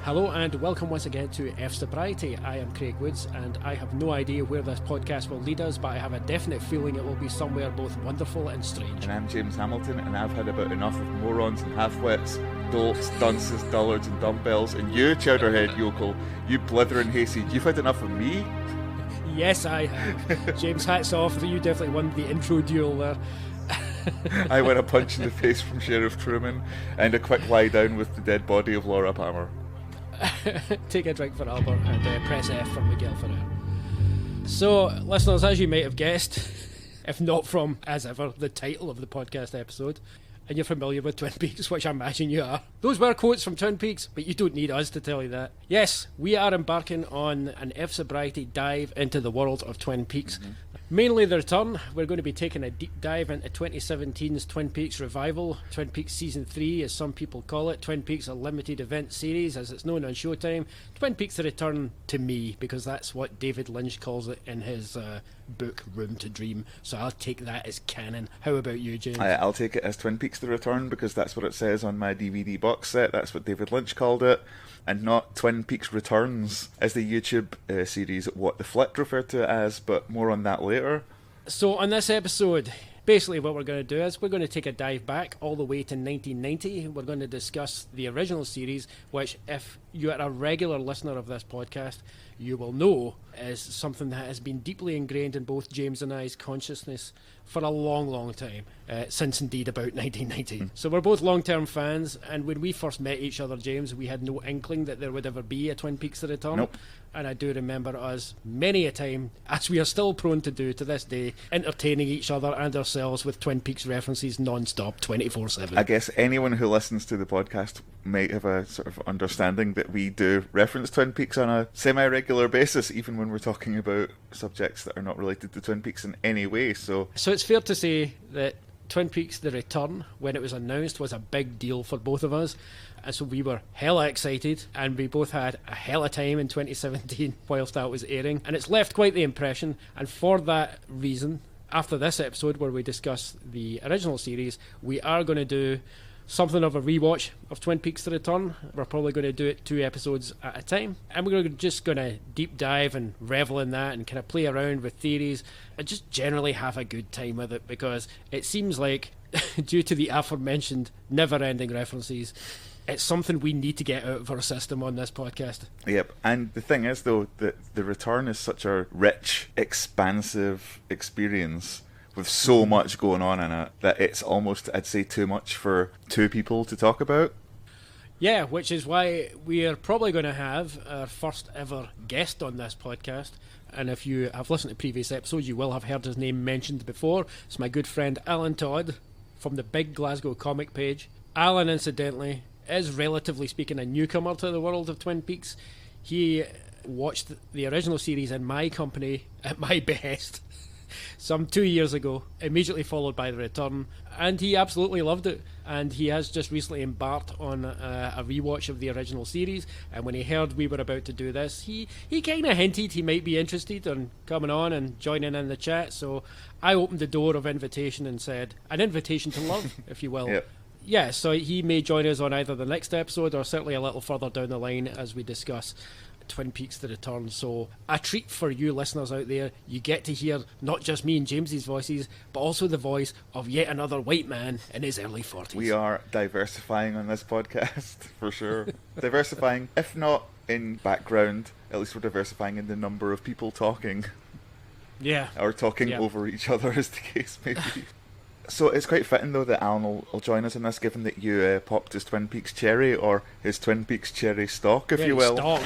Hello and welcome once again to fSobriety. I am Craig Woods and I have no idea where this podcast will lead us, but I have a definite feeling it will be somewhere both wonderful and strange. And I'm James Hamilton, and I've had about enough of morons and half-wits, dolts, dunces, dullards and dumbbells, and you, chowderhead yokel, you blithering hayseed, you've had enough of me? Yes, I have. James, hats off. You definitely won the intro duel there. I win a punch in the face from Sheriff Truman and a quick lie down with the dead body of Laura Palmer. Take a drink for Albert and press F for Miguel Ferrer. So, listeners, as you might have guessed, if not from, as ever, the title of the podcast episode, and you're familiar with Twin Peaks, which I imagine you are. Those were quotes from Twin Peaks, but you don't need us to tell you that. Yes, we are embarking on an fSobriety dive into the world of Twin Peaks. Mm-hmm. Mainly the return. We're going to be taking a deep dive into 2017's Twin Peaks revival, Twin Peaks Season 3 as some people call it, Twin Peaks a limited event series as it's known on Showtime, Twin Peaks The Return to me, because that's what David Lynch calls it in his book Room to Dream, so I'll take that as canon. How about you, James? I'll take it as Twin Peaks The Return because that's what it says on my DVD box set, that's what David Lynch called it, and not Twin Peaks Returns as the YouTube series What the Flick referred to it as, but more on that later. So on this episode, basically what we're going to do is we're going to take a dive back all the way to 1990. We're going to discuss the original series, which if you are a regular listener of this podcast, you will know is something that has been deeply ingrained in both James and I's consciousness for a long, long time, since indeed about 1990. So we're both long-term fans, and when we first met each other, James, we had no inkling that there would ever be a Twin Peaks The Return. Nope. And I do remember us many a time, as we are still prone to do to this day, entertaining each other and ourselves with Twin Peaks references non-stop, 24/7. I guess anyone who listens to the podcast might have a sort of understanding that we do reference Twin Peaks on a semi-regular basis, even when we're talking about subjects that are not related to Twin Peaks in any way. So it's fair to say that Twin Peaks The Return, when it was announced, was a big deal for both of us. And so we were hella excited, and we both had a hella time in 2017 whilst that was airing. And it's left quite the impression, and for that reason, after this episode where we discuss the original series, we are going to do something of a rewatch of Twin Peaks The Return. We're probably going to do it 2 episodes at a time, and we're just going to deep dive and revel in that and kind of play around with theories and just generally have a good time with it, because it seems like, due to the aforementioned never-ending references, it's something we need to get out of our system on this podcast. Yep, and the thing is, though, that The Return is such a rich, expansive experience with so much going on in it that it's almost, I'd say, too much for 2 people to talk about. Yeah, which is why we are probably going to have our first ever guest on this podcast. And if you have listened to previous episodes, you will have heard his name mentioned before. It's my good friend Alan Todd from the Big Glasgow Comic page. Alan, incidentally, is, relatively speaking, a newcomer to the world of Twin Peaks. He watched the original series in my company, at my behest, some 2 years ago, immediately followed by The Return, and he absolutely loved it. And he has just recently embarked on a rewatch of the original series, and when he heard we were about to do this, he kind of hinted he might be interested in coming on and joining in the chat. So I opened the door of invitation and said, an invitation to love, if you will. Yep. Yeah, so he may join us on either the next episode or certainly a little further down the line as we discuss Twin Peaks The Return. So a treat for you listeners out there. You get to hear not just me and James's voices, but also the voice of yet another white man in his early 40s. We are diversifying on this podcast, for sure. Diversifying, if not in background, at least we're diversifying in the number of people talking. Yeah. Or talking over each other, as the case may be. So it's quite fitting, though, that Alan will join us in this, given that you popped his Twin Peaks cherry, or his Twin Peaks cherry stock, if you will. Stock.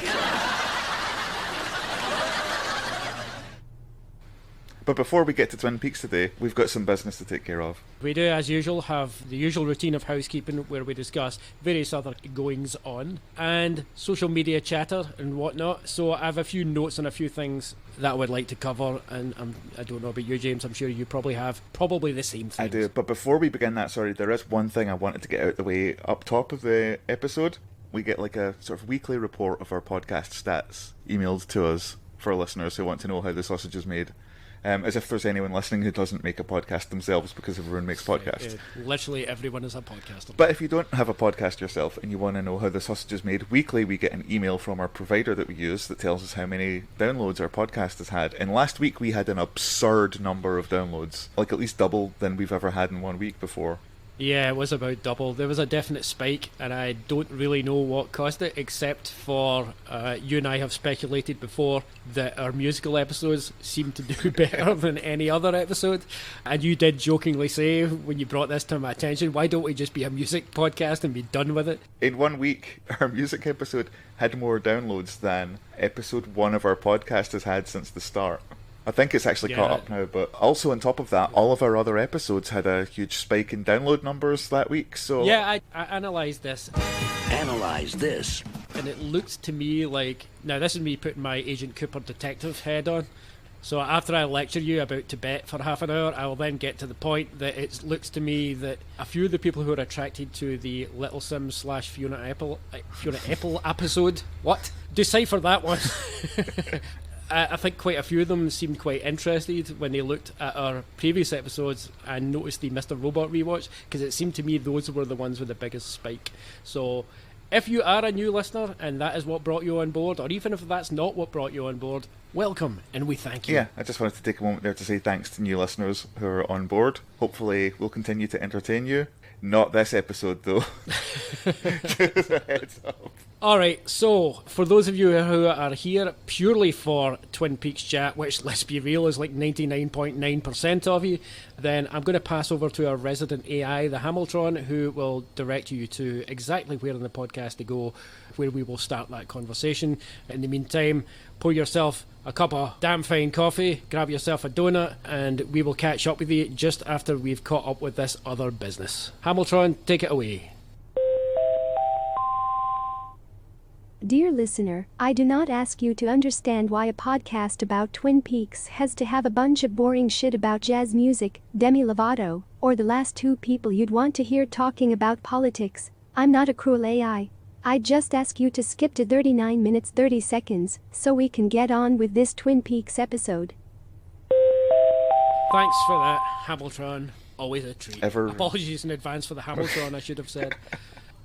But before we get to Twin Peaks today, we've got some business to take care of. We do, as usual, have the usual routine of housekeeping where we discuss various other goings-on and social media chatter and whatnot. So I have a few notes on a few things that I would like to cover, and I don't know about you, James, I'm sure you probably have the same things. I do, but before we begin that, there is one thing I wanted to get out the way up top of the episode. We get like a sort of weekly report of our podcast stats emailed to us for listeners who want to know how the sausage is made. As if there's anyone listening who doesn't make a podcast themselves, because everyone makes podcasts. Literally everyone is a podcaster. But if you don't have a podcast yourself and you want to know how the sausage is made, weekly we get an email from our provider that we use that tells us how many downloads our podcast has had. And last week we had an absurd number of downloads, like at least double than we've ever had in 1 week before. Yeah, it was about double. There was a definite spike, and I don't really know what caused it, except for you and I have speculated before that our musical episodes seem to do better than any other episode. And you did jokingly say, when you brought this to my attention, why don't we just be a music podcast and be done with it? In 1 week, our music episode had more downloads than episode 1 of our podcast has had since the start. I think it's actually caught up now, but also on top of that, all of our other episodes had a huge spike in download numbers that week, so... Yeah, I analysed this. Analyze this. And it looked to me like... Now, this is me putting my Agent Cooper detective head on. So after I lecture you about Tibet for half an hour, I will then get to the point that it looks to me that a few of the people who are attracted to the Little Sims / Fiona Apple episode... What? Decipher that one. I think quite a few of them seemed quite interested when they looked at our previous episodes and noticed the Mr. Robot rewatch, because it seemed to me those were the ones with the biggest spike. So if you are a new listener and that is what brought you on board, or even if that's not what brought you on board, welcome, and we thank you. Yeah, I just wanted to take a moment there to say thanks to new listeners who are on board. Hopefully we'll continue to entertain you. Not this episode, though. Just a heads up. Alright, so for those of you who are here purely for Twin Peaks chat, which, let's be real, is like 99.9% of you, then I'm going to pass over to our resident AI, the Hamiltron, who will direct you to exactly where in the podcast to go, where we will start that conversation. In the meantime, pour yourself a cup of damn fine coffee, grab yourself a donut, and we will catch up with you just after we've caught up with this other business. Hamiltron, take it away. Dear listener, I do not ask you to understand why a podcast about Twin Peaks has to have a bunch of boring shit about jazz music, Demi Lovato, or the last two people you'd want to hear talking about politics. I'm not a cruel AI. I just ask you to skip to 39 minutes 30 seconds so we can get on with this Twin Peaks episode. Thanks for that, Hamiltron. Always a treat. Ever. Apologies in advance for the Hamiltron, I should have said.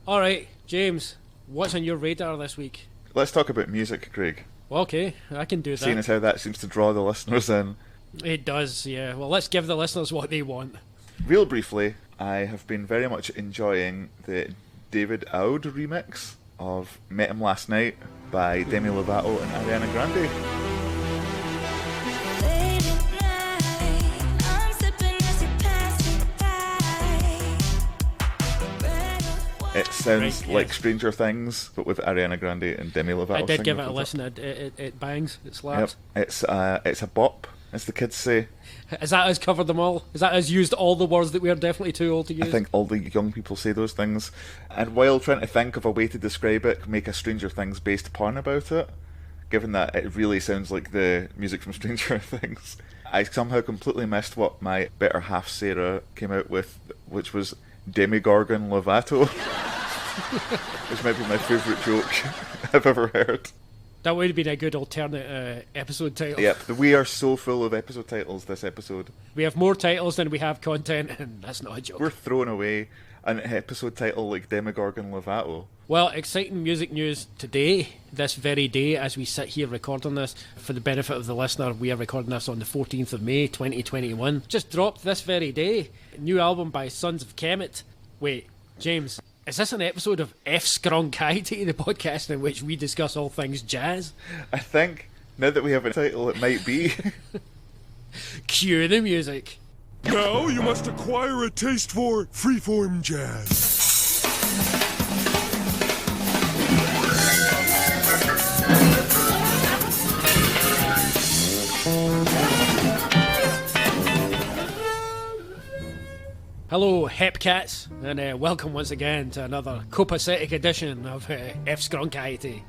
Alright, James, what's on your radar this week? Let's talk about music, Craig. Okay, I can do that. Seeing as how that seems to draw the listeners in. It does, yeah. Well, let's give the listeners what they want. Real briefly, I have been very much enjoying the David Aud remix of Met Him Last Night by Demi Lovato and Ariana Grande. It sounds like Stranger Things, but with Ariana Grande and Demi Lovato. I did give it a listen. It bangs. It slaps. Yep. It's a bop, as the kids say. Is that us covered them all? Is that us used all the words that we are definitely too old to use? I think all the young people say those things. And while trying to think of a way to describe it, make a Stranger Things based pun about it, given that it really sounds like the music from Stranger Things, I somehow completely missed what my better half Sarah came out with, which was Demigorgon Lovato. Which might be my favourite joke I've ever heard. That would have been a good alternate episode title. Yep, we are so full of episode titles this episode. We have more titles than we have content, and that's not a joke. We're throwing away an episode title like Demigorgon Lovato. Well, exciting music news today, this very day, as we sit here recording this. For the benefit of the listener, we are recording this on the 14th of May, 2021. Just dropped this very day. New album by Sons of Kemet. Wait, James, is this an episode of fSkronkiety, the podcast in which we discuss all things jazz? I think, now that we have a title, it might be. Cue the music. Now you must acquire a taste for freeform jazz. Hello, Hepcats, and welcome once again to another copacetic edition of fSkronkiety.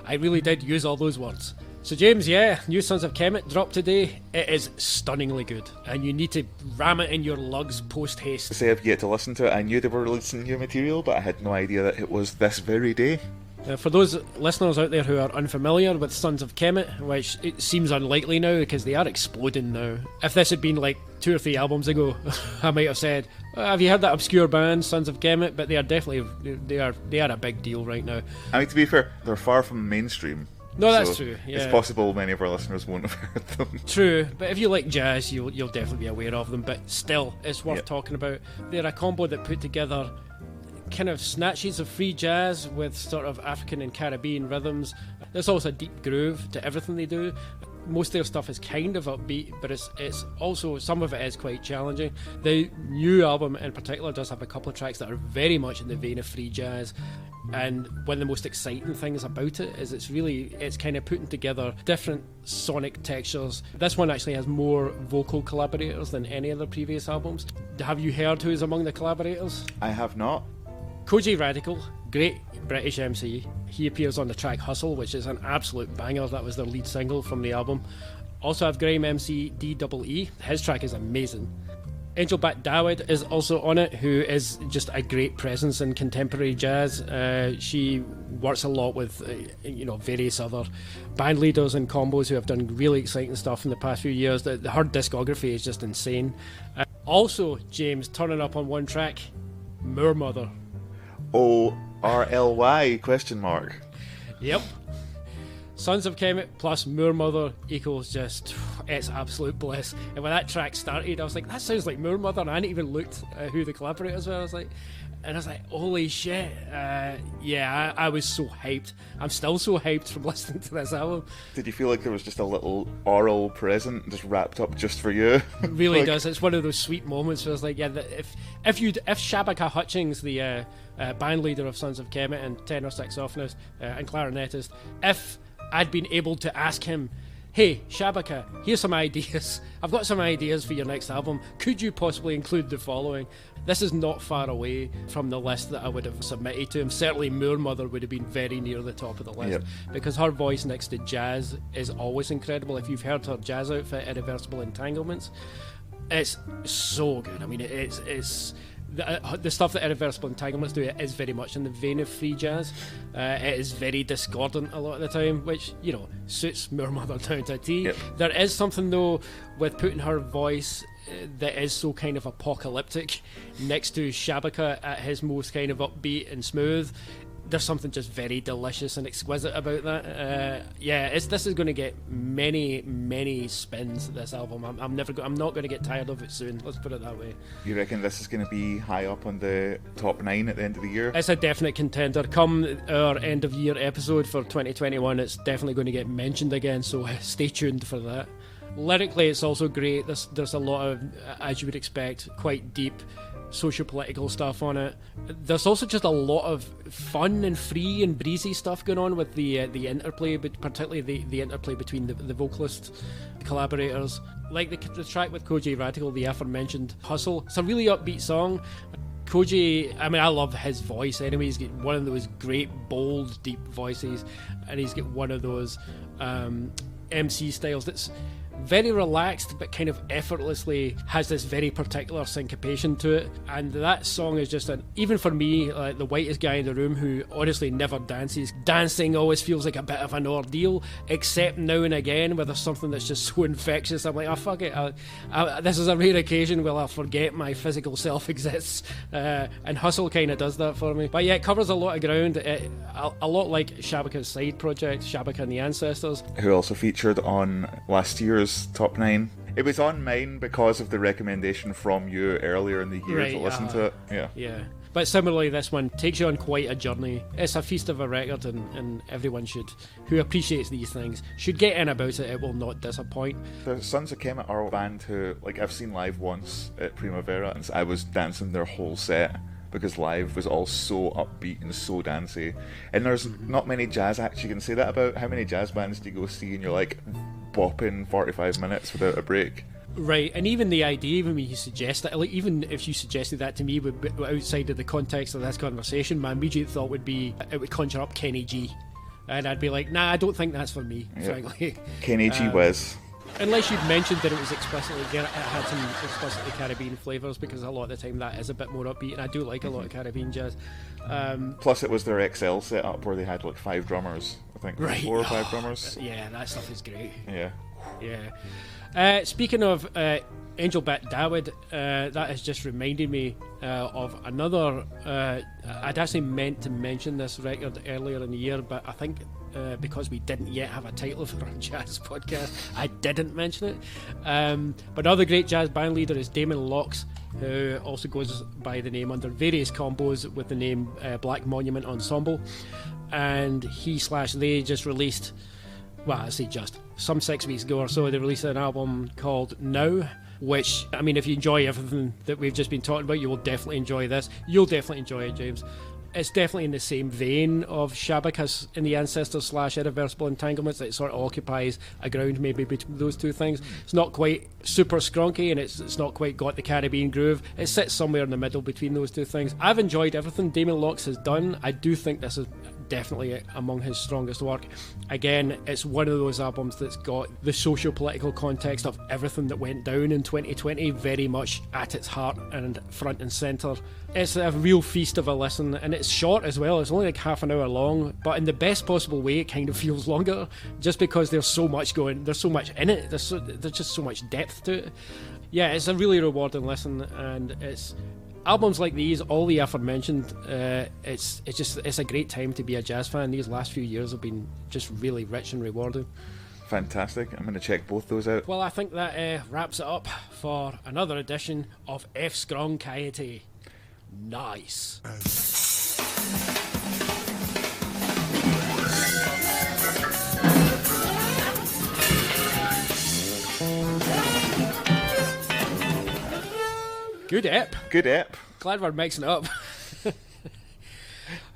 I really did use all those words. So James, yeah, new Sons of Kemet dropped today. It is stunningly good, and you need to ram it in your lugs post-haste. Say I've yet to listen to it. I knew they were releasing new material, but I had no idea that it was this very day. For those listeners out there who are unfamiliar with Sons of Kemet, which it seems unlikely now because they are exploding now. If this had been like 2 or 3 albums ago, I might have said, have you heard that obscure band, Sons of Kemet? But they are definitely, they are a big deal right now. I mean, to be fair, they're far from mainstream. No, that's so true. Yeah. It's possible many of our listeners won't have heard them. True, but if you like jazz, you'll definitely be aware of them. But still, it's worth talking about. They're a combo that put together kind of snatches of free jazz with sort of African and Caribbean rhythms. There's also a deep groove to everything they do. Most of their stuff is kind of upbeat, but it's also, some of it is quite challenging. The new album in particular does have a couple of tracks that are very much in the vein of free jazz, and one of the most exciting things about it is it's kind of putting together different sonic textures. This one actually has more vocal collaborators than any of their previous albums. Have you heard who's among the collaborators? I have not. Koji Radical, great British MC. He appears on the track Hustle, which is an absolute banger. That was their lead single from the album. Also have Grime MC DEE. His track is amazing. Angel Bat Dawid is also on it, who is just a great presence in contemporary jazz. She works a lot with various other band leaders and combos who have done really exciting stuff in the past few years. Her discography is just insane. Also, James, turning up on one track, Moor Mother. ORLY question mark. Yep. Sons of Kemet plus Moor Mother equals just, it's absolute bliss. And when that track started, I was like, that sounds like Moor Mother, and I hadn't even looked at who the collaborators were. I was like, holy shit. I was so hyped. I'm still so hyped from listening to this album. Did you feel like there was just a little oral present just wrapped up just for you? It really does. It's one of those sweet moments where it's like, if Shabaka Hutchings, the band leader of Sons of Kemet and tenor saxophonist and clarinetist, if I'd been able to ask him, hey, Shabaka, here's some ideas. I've got some ideas for your next album. Could you possibly include the following? This is not far away from the list that I would have submitted to him. Certainly Moor Mother would have been very near the top of the list, because her voice next to jazz is always incredible. If you've heard her jazz outfit, Irreversible Entanglements, it's so good. I mean, it's the stuff that Irreversible Entanglements do is very much in the vein of free jazz. It is very discordant a lot of the time, which, suits Moor Mother down to a T. There is something, though, with putting her voice that is so kind of apocalyptic next to Shabaka at his most kind of upbeat and smooth. There's something just very delicious and exquisite about that. This is going to get many spins, this album. I'm not going to get tired of it soon, let's put it that way. You reckon this is going to be high up on the top 9 at the end of the year? It's a definite contender. Come our end of year episode for 2021, it's definitely going to get mentioned again, so stay tuned for that. Lyrically, it's also great. There's a lot of, as you would expect, quite deep socio-political stuff on it. There's also just a lot of fun and free and breezy stuff going on with the interplay, but particularly the interplay between the vocalist collaborators. Like the track with Koji Radical, the aforementioned Hustle. It's a really upbeat song. Koji, I mean, I love his voice anyway. He's got one of those great, bold, deep voices, and he's got one of those MC styles that's very relaxed but kind of effortlessly has this very particular syncopation to it, and that song is just even for me, the whitest guy in the room who honestly never dances, dancing always feels like a bit of an ordeal, except now and again where there's something that's just so infectious. I'm like, oh fuck it, this is a rare occasion where I'll forget my physical self exists, and Hustle kind of does that for me. But yeah, it covers a lot of ground, a lot like Shabaka's side project, Shabaka and the Ancestors, who also featured on last year's top 9. It was on mine because of the recommendation from you earlier in the year to listen to it. Yeah. But similarly, this one takes you on quite a journey. It's a feast of a record, and everyone who appreciates these things should get in about it. It will not disappoint. The Sons of Kemet are a band who, I've seen live once at Primavera, and I was dancing their whole set, because live was all so upbeat and so dancey. And there's not many jazz acts you can say that about. How many jazz bands do you go see and you're like bopping 45 minutes without a break? Right, and even the idea, even when you suggest that, even if you suggested that to me outside of the context of this conversation, my immediate thought would be it would conjure up Kenny G. And I'd be like, nah, I don't think that's for me, frankly. Kenny G Whiz. Unless you'd mentioned that it was it had some explicitly Caribbean flavours, because a lot of the time that is a bit more upbeat, and I do like a lot of Caribbean jazz. Plus, it was their XL setup where they had like 5 drummers, I think, Right. 4 or 5 drummers. Yeah, that stuff is great. Yeah. Yeah. Speaking of Angel Bat Dawid, that has just reminded me of another. I'd actually meant to mention this record earlier in the year, but I think because we didn't yet have a title for our jazz podcast, I didn't mention it. But another great jazz band leader is Damon Locks, who also goes by the name under various combos with the name Black Monument Ensemble. And they just released, well, I say just, some 6 weeks ago or so, they released an album called Now, which, I mean, if you enjoy everything that we've just been talking about, you will definitely enjoy this. You'll definitely enjoy it, James. It's definitely in the same vein of Shabaka's in the Ancestors / Irreversible Entanglements. It sort of occupies a ground maybe between those two things. It's not quite super skronky, and it's not quite got the Caribbean groove. It sits somewhere in the middle between those two things. I've enjoyed everything Damon Locks has done. I do think this is definitely among his strongest work. Again, it's one of those albums that's got the socio-political context of everything that went down in 2020 very much at its heart and front and centre. It's a real feast of a listen, and it's short as well. It's only like half an hour long, but in the best possible way it kind of feels longer, just because there's so much in it. There's just so much depth to it. Yeah, it's a really rewarding listen, and it's albums like these, all the aforementioned, it's a great time to be a jazz fan. These last few years have been just really rich and rewarding. Fantastic. I'm going to check both those out. Well, I think that wraps it up for another edition of fSkronkiety. Nice. Good ep. Good ep. Glad we're mixing it up.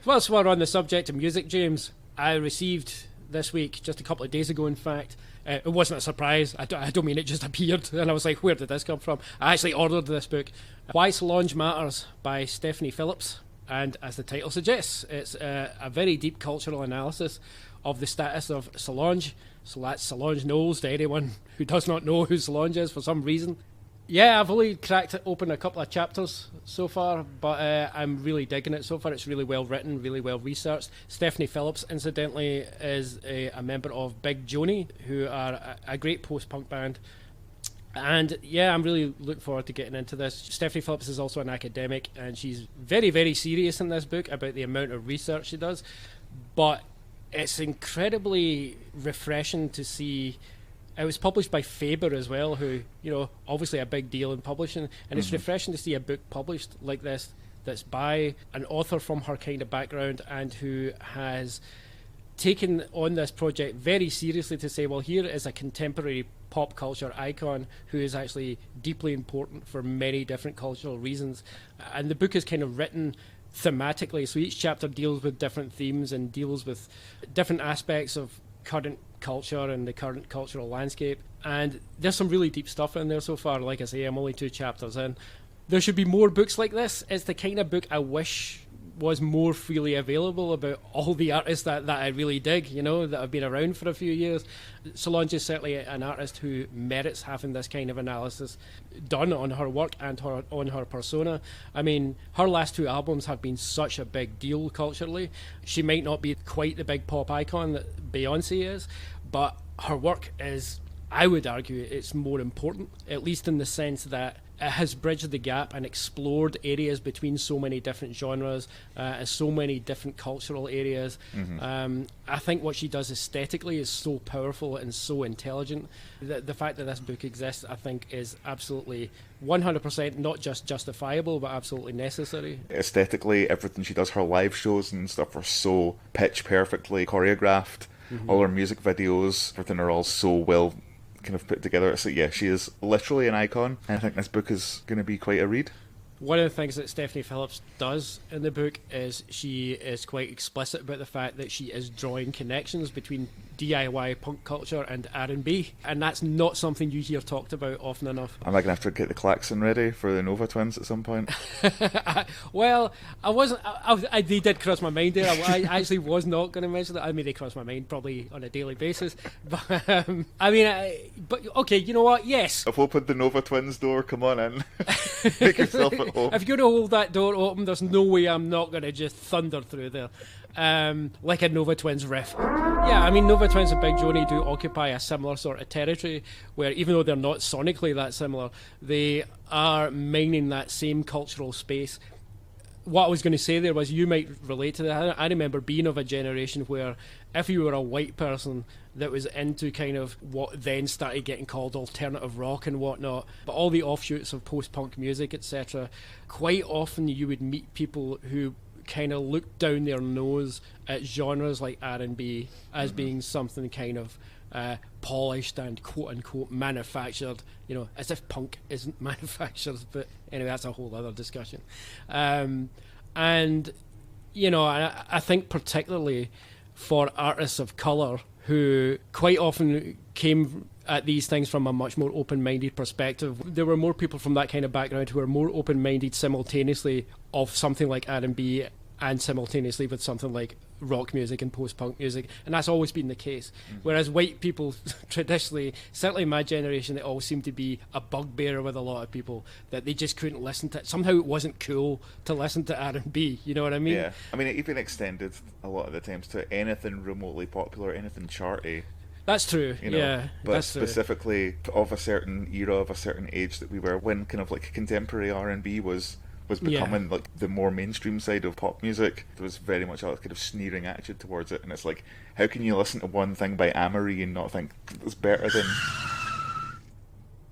Whilst we're on the subject of music, James, I received this week, just a couple of days ago in fact, it wasn't a surprise, I don't mean it just appeared, and I was like, where did this come from? I actually ordered this book, Why Solange Matters by Stephanie Phillips, and as the title suggests, it's a very deep cultural analysis of the status of Solange. So that's Solange Knowles to anyone who does not know who Solange is for some reason. Yeah, I've only cracked it open a couple of chapters so far, but I'm really digging it so far. It's really well written, really well researched. Stephanie Phillips, incidentally, is a member of Big Joni, who are a great post-punk band. And yeah, I'm really looking forward to getting into this. Stephanie Phillips is also an academic, and she's very, very serious in this book about the amount of research she does. But it's incredibly refreshing to see. It was published by Faber as well, who, you know, obviously a big deal in publishing, and it's refreshing to see a book published like this that's by an author from her kind of background and who has taken on this project very seriously to say, well, here is a contemporary pop culture icon who is actually deeply important for many different cultural reasons. And the book is kind of written thematically, so each chapter deals with different themes and deals with different aspects of current culture and the current cultural landscape, and there's some really deep stuff in there so far. Like I say, I'm only 2 chapters in. There should be more books like this. It's the kind of book I wish was more freely available about all the artists that I really dig, you know, that have been around for a few years. Solange is certainly an artist who merits having this kind of analysis done on her work and on her persona. I mean, her last 2 albums have been such a big deal culturally. She might not be quite the big pop icon that Beyonce is, but her work is, I would argue, it's more important, at least in the sense that it has bridged the gap and explored areas between so many different genres and so many different cultural areas. I think what she does aesthetically is so powerful and so intelligent. The fact that this book exists, I think, is absolutely 100% not just justifiable, but absolutely necessary. Aesthetically, everything she does, her live shows and stuff are so pitch perfectly choreographed. All her music videos, everything are all so well kind of put together. So yeah, she is literally an icon, and I think this book is going to be quite a read. One of the things that Stephanie Phillips does in the book is she is quite explicit about the fact that she is drawing connections between DIY punk culture and R&B, and that's not something you hear talked about often enough. Am I going to have to get the klaxon ready for the Nova Twins at some point? Well, I wasn't. They did cross my mind there. I actually was not going to mention that. I mean, they cross my mind probably on a daily basis. But but okay, you know what? Yes. I've opened the Nova Twins door. Come on in. Make yourself at home. If you're going to hold that door open, there's no way I'm not going to just thunder through there. Like a Nova Twins riff. Yeah, I mean, Nova Twins and Big Joni do occupy a similar sort of territory where even though they're not sonically that similar, they are mining that same cultural space. What I was going to say there was you might relate to that. I remember being of a generation where if you were a white person that was into kind of what then started getting called alternative rock and whatnot, but all the offshoots of post-punk music, etc., quite often you would meet people who kind of looked down their nose at genres like R&B as being something kind of polished and quote-unquote manufactured, you know, as if punk isn't manufactured, but anyway, that's a whole other discussion. And, you know, I think particularly for artists of colour who quite often came at these things from a much more open-minded perspective. There were more people from that kind of background who were more open-minded simultaneously of something like R&B and simultaneously with something like rock music and post-punk music, and that's always been the case. Whereas white people traditionally, certainly in my generation, it always seemed to be a bugbear with a lot of people that they just couldn't listen to. Somehow it wasn't cool to listen to R&B, you know what I mean? Yeah, I mean, it even extended a lot of the times to anything remotely popular, anything charty. That's true, you know, yeah. But that's specifically of a certain era, of a certain age that we were, when kind of like contemporary R&B was becoming like the more mainstream side of pop music. There was very much a kind of sneering attitude towards it, and it's like, how can you listen to one thing by Amory and not think it's better than...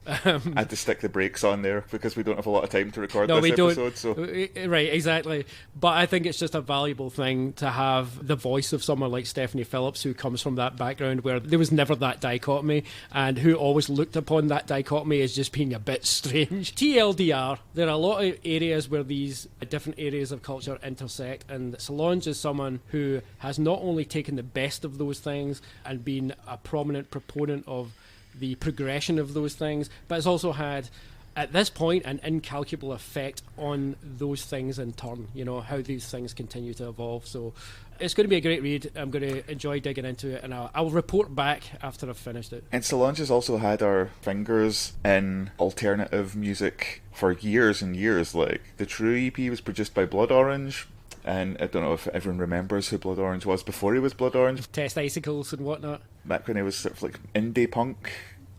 I had to stick the brakes on there because we don't have a lot of time to record this episode. So. Right, exactly. But I think it's just a valuable thing to have the voice of someone like Stephanie Phillips, who comes from that background where there was never that dichotomy, and who always looked upon that dichotomy as just being a bit strange. TLDR, there are a lot of areas where these different areas of culture intersect, and Solange is someone who has not only taken the best of those things and been a prominent proponent of the progression of those things, but has also had, at this point, an incalculable effect on those things in turn, you know, how these things continue to evolve. So it's going to be a great read. I'm going to enjoy digging into it, and I'll report back after I've finished it. And Solange has also had our fingers in alternative music for years and years. Like, the True EP was produced by Blood Orange, and I don't know if everyone remembers who Blood Orange was before he was Blood Orange. Test Icicles and whatnot. Back when he was sort of like indie punk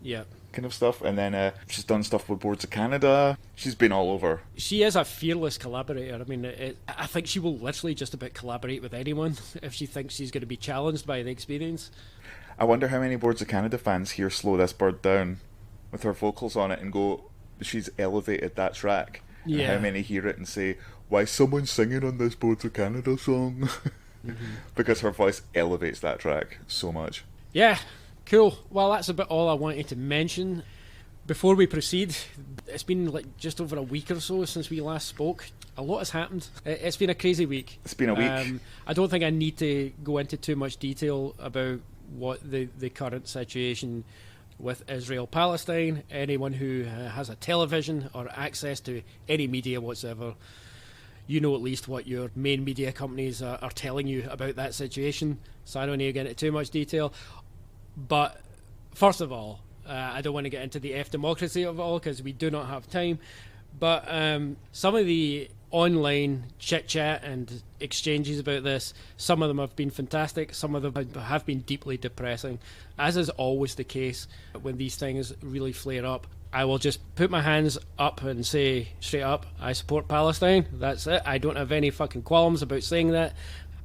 kind of stuff. And then she's done stuff with Boards of Canada. She's been all over. She is a fearless collaborator. I mean, I think she will literally just about collaborate with anyone if she thinks she's going to be challenged by the experience. I wonder how many Boards of Canada fans hear Slow This Bird Down with her vocals on it and go, she's elevated that track. Yeah. And how many hear it and say, why someone's singing on this Boards of Canada song? Because her voice elevates that track so much. Yeah, cool. Well, that's about all I wanted to mention. Before we proceed, it's been like just over a week or so since we last spoke. A lot has happened. It's been a crazy week. It's been a week. I don't think I need to go into too much detail about what the current situation with Israel-Palestine. Anyone who has a television or access to any media whatsoever, you know at least what your main media companies are telling you about that situation. So I don't need to get into too much detail. But first of all, I don't want to get into the fDemocracy of it all because we do not have time. But some of the online chit-chat and exchanges about this, some of them have been fantastic, some of them have been deeply depressing, as is always the case when these things really flare up. I will just put my hands up and say straight up, I support Palestine. That's it. I don't have any fucking qualms about saying that.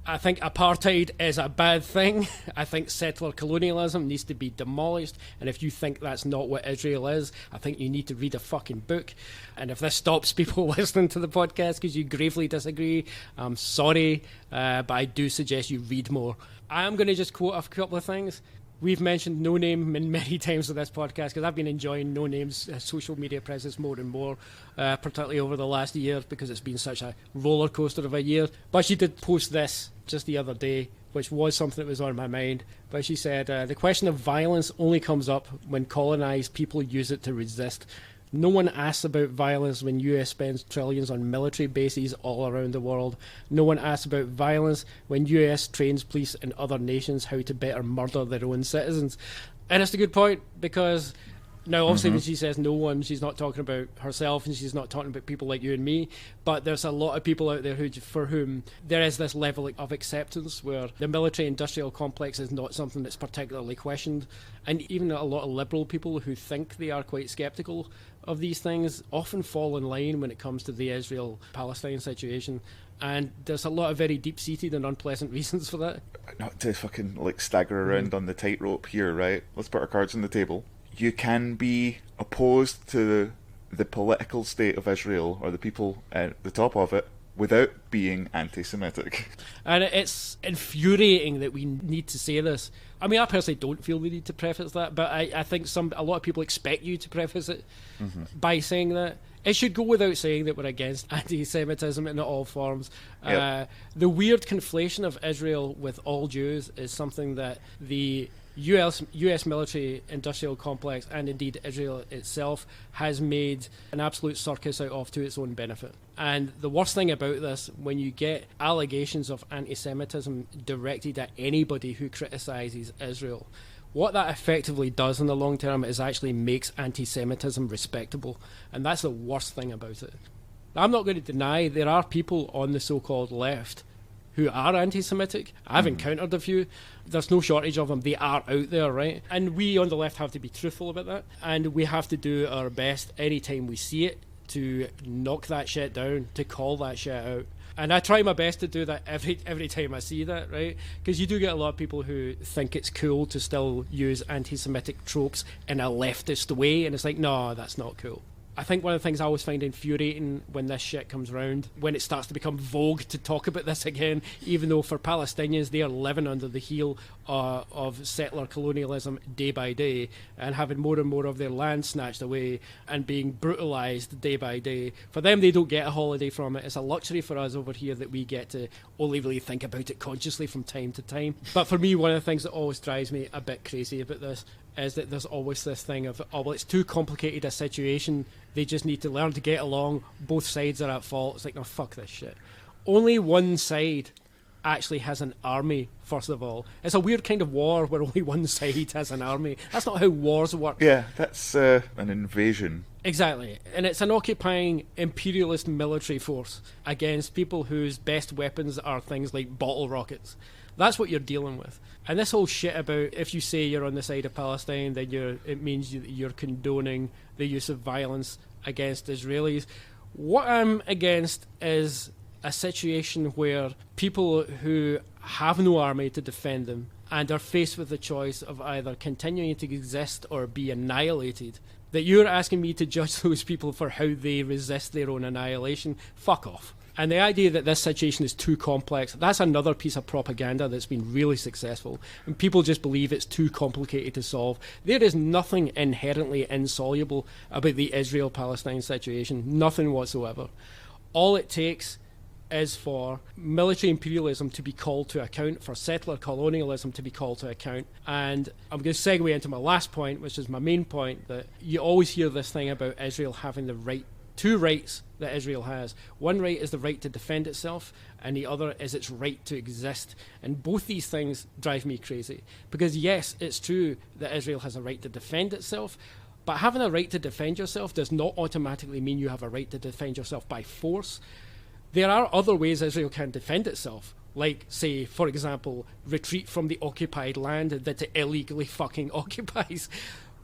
I think apartheid is a bad thing. I think settler colonialism needs to be demolished. And if you think that's not what Israel is, I think you need to read a fucking book. And if this stops people listening to the podcast because you gravely disagree, I'm sorry, but I do suggest you read more. I am going to just quote a couple of things. We've mentioned No Name many times on this podcast because I've been enjoying No Name's social media presence more and more, particularly over the last year because it's been such a roller coaster of a year. But she did post this just the other day which was something that was on my mind. But she said, the question of violence only comes up when colonized people use it to resist. No one asks about violence when US spends trillions on military bases all around the world. No one asks about violence when US trains police in other nations how to better murder their own citizens. And it's a good point, because now obviously when she says no one, she's not talking about herself, and she's not talking about people like you and me, but there's a lot of people out there for whom there is this level of acceptance where the military industrial complex is not something that's particularly questioned. And even a lot of liberal people who think they are quite skeptical of these things often fall in line when it comes to the Israel-Palestine situation. And there's a lot of very deep-seated and unpleasant reasons for that. Not to fucking like stagger around on the tightrope here, right? Let's put our cards on the table. You can be opposed to the political state of Israel, or the people at the top of it, without being anti-Semitic. And it's infuriating that we need to say this. I mean, I personally don't feel the need to preface that, but I think a lot of people expect you to preface it by saying that. It should go without saying that we're against anti-Semitism in all forms. Yep. The weird conflation of Israel with all Jews is something that the US military industrial complex, and indeed Israel itself, has made an absolute circus out of to its own benefit. And the worst thing about this, when you get allegations of anti-Semitism directed at anybody who criticises Israel, what that effectively does in the long term is actually makes anti-Semitism respectable. And that's the worst thing about it. I'm not going to deny there are people on the so-called left who are anti-Semitic. I've encountered a few. There's no shortage of them. They are out there, right? And we on the left have to be truthful about that. And we have to do our best anytime we see it to knock that shit down, to call that shit out. And I try my best to do that every time I see that, right? Because you do get a lot of people who think it's cool to still use anti-Semitic tropes in a leftist way, and it's like, no, that's not cool. I think one of the things I always find infuriating when this shit comes round, when it starts to become vogue to talk about this again, even though for Palestinians they are living under the heel of settler colonialism day by day, and having more and more of their land snatched away and being brutalised day by day. For them, they don't get a holiday from it. It's a luxury for us over here that we get to only really think about it consciously from time to time. But for me, one of the things that always drives me a bit crazy about this is that there's always this thing of, oh, well, it's too complicated a situation, they just need to learn to get along, both sides are at fault. It's like, no, fuck this shit. Only one side actually has an army, first of all. It's a weird kind of war where only one side has an army. That's not how wars work. Yeah, that's an invasion. Exactly. And it's an occupying imperialist military force against people whose best weapons are things like bottle rockets. That's what you're dealing with. And this whole shit about if you say you're on the side of Palestine, then it means you're condoning the use of violence against Israelis. What I'm against is a situation where people who have no army to defend them and are faced with the choice of either continuing to exist or be annihilated, that you're asking me to judge those people for how they resist their own annihilation. Fuck off. And the idea that this situation is too complex, that's another piece of propaganda that's been really successful. And people just believe it's too complicated to solve. There is nothing inherently insoluble about the Israel-Palestine situation. Nothing whatsoever. All it takes is for military imperialism to be called to account, for settler colonialism to be called to account. And I'm going to segue into my last point, which is my main point, that you always hear this thing about Israel having the right, two rights that Israel has. One right is the right to defend itself, and the other is its right to exist. And both these things drive me crazy. Because yes, it's true that Israel has a right to defend itself, but having a right to defend yourself does not automatically mean you have a right to defend yourself by force. There are other ways Israel can defend itself, like, say, for example, retreat from the occupied land that it illegally fucking occupies.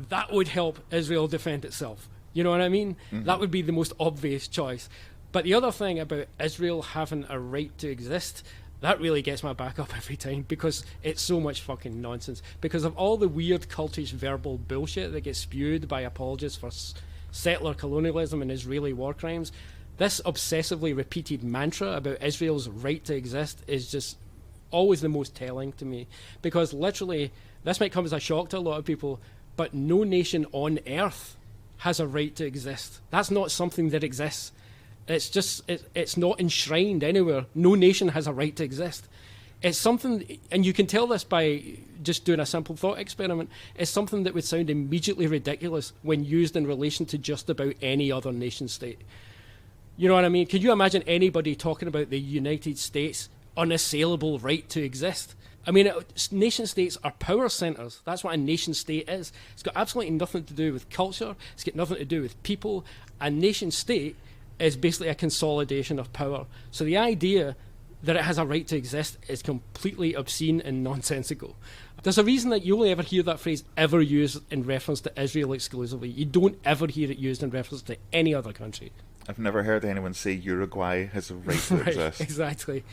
That would help Israel defend itself. You know what I mean? Mm-hmm. That would be the most obvious choice. But the other thing about Israel having a right to exist, that really gets my back up every time, because it's so much fucking nonsense. Because of all the weird cultish verbal bullshit that gets spewed by apologists for settler colonialism and Israeli war crimes, this obsessively repeated mantra about Israel's right to exist is just always the most telling to me. Because literally, this might come as a shock to a lot of people, but no nation on earth has a right to exist. That's not something that exists. It's just, it's not enshrined anywhere. No nation has a right to exist. It's something, and you can tell this by just doing a simple thought experiment, it's something that would sound immediately ridiculous when used in relation to just about any other nation state. You know what I mean? Can you imagine anybody talking about the United States' unassailable right to exist? I mean, nation states are power centres. That's what a nation state is. It's got absolutely nothing to do with culture. It's got nothing to do with people. A nation state is basically a consolidation of power. So the idea that it has a right to exist is completely obscene and nonsensical. There's a reason that you only ever hear that phrase ever used in reference to Israel exclusively. You don't ever hear it used in reference to any other country. I've never heard anyone say Uruguay has a right to exist. Exactly.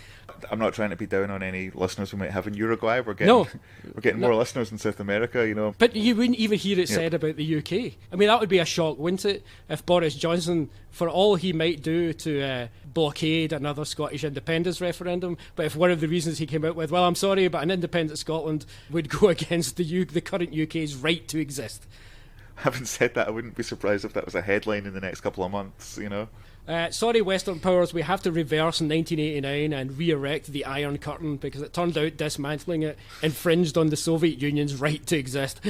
I'm not trying to be down on any listeners we might have in Uruguay. We're getting more listeners in South America, you know. But you wouldn't even hear it said about the UK. I mean, that would be a shock, wouldn't it? If Boris Johnson, for all he might do to blockade another Scottish independence referendum, but if one of the reasons he came out with, well, I'm sorry, but an independent Scotland would go against the current UK's right to exist. Having said that, I wouldn't be surprised if that was a headline in the next couple of months, you know. Sorry, Western powers, we have to reverse 1989 and re-erect the Iron Curtain because it turned out dismantling it infringed on the Soviet Union's right to exist.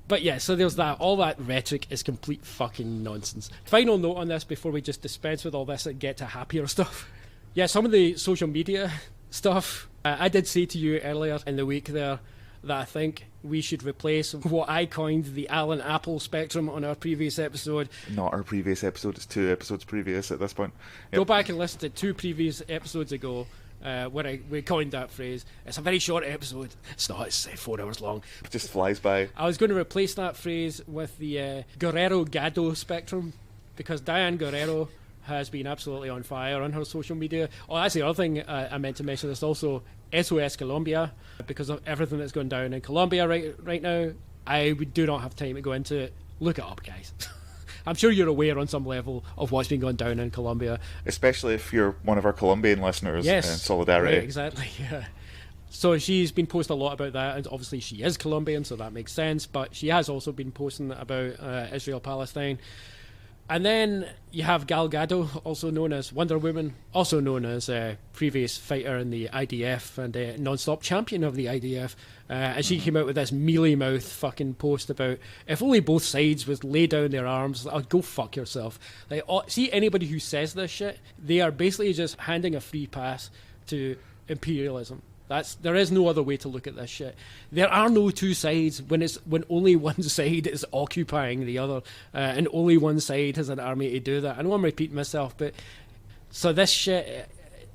But yeah, so there's that. All that rhetoric is complete fucking nonsense. Final note on this before we just dispense with all this and get to happier stuff. Yeah, some of the social media stuff. I did say to you earlier in the week there that I think we should replace what I coined the Alan Apple spectrum on our previous episode. Not our previous episode, it's 2 episodes previous at this point. Yep. Go back and listen to 2 previous episodes ago where we coined that phrase. It's a very short episode. It's not, it's 4 hours long. It just flies by. I was going to replace that phrase with the Guerrero-Gado spectrum because Diane Guerrero has been absolutely on fire on her social media. Oh, that's the other thing I meant to mention. It's also SOS Colombia, because of everything that's going down in Colombia right now. I do not have time to go into it. Look it up, guys. I'm sure you're aware on some level of what's been going down in Colombia. Especially if you're one of our Colombian listeners. Yes, in solidarity. Right, exactly, yeah. So she's been posting a lot about that, and obviously she is Colombian, so that makes sense, but she has also been posting about Israel-Palestine. And then you have Gal Gadot, also known as Wonder Woman, also known as previous fighter in the IDF and non-stop champion of the IDF. And she came out with this mealy-mouth fucking post about, if only both sides would lay down their arms, go fuck yourself. Like, see anybody who says this shit, they are basically just handing a free pass to imperialism. There is no other way to look at this shit. There are no two sides when only one side is occupying the other, and only one side has an army to do that. I know I'm repeating myself, but so this shit,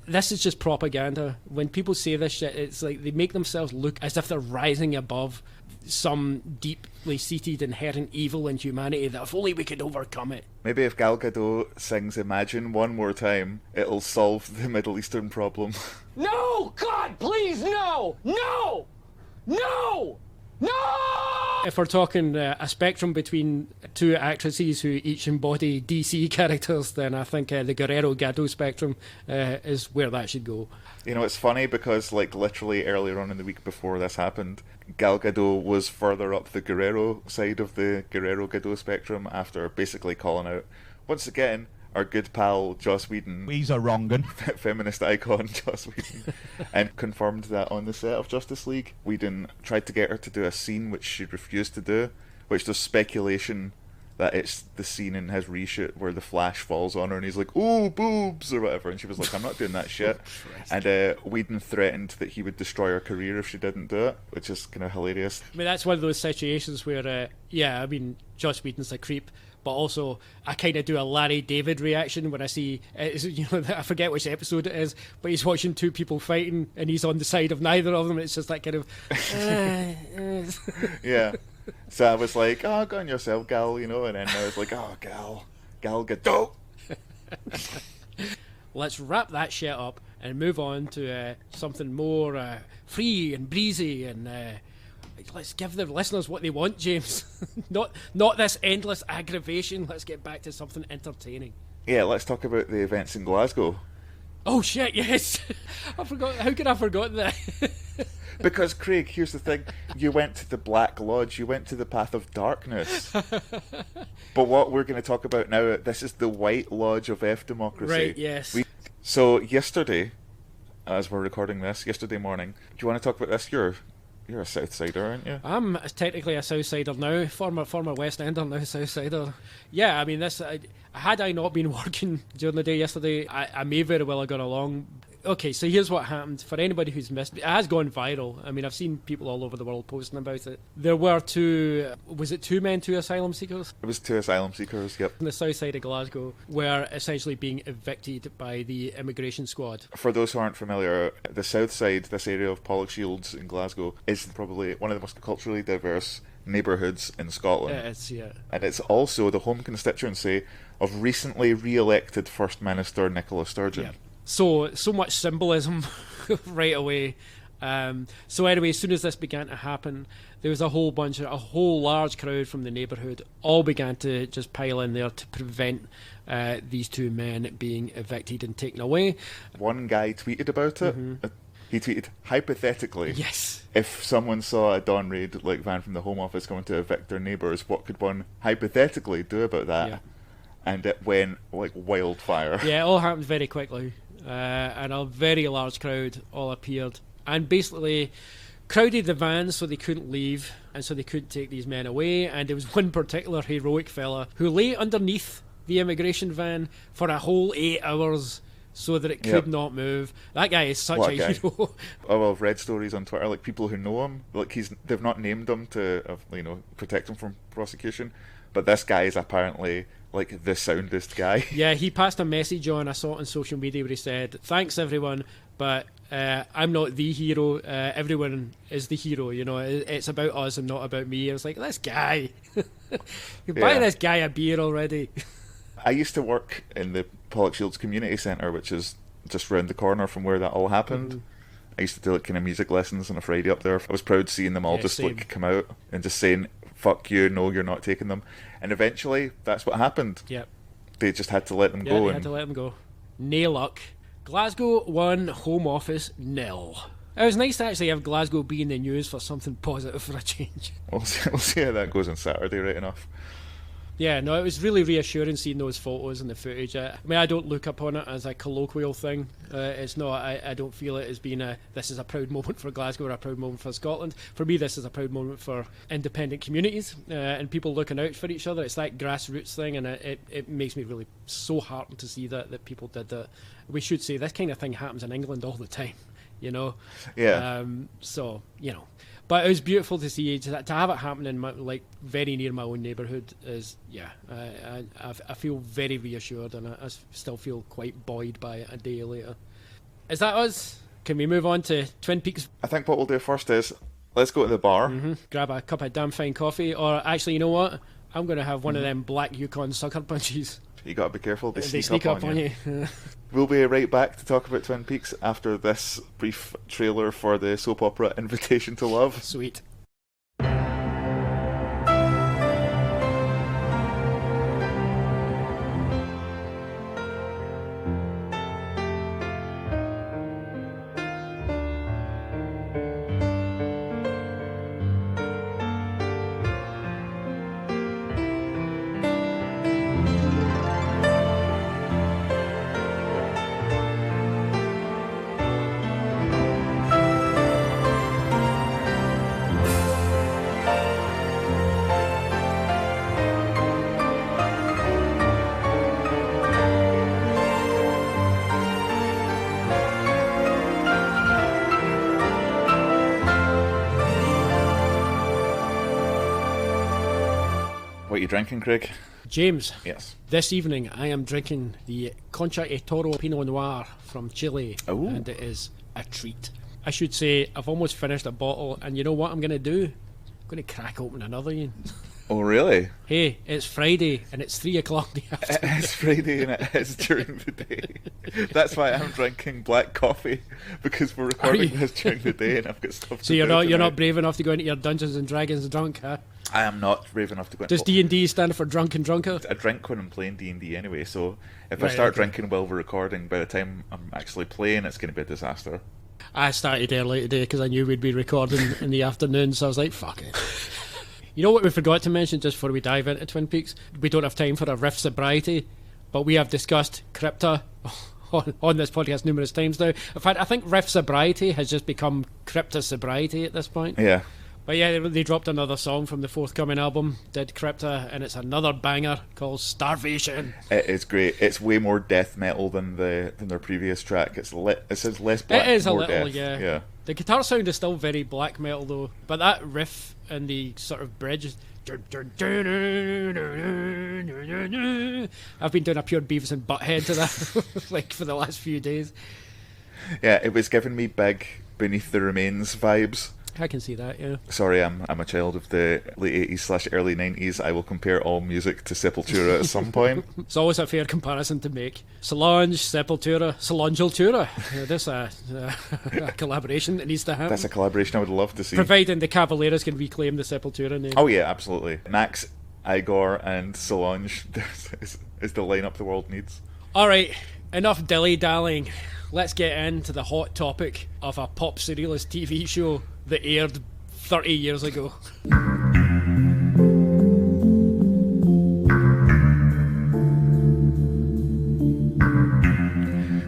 this is just propaganda. When people say this shit, it's like they make themselves look as if they're rising above some deeply seated inherent evil in humanity that if only we could overcome it. Maybe if Gal Gadot sings Imagine one more time, it'll solve the Middle Eastern problem. No! God, please, no! No! No! No! If we're talking a spectrum between 2 actresses who each embody DC characters, then I think the Guerrero-Gado spectrum is where that should go. You know, it's funny because, like, literally earlier on in the week before this happened, Gal Gadot was further up the Guerrero side of the Guerrero-Gado spectrum after basically calling out, once again, our good pal Joss Whedon. He's a wrong'un. Feminist icon Joss Whedon. And confirmed that on the set of Justice League, Whedon tried to get her to do a scene which she'd refused to do, which there's speculation that it's the scene in his reshoot where the Flash falls on her and he's like, "Oh, boobs," or whatever, and she was like, "I'm not doing that shit." And Whedon threatened that he would destroy her career if she didn't do it, which is kind of hilarious. I mean, that's one of those situations where, I mean, Joss Whedon's a creep, but also I kind of do a Larry David reaction when I see, I forget which episode it is, but he's watching 2 people fighting and he's on the side of neither of them. It's just that kind of... Yeah. So I was like, "Oh, go on yourself, Gal," and then I was like, "Oh, Gal Gadot." Let's wrap that shit up and move on to something more free and breezy and... let's give the listeners what they want, James. not this endless aggravation. Let's get back to something entertaining. Yeah, let's talk about the events in Glasgow. Oh shit, yes. I forgot. How could I have forgotten that? Because, Craig, here's the thing. You went to the Black Lodge. You went to the Path of Darkness. But what we're going to talk about now, this is the White Lodge of fDemocracy. Right, yes. So yesterday, as we're recording this, yesterday morning. Do you want to talk about this? You're a South Sider, aren't you? I'm technically a South Sider now, former West Ender, now South Sider. Yeah, I mean, had I not been working during the day yesterday, I may very well have gone along. Okay, so here's what happened. For anybody who's missed, it has gone viral. I mean, I've seen people all over the world posting about it. There were was it two men, two asylum seekers? It was two asylum seekers, yep. On the south side of Glasgow were essentially being evicted by the immigration squad. For those who aren't familiar, the south side, this area of Pollokshields in Glasgow, is probably one of the most culturally diverse neighbourhoods in Scotland. It is, yeah. And it's also the home constituency of recently re-elected First Minister Nicola Sturgeon. Yeah. So much symbolism right away. So anyway, as soon as this began to happen, there was a whole large crowd from the neighbourhood all began to just pile in there to prevent these two men being evicted and taken away. One guy tweeted about it. Mm-hmm. He tweeted, hypothetically, yes, if someone saw a Dawn Raid like van from the Home Office coming to evict their neighbours, what could one hypothetically do about that? Yeah. And it went like wildfire. Yeah, it all happened very quickly. And a very large crowd all appeared and basically crowded the vans so they couldn't leave and so they couldn't take these men away. And there was one particular heroic fella who lay underneath the immigration van for a whole 8 hours so that it could not move. That guy is such a hero. Oh, I've read stories on Twitter, like people who know him, like they've not named him to protect him from prosecution, but this guy is apparently like the soundest guy. Yeah, he passed a message on, I saw it on social media where he said, thanks everyone, but I'm not the hero, everyone is the hero, it's about us and not about me. I was like, this guy, you're buying this guy a beer already. I used to work in the Pollokshields Community Centre, which is just round the corner from where that all happened. Mm. I used to do like kind of music lessons on a Friday up there. I was proud seeing them all like come out and just saying, fuck you, no, you're not taking them. And eventually, that's what happened. Yep. They just had to let them go. They had to let them go. No luck. Glasgow 1, Home Office 0. It was nice to actually have Glasgow be in the news for something positive for a change. We'll see how that goes on Saturday, right enough. Yeah, no, it was really reassuring seeing those photos and the footage. I mean, I don't look upon it as a colloquial thing. It's not. I don't feel it as being this is a proud moment for Glasgow or a proud moment for Scotland. For me, this is a proud moment for independent communities and people looking out for each other. It's that grassroots thing, and it makes me really so heartened to see that people did that. We should say this kind of thing happens in England all the time, Yeah. So, But it was beautiful to see to have it happen in very near my own neighbourhood. I feel very reassured, and I still feel quite buoyed by it a day later. Is that us? Can we move on to Twin Peaks? I think what we'll do first is let's go to the bar, grab a cup of damn fine coffee, or actually, you know what? I'm going to have one of them black Yukon sucker punches. You got to be careful; they sneak up on you. We'll be right back to talk about Twin Peaks after this brief trailer for the soap opera Invitation to Love. Sweet. What are you drinking, Craig? James. Yes. This evening I am drinking the Concha y Toro Pinot Noir from Chile. Ooh. And it is a treat. I should say I've almost finished a bottle, and you know what I'm going to do? I'm going to crack open another, Ian. Oh, really? Hey, it's Friday and it's 3 o'clock in the afternoon. It's Friday and it is during the day. That's why I'm drinking black coffee, because we're recording this during the day and I've got stuff to So do you're not brave enough to go into your Dungeons and Dragons drunk, huh? I am not brave enough to go. Does D&D stand for drunk and drunker? I drink when I'm playing D&D anyway, so if I start drinking while we're recording, by the time I'm actually playing, it's going to be a disaster. I started early today because I knew we'd be recording in the afternoon, so I was like, fuck it. You know what we forgot to mention just before we dive into Twin Peaks? We don't have time for a riffSobriety, but we have discussed Crypta on this podcast numerous times now. In fact, I think riffSobriety has just become Crypta Sobriety at this point. Yeah. But yeah, they dropped another song from the forthcoming album, did Crypta, and it's another banger called Starvation. It is great. It's way more death metal than their previous track. It says less black, it is more a little, death. yeah. The guitar sound is still very black metal though, but that riff and the sort of bridge is... I've been doing a pure Beavis and Butthead to that like for the last few days. Yeah, it was giving me big Beneath the Remains vibes. I can see that, yeah. Sorry, I'm a child of the late 80s / early 90s. I will compare all music to Sepultura at some point. It's always a fair comparison to make. Solange, Sepultura, Solangeultura. There's a collaboration that needs to happen. That's a collaboration I would love to see. Providing the Cavaleras can reclaim the Sepultura name. Oh yeah, absolutely. Max, Igor and Solange is the lineup the world needs. Alright, enough dilly-dallying. Let's get into the hot topic of a pop serialist TV show that aired 30 years ago.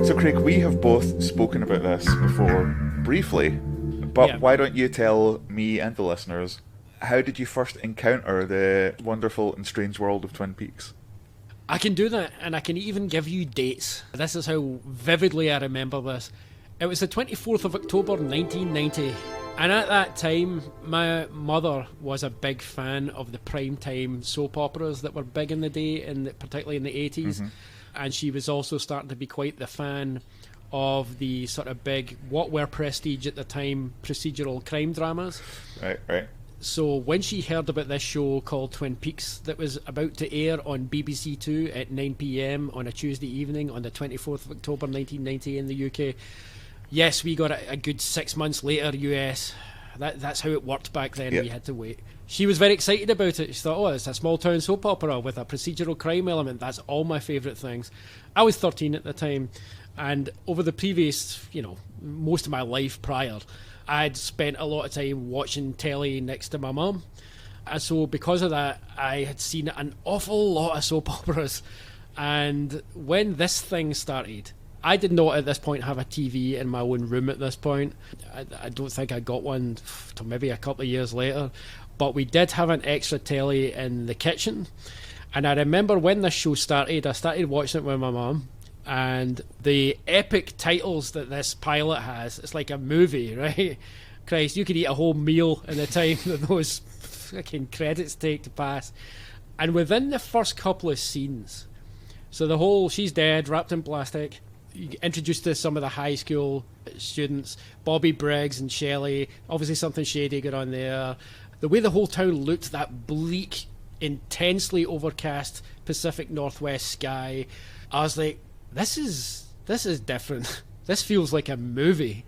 So Craig, we have both spoken about this before briefly, but why don't you tell me and the listeners, how did you first encounter the wonderful and strange world of Twin Peaks? I can do that, and I can even give you dates. This is how vividly I remember this. It was the 24th of October 1990. And at that time, my mother was a big fan of the primetime soap operas that were big in the day, and particularly in the 80s. Mm-hmm. And she was also starting to be quite the fan of the sort of big, what were prestige at the time, procedural crime dramas. Right. So when she heard about this show called Twin Peaks that was about to air on BBC Two at 9 p.m. on a Tuesday evening on the 24th of October 1990 in the UK... Yes, we got it a good 6 months later, US. That's how it worked back then. Yep. We had to wait. She was very excited about it. She thought, oh, it's a small town soap opera with a procedural crime element. That's all my favourite things. I was 13 at the time, and over the previous, most of my life prior, I'd spent a lot of time watching telly next to my mum. And so because of that, I had seen an awful lot of soap operas. And when this thing started... I did not at this point have a TV in my own room at this point. I don't think I got one till maybe a couple of years later. But we did have an extra telly in the kitchen. And I remember when this show started, I started watching it with my mum. And the epic titles that this pilot has, it's like a movie, right? Christ, you could eat a whole meal in the time that those fucking credits take to pass. And within the first couple of scenes, so she's dead, wrapped in plastic. Introduced to some of the high school students, Bobby Briggs and Shelley, obviously something shady going on there. The way the whole town looked, that bleak, intensely overcast Pacific Northwest sky, I was like, this is different. This feels like a movie.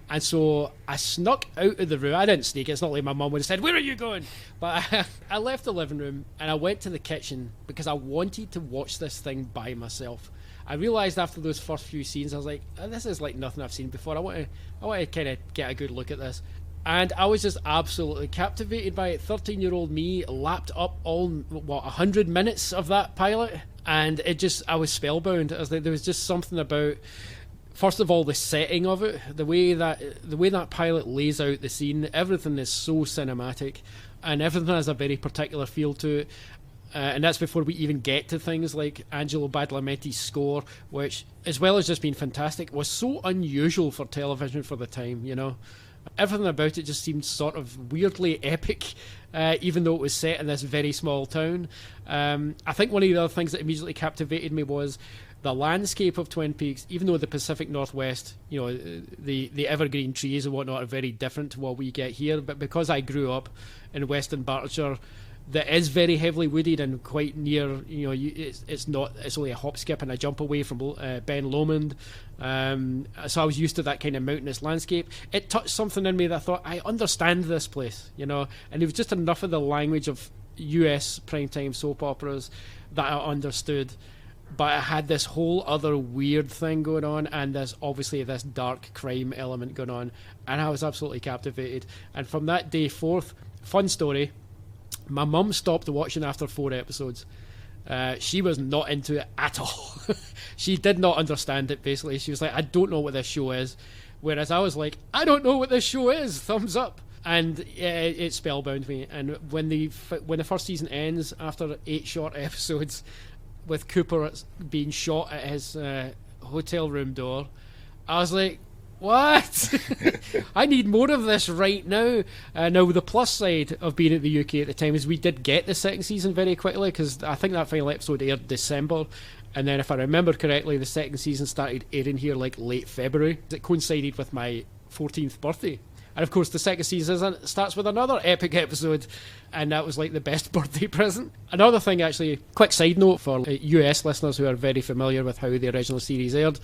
And so I snuck out of the room. I didn't sneak. It's not like my mum would have said, where are you going? But I left the living room and I went to the kitchen because I wanted to watch this thing by myself. I realised after those first few scenes, I was like, this is like nothing I've seen before. I want to kind of get a good look at this. And I was just absolutely captivated by it. 13-year-old me lapped up 100 minutes of that pilot. And I was spellbound. I was like, there was just something about, first of all, the setting of it, the way that pilot lays out the scene. Everything is so cinematic, and everything has a very particular feel to it. And that's before we even get to things like Angelo Badalamenti's score, which, as well as just being fantastic, was so unusual for television for the time, Everything about it just seemed sort of weirdly epic, even though it was set in this very small town. I think one of the other things that immediately captivated me was the landscape of Twin Peaks. Even though the Pacific Northwest, the evergreen trees and whatnot are very different to what we get here, but because I grew up in Western Berkshire, that is very heavily wooded and quite near, it's only a hop, skip and a jump away from Ben Lomond. So I was used to that kind of mountainous landscape. It touched something in me that I thought, I understand this place, and it was just enough of the language of US primetime soap operas that I understood. But I had this whole other weird thing going on, and there's obviously this dark crime element going on, and I was absolutely captivated. And from that day forth, fun story, my mum stopped watching after 4 episodes. She was not into it at all. She did not understand it, basically. She was like, I don't know what this show is. Whereas I was like, I don't know what this show is. Thumbs up. And it spellbound me. And when the first season ends, after 8 short episodes, with Cooper being shot at his hotel room door, I was like, what? I need more of this right now. Now, the plus side of being at the UK at the time is we did get the second season very quickly, because I think that final episode aired December, and then if I remember correctly, the second season started airing here like late February. It coincided with my 14th birthday. And of course, the second season starts with another epic episode, and that was like the best birthday present. Another thing, actually, quick side note for US listeners who are very familiar with how the original series aired,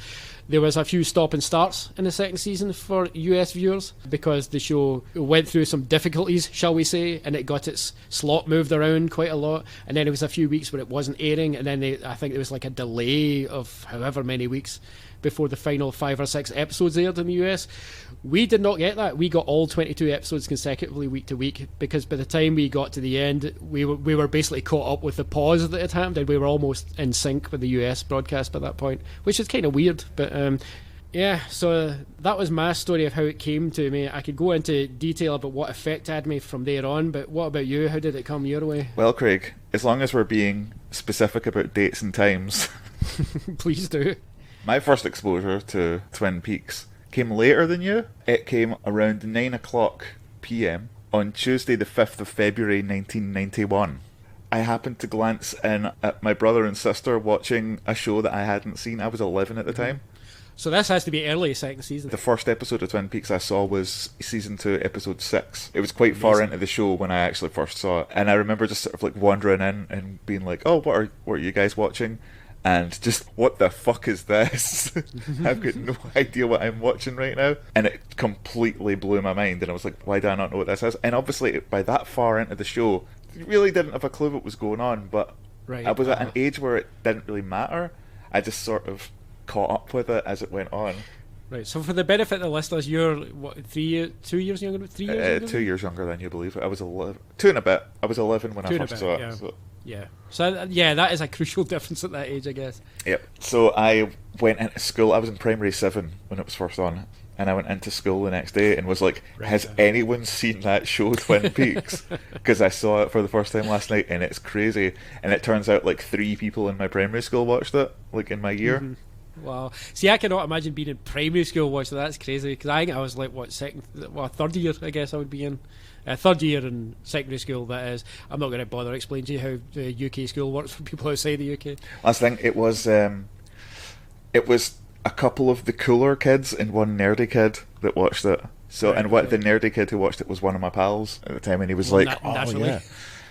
there was a few stop and starts in the second season for US viewers because the show went through some difficulties, shall we say, and it got its slot moved around quite a lot. And then there was a few weeks where it wasn't airing, and then I think there was like a delay of however many weeks before the final 5 or 6 episodes aired in the US. We did not get that. We got all 22 episodes consecutively week to week, because by the time we got to the end, we were basically caught up with the pause that had happened, and we were almost in sync with the US broadcast by that point, which is kind of weird. But yeah, so that was my story of how it came to me. I could go into detail about what effect it had me from there on, but what about you? How did it come your way? Well, Craig, as long as we're being specific about dates and times, please do. My first exposure to Twin Peaks came later than you. It came around 9 o'clock p.m. on Tuesday the 5th of February 1991. I happened to glance in at my brother and sister watching a show that I hadn't seen. I was 11 at the time. So this has to be early second season. The first episode of Twin Peaks I saw was season 2, episode 6. It was quite far into the show when I actually first saw it. And I remember just sort of like wandering in and being like, oh, what are you guys watching? And just, what the fuck is this? I've got no idea what I'm watching right now. And it completely blew my mind. And I was like, why do I not know what this is? And obviously, by that far into the show, I really didn't have a clue what was going on. But I was at an age where it didn't really matter. I just sort of caught up with it as it went on. Right, so for the benefit of the listeners, you're, what, 2 years younger? 3 years younger? 2 years younger than you believe. I was 11. 2 and a bit. I was 11 when I first saw it. Yeah. So. Yeah. So, yeah, that is a crucial difference at that age, I guess. Yep. So I went into school. I was in primary 7 when it was first on. And I went into school the next day and was like, has anyone seen that show, Twin Peaks? Because I saw it for the first time last night, and it's crazy. And it turns out like 3 people in my primary school watched it, like in my year. Mm-hmm. Wow. See, I cannot imagine being in primary school watching that. That's crazy. Because I think I was like, third year, I guess I would be in. Third year in secondary school, that is. I'm not going to bother explaining to you how the UK school works for people outside the UK. Last thing, it was a couple of the cooler kids and one nerdy kid that watched it. So, the nerdy kid who watched it was one of my pals at the time, and he was naturally. Yeah.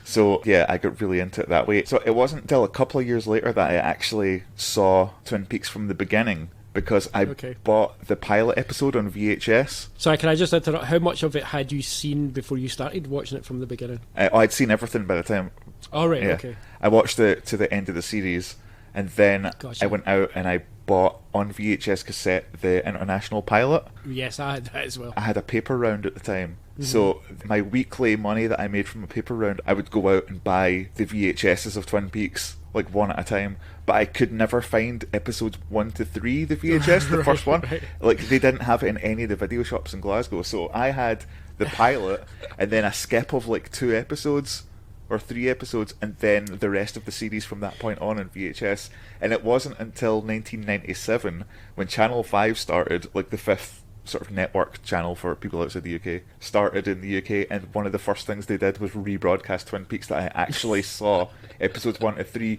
So, yeah, I got really into it that way. So it wasn't until a couple of years later that I actually saw Twin Peaks from the beginning, because I bought the pilot episode on VHS. Sorry, can I just interrupt? How much of it had you seen before you started watching it from the beginning? I'd seen everything by the time. Oh, right, okay. I watched it to the end of the series, and then I went out and I bought on VHS cassette the international pilot. Yes, I had that as well. I had a paper round at the time. So my weekly money that I made from a paper round, I would go out and buy the VHSs of Twin Peaks, like one at a time. But I could never find episodes 1 to 3, the VHS, the first one. Right. Like, they didn't have it in any of the video shops in Glasgow. So I had the pilot and then a skip of like 2 episodes or 3 episodes, and then the rest of the series from that point on in VHS. And it wasn't until 1997 when Channel 5 started, like the 5th sort of network channel for people outside the UK, started in the UK, and one of the first things they did was rebroadcast Twin Peaks, that I actually saw episodes 1 to 3,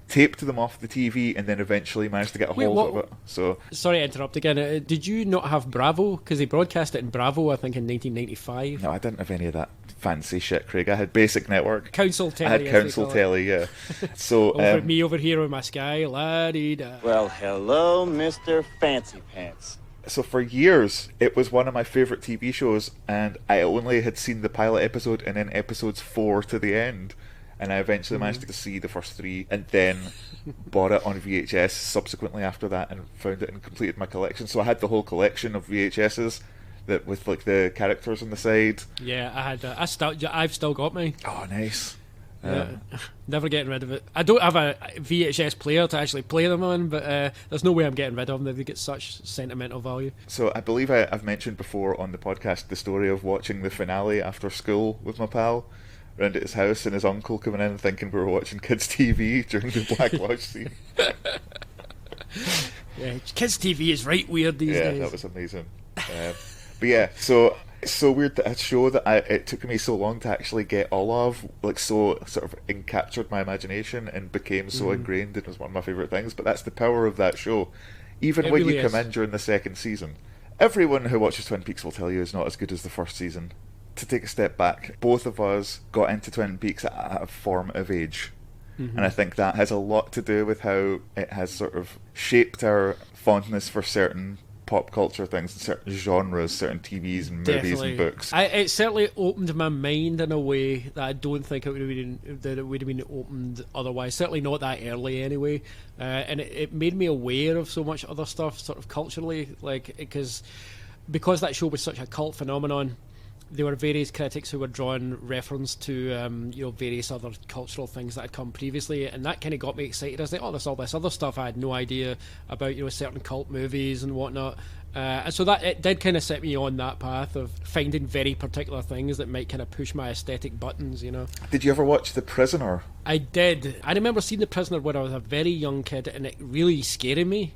taped them off the TV, and then eventually managed to get a hold of it. So, sorry to interrupt again. Did you not have Bravo? Because they broadcast it in Bravo, I think, in 1995. No, I didn't have any of that fancy shit, Craig. I had basic network. Council telly. I had council telly, yeah. So me over here with my Sky, la-dee-da. Well, hello, Mr. Fancy Pants. So for years, it was one of my favourite TV shows, and I only had seen the pilot episode and then episodes 4 to the end. And I eventually managed to see the first 3, and then bought it on VHS subsequently after that, and found it and completed my collection. So I had the whole collection of VHSs that with like the characters on the side. Yeah, I had. I've still got mine. Oh, nice. Never getting rid of it. I don't have a VHS player to actually play them on, but there's no way I'm getting rid of them. They get such sentimental value. So I believe I've mentioned before on the podcast the story of watching the finale after school with my pal around at his house, and his uncle coming in and thinking we were watching kids' TV during the Black Lodge scene. Yeah, kids' TV is right weird these days. Yeah, that was amazing. But yeah, so it's so weird that a show that it took me so long to actually get all of, like, so sort of encaptured my imagination and became so ingrained and was one of my favourite things. But that's the power of that show. Even when you come in during the second season, everyone who watches Twin Peaks will tell you it's not as good as the first season. To take a step back, both of us got into Twin Peaks at a formative age. And I think that has a lot to do with how it has sort of shaped our fondness for certain pop culture things, certain genres, certain TVs and movies and books. It certainly opened my mind in a way that I don't think it would have been opened otherwise. Certainly not that early anyway. And it made me aware of so much other stuff, sort of culturally, like because that show was such a cult phenomenon. There were various critics who were drawing reference to various other cultural things that had come previously, and that kind of got me excited. I was like, oh, there's all this other stuff I had no idea about, certain cult movies and whatnot. And so that it did kind of set me on that path of finding very particular things that might kind of push my aesthetic buttons, Did you ever watch The Prisoner? I did. I remember seeing The Prisoner when I was a very young kid, and it really scared me.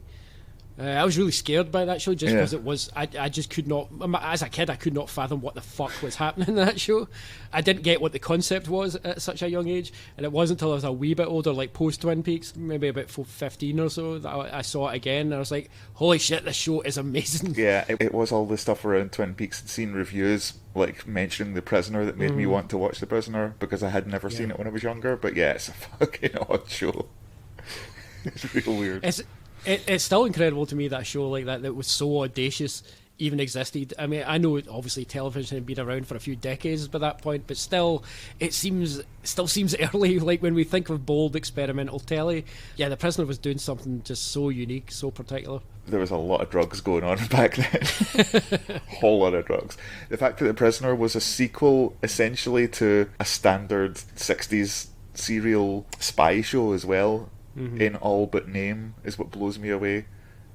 I was really scared by that show just because it was. I just could not. As a kid, I could not fathom what the fuck was happening in that show. I didn't get what the concept was at such a young age, and it wasn't until I was a wee bit older, like post Twin Peaks, maybe about 15 or so, that I saw it again. And I was like, "Holy shit, this show is amazing!" Yeah, it was all the stuff around Twin Peaks and seeing reviews like mentioning The Prisoner that made me want to watch The Prisoner because I had never seen it when I was younger. But yeah, it's a fucking odd show. It's real weird. It's still incredible to me that a show like that was so audacious even existed. I mean, I know obviously television had been around for a few decades by that point, but still, still seems early. Like when we think of bold experimental telly, yeah, The Prisoner was doing something just so unique, so particular. There was a lot of drugs going on back then. A whole lot of drugs. The fact that The Prisoner was a sequel essentially to a standard 60s serial spy show as well. In all but name is what blows me away.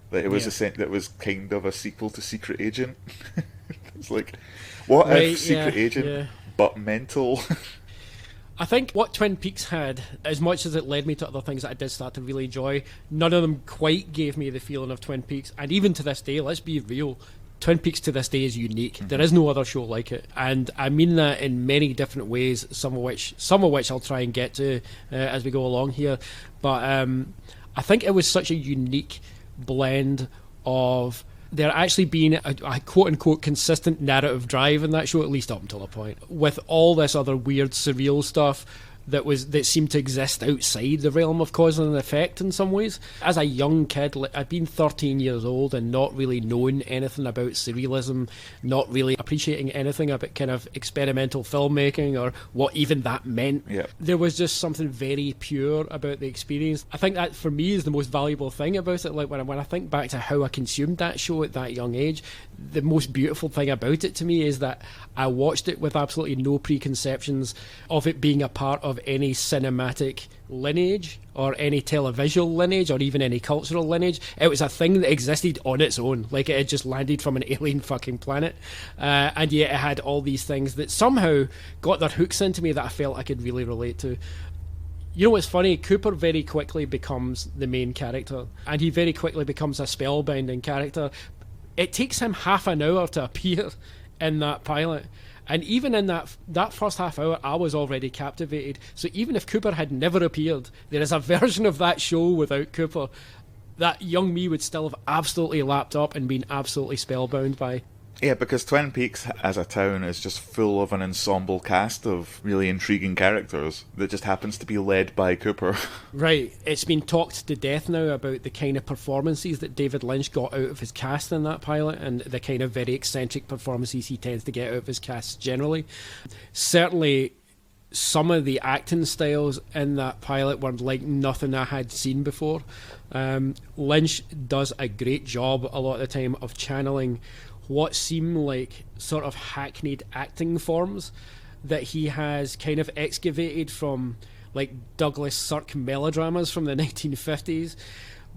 That it was that was kind of a sequel to Secret Agent. It's like, what if Secret Agent but mental? I think what Twin Peaks had, as much as it led me to other things that I did start to really enjoy, none of them quite gave me the feeling of Twin Peaks. And even to this day, let's be real, Twin Peaks to this day is unique. There is no other show like it, and I mean that in many different ways. Some of which I'll try and get to as we go along here. But I think it was such a unique blend of there actually being a quote-unquote consistent narrative drive in that show, at least up until a point, with all this other weird surreal stuff that seemed to exist outside the realm of cause and effect in some ways. As a young kid, I'd been 13 years old and not really knowing anything about surrealism, not really appreciating anything about kind of experimental filmmaking or what even that meant. Yeah. There was just something very pure about the experience. I think that for me is the most valuable thing about it. Like when I think back to how I consumed that show at that young age, the most beautiful thing about it to me is that I watched it with absolutely no preconceptions of it being a part of any cinematic lineage or any televisual lineage or even any cultural lineage. It was a thing that existed on its own, like it had just landed from an alien fucking planet, and yet it had all these things that somehow got their hooks into me that I felt I could really relate to. You know what's funny? Cooper very quickly becomes the main character, and he very quickly becomes a spellbinding character. It takes him half an hour to appear in that pilot. And even in that first half hour, I was already captivated. So even if Cooper had never appeared, there is a version of that show without Cooper that young me would still have absolutely lapped up and been absolutely spellbound by. Yeah, because Twin Peaks as a town is just full of an ensemble cast of really intriguing characters that just happens to be led by Cooper. Right. It's been talked to death now about the kind of performances that David Lynch got out of his cast in that pilot and the kind of very eccentric performances he tends to get out of his casts generally. Certainly, some of the acting styles in that pilot were like nothing I had seen before. Lynch does a great job a lot of the time of channeling what seem like sort of hackneyed acting forms that he has kind of excavated from like Douglas Sirk melodramas from the 1950s,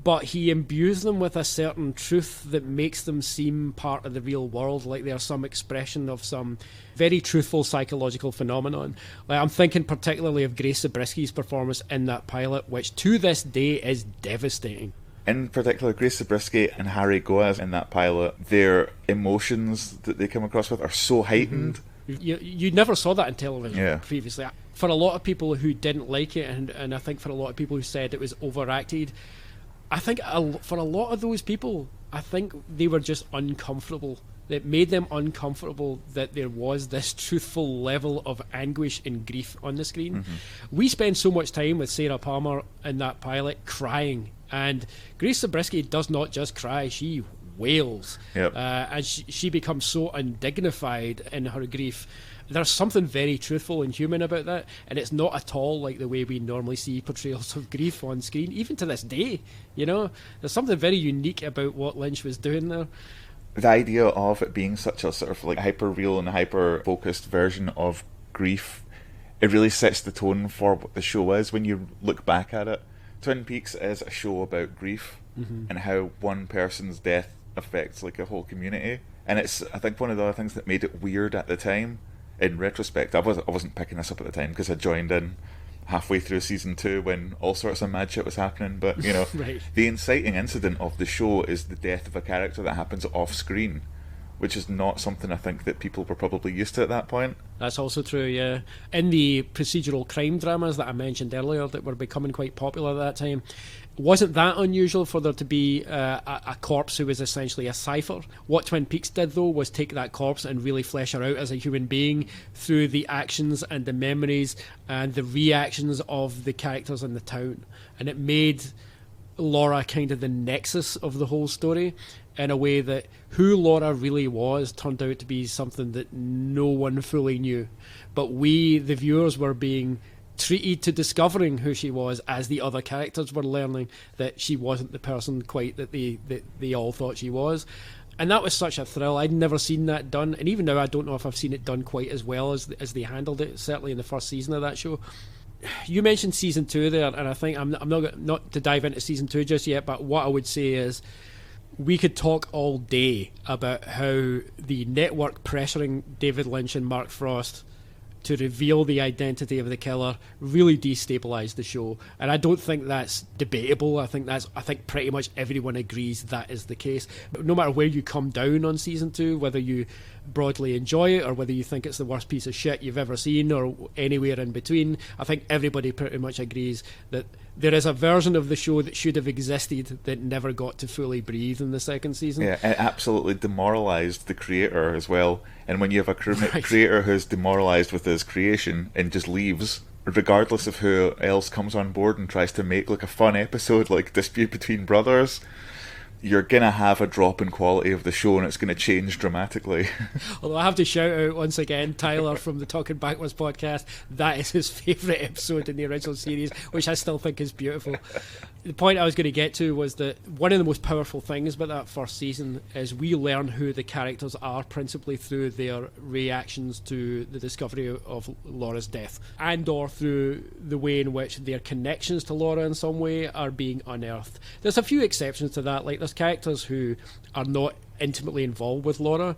but he imbues them with a certain truth that makes them seem part of the real world, like they are some expression of some very truthful psychological phenomenon. Like, I'm thinking particularly of Grace Zabriskie's performance in that pilot, which to this day is devastating. In particular, Grace Zabriskie and Harry Goaz in that pilot, their emotions that they come across with are so heightened. You never saw that in television previously. For a lot of people who didn't like it, and I think for a lot of people who said it was overacted, I think for a lot of those people, I think they were just uncomfortable. It made them uncomfortable that there was this truthful level of anguish and grief on the screen. We spend so much time with Sarah Palmer in that pilot crying, and Grace Zabriskie does not just cry, she wails. And she becomes so undignified in her grief. There's something very truthful and human about that, and it's not at all like the way we normally see portrayals of grief on screen, even to this day. You know, there's something very unique about what Lynch was doing there. The idea of it being such a sort of like hyper real and hyper focused version of grief, it really sets the tone for what the show is when you look back at it. Twin Peaks is a show about grief and how one person's death affects like a whole community, and it's, I think, one of the other things that made it weird at the time. In retrospect, I wasn't picking this up at the time because I joined in halfway through season 2 when all sorts of mad shit was happening, but you know, the inciting incident of the show is the death of a character that happens off screen, which is not something I think that people were probably used to at that point. That's also true, yeah. In the procedural crime dramas that I mentioned earlier that were becoming quite popular at that time, wasn't that unusual for there to be a corpse who was essentially a cipher. What Twin Peaks did, though, was take that corpse and really flesh her out as a human being through the actions and the memories and the reactions of the characters in the town. And it made Laura kind of the nexus of the whole story, in a way that who Laura really was turned out to be something that no one fully knew. But we, the viewers, were being treated to discovering who she was as the other characters were learning that she wasn't the person quite that they all thought she was. And that was such a thrill. I'd never seen that done, and even now I don't know if I've seen it done quite as well as they handled it, certainly in the first season of that show. You mentioned season 2 there, and I think I'm not to dive into season 2 just yet, but what I would say is we could talk all day about how the network pressuring David Lynch and Mark Frost to reveal the identity of the killer really destabilised the show, and I don't think that's debatable. I think pretty much everyone agrees that is the case. But no matter where you come down on season 2, whether you broadly enjoy it or whether you think it's the worst piece of shit you've ever seen or anywhere in between, I think everybody pretty much agrees that there is a version of the show that should have existed that never got to fully breathe in the second season. Yeah, it absolutely demoralised the creator as well. And when you have a creator who's demoralised with his creation and just leaves, regardless of who else comes on board and tries to make like a fun episode like Dispute Between Brothers, you're going to have a drop in quality of the show and it's going to change dramatically. Although I have to shout out once again Tyler from the Talking Backwards podcast, that is his favourite episode in the original series, which I still think is beautiful. The point I was going to get to was that one of the most powerful things about that first season is we learn who the characters are principally through their reactions to the discovery of Laura's death, and or through the way in which their connections to Laura in some way are being unearthed. There's a few exceptions to that, like there's characters who are not intimately involved with Laura.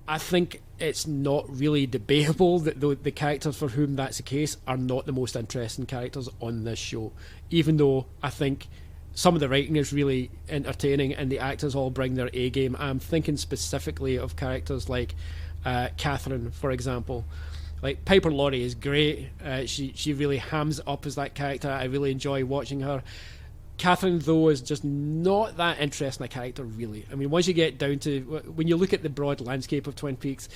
I think it's not really debatable that the characters for whom that's the case are not the most interesting characters on this show, even though I think some of the writing is really entertaining and the actors all bring their A game. I'm thinking specifically of characters like Catherine, for example. Like Piper Laurie is great. She really hams up as that character. I really enjoy watching her. Catherine, though, is just not that interesting a character, really. I mean, once you get down to, when you look at the broad landscape of Twin Peaks,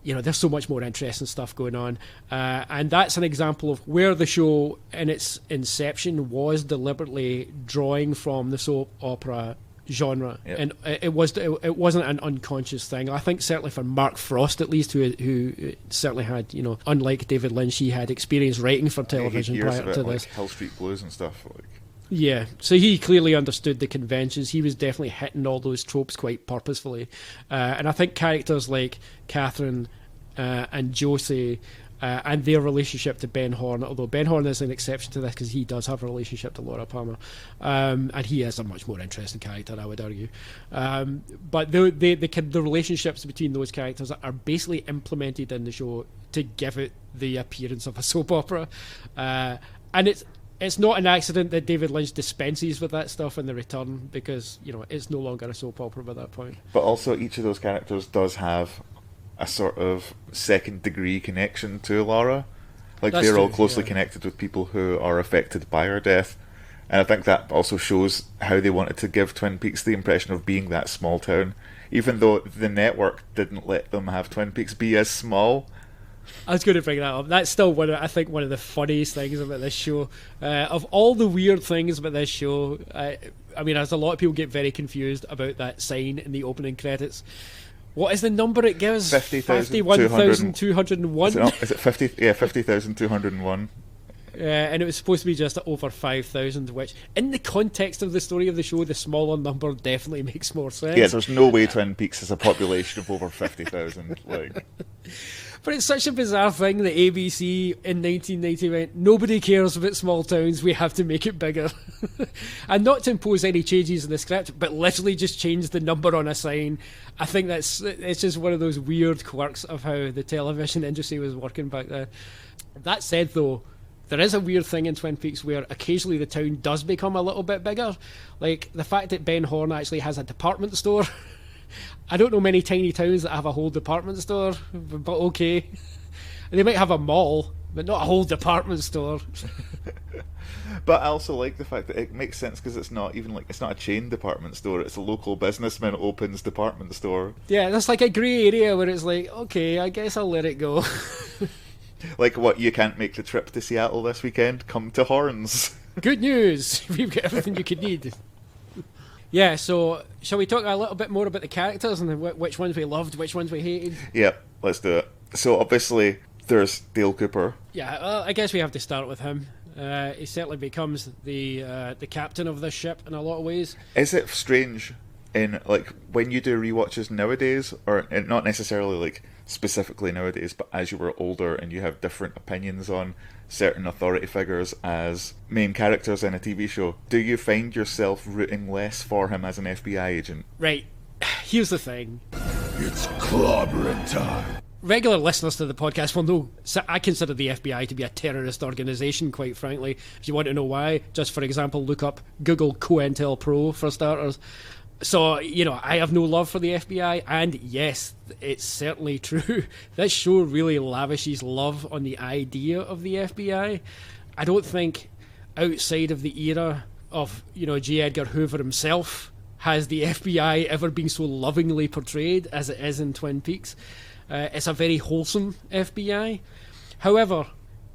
you know, there's so much more interesting stuff going on. And that's an example of where the show, in its inception, was deliberately drawing from the soap opera genre. Yep. And it wasn't an unconscious thing. I think certainly for Mark Frost, at least, who certainly had, you know, unlike David Lynch, he had experience writing for television prior to this. Like Hill Street Blues and stuff, like. Yeah, so he clearly understood the conventions. He was definitely hitting all those tropes quite purposefully. And I think characters like Catherine and Josie and their relationship to Ben Horn, although Ben Horn is an exception to this because he does have a relationship to Laura Palmer, and he is a much more interesting character, I would argue. But the relationships between those characters are basically implemented in the show to give it the appearance of a soap opera, and it's not an accident that David Lynch dispenses with that stuff in The Return, because it's no longer a soap opera by that point. But also each of those characters does have a sort of second degree connection to Lara. Like, That's they're all true, closely yeah. connected with people who are affected by her death. And I think that also shows how they wanted to give Twin Peaks the impression of being that small town, even though the network didn't let them have Twin Peaks be as small. I was going to bring that up. That's still one of the funniest things about this show. Of all the weird things about this show, I mean, as a lot of people get very confused about that sign in the opening credits. What is the number it gives? 51,201. Is it 50? Yeah, 50,201. And it was supposed to be just over 5,000, which, in the context of the story of the show, the smaller number definitely makes more sense. Yeah, there's no way Twin Peaks has a population of over 50,000. Like, but it's such a bizarre thing that ABC in 1990 went, nobody cares about small towns, we have to make it bigger. And not to impose any changes in the script, but literally just change the number on a sign. I think it's just one of those weird quirks of how the television industry was working back then. That said, though, there is a weird thing in Twin Peaks where occasionally the town does become a little bit bigger. Like the fact that Ben Horn actually has a department store. I don't know many tiny towns that have a whole department store, but okay. They might have a mall, but not a whole department store. but I also like the fact that it makes sense because it's not a chain department store, it's a local businessman opens department store. Yeah, that's like a grey area where it's like, okay, I guess I'll let it go. Like, what, you can't make the trip to Seattle this weekend? Come to Horns. Good news! We've got everything you could need. Yeah, so shall we talk a little bit more about the characters and which ones we loved, which ones we hated? Yeah, let's do it. So obviously there's Dale Cooper. Yeah, well, I guess we have to start with him. He certainly becomes the captain of this ship in a lot of ways. Is it strange in, like, when you do rewatches nowadays, or not necessarily like specifically nowadays, but as you were older and you have different opinions on certain authority figures as main characters in a TV show, do you find yourself rooting less for him as an FBI agent? Right. Here's the thing. It's clobbering time. Regular listeners to the podcast will know I consider the FBI to be a terrorist organisation, quite frankly. If you want to know why, just for example, look up Google COINTELPRO for starters. So, I have no love for the FBI, and yes, it's certainly true. This show really lavishes love on the idea of the FBI. I don't think outside of the era of, J. Edgar Hoover himself has the FBI ever been so lovingly portrayed as it is in Twin Peaks. It's a very wholesome FBI. However,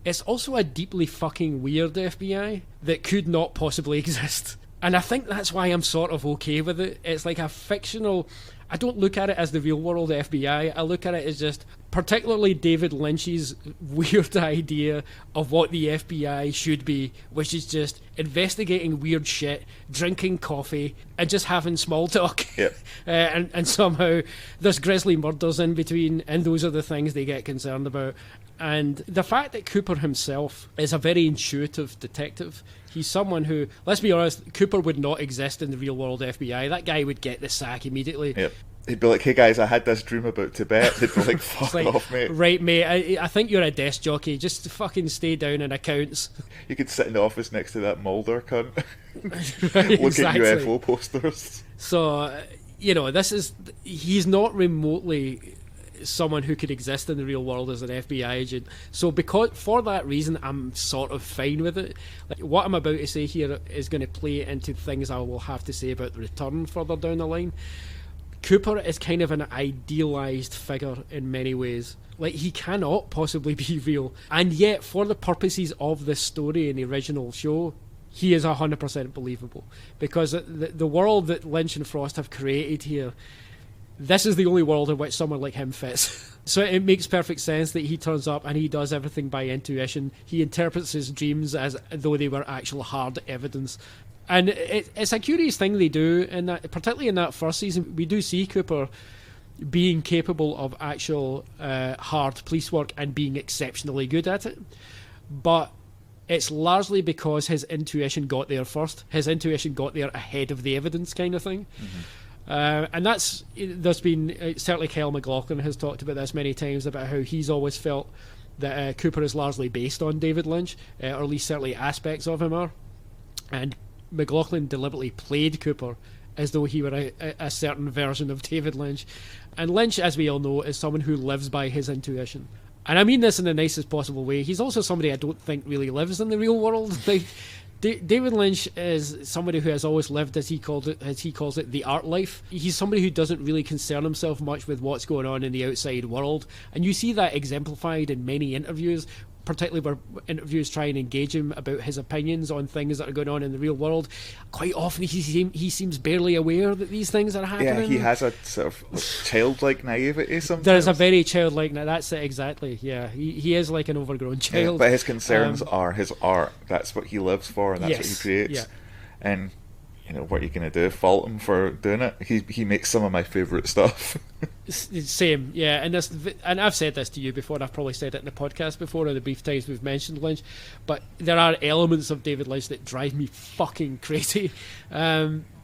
it's also a deeply fucking weird FBI that could not possibly exist. And I think that's why I'm sort of okay with it. It's like a fictional... I don't look at it as the real world FBI. I look at it as just particularly David Lynch's weird idea of what the FBI should be, which is just investigating weird shit, drinking coffee, and just having small talk. Yep. And somehow there's grisly murders in between, and those are the things they get concerned about. And the fact that Cooper himself is a very intuitive detective, he's someone who, let's be honest, Cooper would not exist in the real world FBI. That guy would get the sack immediately. Yep. He'd be like, hey guys, I had this dream about Tibet. They'd be like, fuck off, mate. Right, mate, I think you're a desk jockey. Just fucking stay down in accounts. You could sit in the office next to that Mulder cunt. Right, Look exactly. at UFO posters. So, he's not remotely someone who could exist in the real world as an FBI agent. So for that reason, I'm sort of fine with it. Like, what I'm about to say here is going to play into things I will have to say about The Return further down the line. Cooper is kind of an idealised figure in many ways. Like, he cannot possibly be real. And yet, for the purposes of this story in the original show, he is 100% believable. Because the world that Lynch and Frost have created here, this is the only world in which someone like him fits. So it makes perfect sense that he turns up and he does everything by intuition. He interprets his dreams as though they were actual hard evidence. And it's a curious thing they do, in that, particularly in that first season. We do see Cooper being capable of actual hard police work and being exceptionally good at it. But it's largely because his intuition got there first. His intuition got there ahead of the evidence, kind of thing. And there's been, certainly Kyle MacLachlan has talked about this many times, about how he's always felt that Cooper is largely based on David Lynch, or at least certainly aspects of him are. And MacLachlan deliberately played Cooper as though he were a certain version of David Lynch. And Lynch, as we all know, is someone who lives by his intuition. And I mean this in the nicest possible way. He's also somebody I don't think really lives in the real world. Like, David Lynch is somebody who has always lived, as he calls it, the art life. He's somebody who doesn't really concern himself much with what's going on in the outside world. And you see that exemplified in many interviews, particularly where interviews try and engage him about his opinions on things that are going on in the real world. Quite often he seems barely aware that these things are happening. Yeah, he has a sort of childlike naivety sometimes. There's a very childlike, that's it exactly, yeah. He is like an overgrown child. Yeah, but his concerns are his art. That's what he lives for, and that's what he creates. Yeah. And you know, what are you going to do? Fault him for doing it? He makes some of my favourite stuff. Same, yeah. And I've said this to you before, and I've probably said it in the podcast before, in the brief times we've mentioned Lynch, but there are elements of David Lynch that drive me fucking crazy.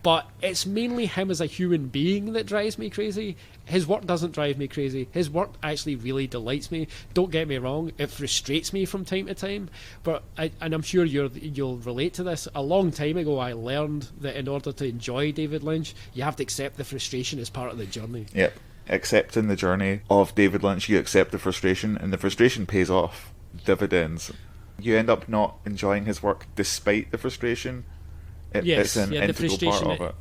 But it's mainly him as a human being that drives me crazy. His work doesn't drive me crazy. His work actually really delights me. Don't get me wrong, it frustrates me from time to time. But and I'm sure you'll relate to this. A long time ago, I learned that in order to enjoy David Lynch, you have to accept the frustration as part of the journey. Yep. Accepting the journey of David Lynch, you accept the frustration, and the frustration pays off dividends. You end up not enjoying his work despite the frustration. It's an integral part of it.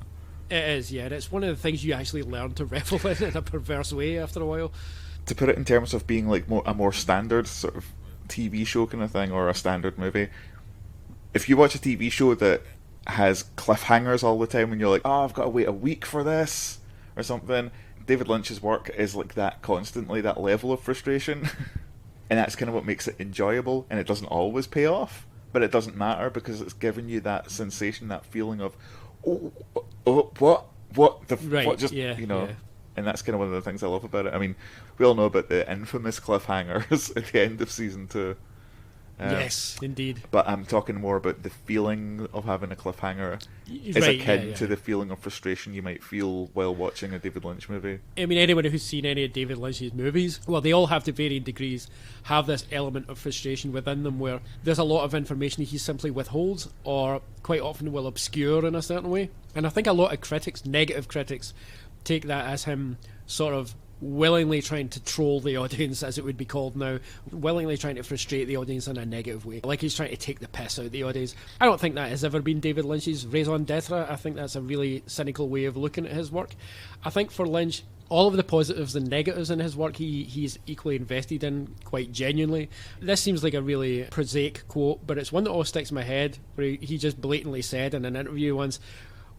It is, yeah. And it's one of the things you actually learn to revel in a perverse way after a while. To put it in terms of being like a more standard sort of TV show kind of thing, or a standard movie, if you watch a TV show that has cliffhangers all the time and you're like, oh, I've got to wait a week for this or something, David Lynch's work is like that constantly, that level of frustration. And that's kind of what makes it enjoyable, and it doesn't always pay off. But it doesn't matter because it's giving you that sensation, that feeling of, and that's kind of one of the things I love about it. I mean, we all know about the infamous cliffhangers at the end of season 2. Yes, indeed. But I'm talking more about the feeling of having a cliffhanger is akin to the feeling of frustration you might feel while watching a David Lynch movie. I mean, anyone who's seen any of David Lynch's movies, well, they all have to varying degrees have this element of frustration within them where there's a lot of information he simply withholds or quite often will obscure in a certain way. And I think a lot of critics, negative critics, take that as him sort of willingly trying to troll the audience, as it would be called now, willingly trying to frustrate the audience in a negative way, like he's trying to take the piss out of the audience. I don't think that has ever been David Lynch's raison d'etre. I think that's a really cynical way of looking at his work. I think for Lynch, all of the positives and negatives in his work he's equally invested in quite genuinely. This seems like a really prosaic quote, but it's one that always sticks in my head, where he just blatantly said in an interview once,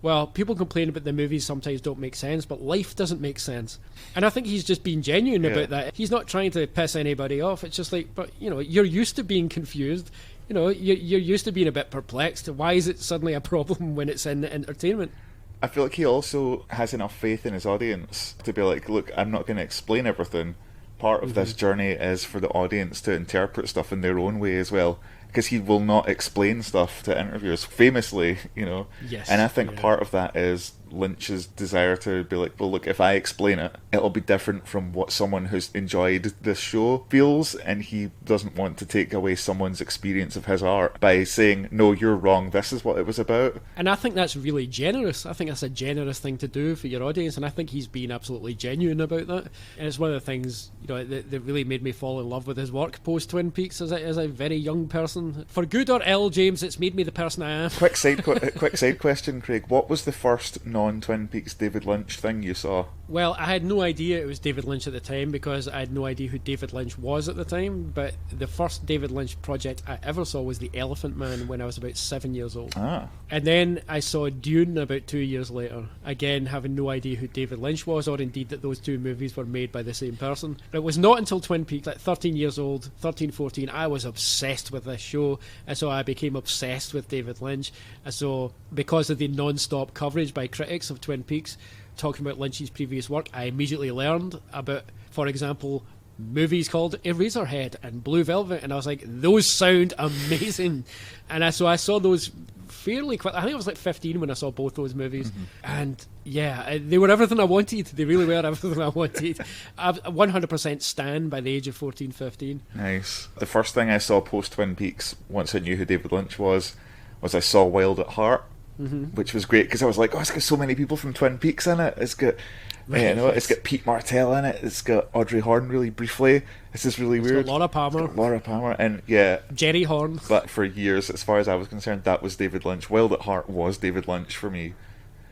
well, people complain about the movies sometimes don't make sense, but life doesn't make sense. And I think he's just being genuine about that. He's not trying to piss anybody off. It's just like, but, you know, you're used to being confused. You know, you're used to being a bit perplexed. Why is it suddenly a problem when it's in entertainment? I feel like he also has enough faith in his audience to be like, look, I'm not going to explain everything. Part of this journey is for the audience to interpret stuff in their own way as well. Because he will not explain stuff to interviewers, famously, you know. Yes, and I think part of that is Lynch's desire to be like, well, look, if I explain it, it'll be different from what someone who's enjoyed this show feels, and he doesn't want to take away someone's experience of his art by saying, no, you're wrong, this is what it was about. And I think that's really generous. I think that's a generous thing to do for your audience, and I think he's been absolutely genuine about that. And it's one of the things, you know, that really made me fall in love with his work post Twin Peaks as a very young person. For good or ill, James, it's made me the person I am. Quick side question, Craig. What was the first non-Twin Peaks David Lynch thing you saw? Well, I had no idea it was David Lynch at the time because I had no idea who David Lynch was at the time, but the first David Lynch project I ever saw was The Elephant Man when I was about 7 years old. And then I saw Dune about 2 years later, again having no idea who David Lynch was, or indeed that those two movies were made by the same person. It was not until Twin Peaks, like 13 years old, 13, 14, I was obsessed with this show, and so I became obsessed with David Lynch. And so because of the non-stop coverage by critics of Twin Peaks, talking about Lynch's previous work, I immediately learned about, for example, movies called Eraserhead and Blue Velvet, and I was like, those sound amazing. And so I saw those fairly quick. I think I was like 15 when I saw both those movies, and yeah, they were everything I wanted. They really were everything I wanted. I 100% stan by the age of 14, 15. Nice. The first thing I saw post Twin Peaks, once I knew who David Lynch was I saw Wild at Heart, which was great because I was like, oh, it's got so many people from Twin Peaks in it. It's got it's got Pete Martell in it. It's got Audrey Horne really briefly. It's just really weird. Laura Palmer. Laura Palmer, and yeah, Jerry Horne. But for years, as far as I was concerned, that was David Lynch. Wild at Heart was David Lynch for me.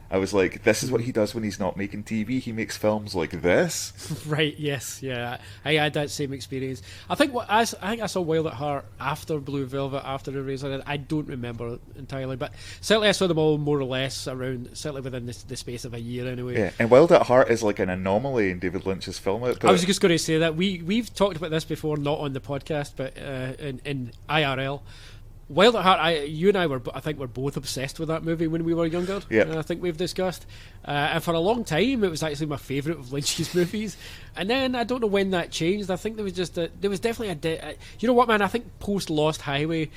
I was like, this is what he does when he's not making TV. He makes films like this. Right, yes, yeah. I had that same experience. I think I saw Wild at Heart after Blue Velvet, after Eraserhead. I don't remember entirely, but certainly I saw them all more or less around, certainly within the space of a year anyway. Yeah, and Wild at Heart is like an anomaly in David Lynch's film output. I was just going to say that we've talked about this before, not on the podcast, but in IRL. Wild at Heart, you and I I think were both obsessed with that movie when we were younger. Yeah, I think we've discussed. And for a long time, it was actually my favourite of Lynch's movies. And then I don't know when that changed. I think there was definitely you know what, man? I think post Lost Highway,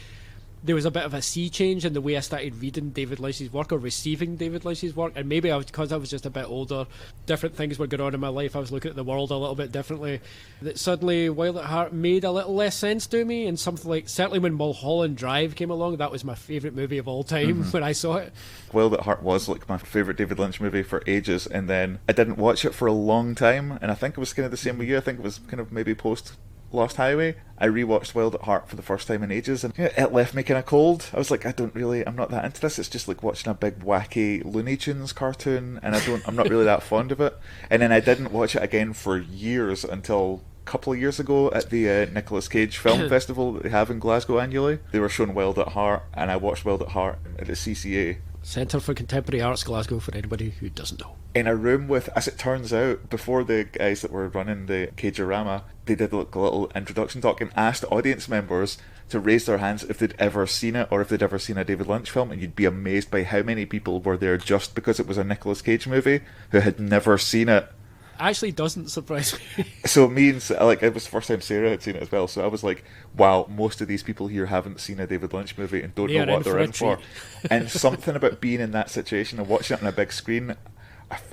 there was a bit of a sea change in the way I started reading David Lynch's work or receiving David Lynch's work, and maybe because I was just a bit older, different things were going on in my life, I was looking at the world a little bit differently, that suddenly Wild at Heart made a little less sense to me, and something like, certainly when Mulholland Drive came along, that was my favourite movie of all time when I saw it. Wild at Heart was like my favourite David Lynch movie for ages, and then I didn't watch it for a long time, and I think it was kind of the same with you. I think it was kind of maybe post Lost Highway. I rewatched Wild at Heart for the first time in ages, and it left me kind of cold. I was like, I'm not that into this. It's just like watching a big wacky Looney Tunes cartoon, and I'm not really that fond of it. And then I didn't watch it again for years until a couple of years ago at the Nicolas Cage Film Festival that they have in Glasgow annually. They were showing Wild at Heart, and I watched Wild at Heart at the CCA. Centre for Contemporary Arts Glasgow, for anybody who doesn't know. In a room with, as it turns out, before the guys that were running the Cagerama, they did like a little introduction talk and asked audience members to raise their hands if they'd ever seen it or if they'd ever seen a David Lynch film, and you'd be amazed by how many people were there just because it was a Nicolas Cage movie who had never seen it. Actually doesn't surprise me. So it means, like, it was the first time Sarah had seen it as well, so I was like, wow, most of these people here haven't seen a David Lynch movie and don't know what they're in for. And something about being in that situation and watching it on a big screen,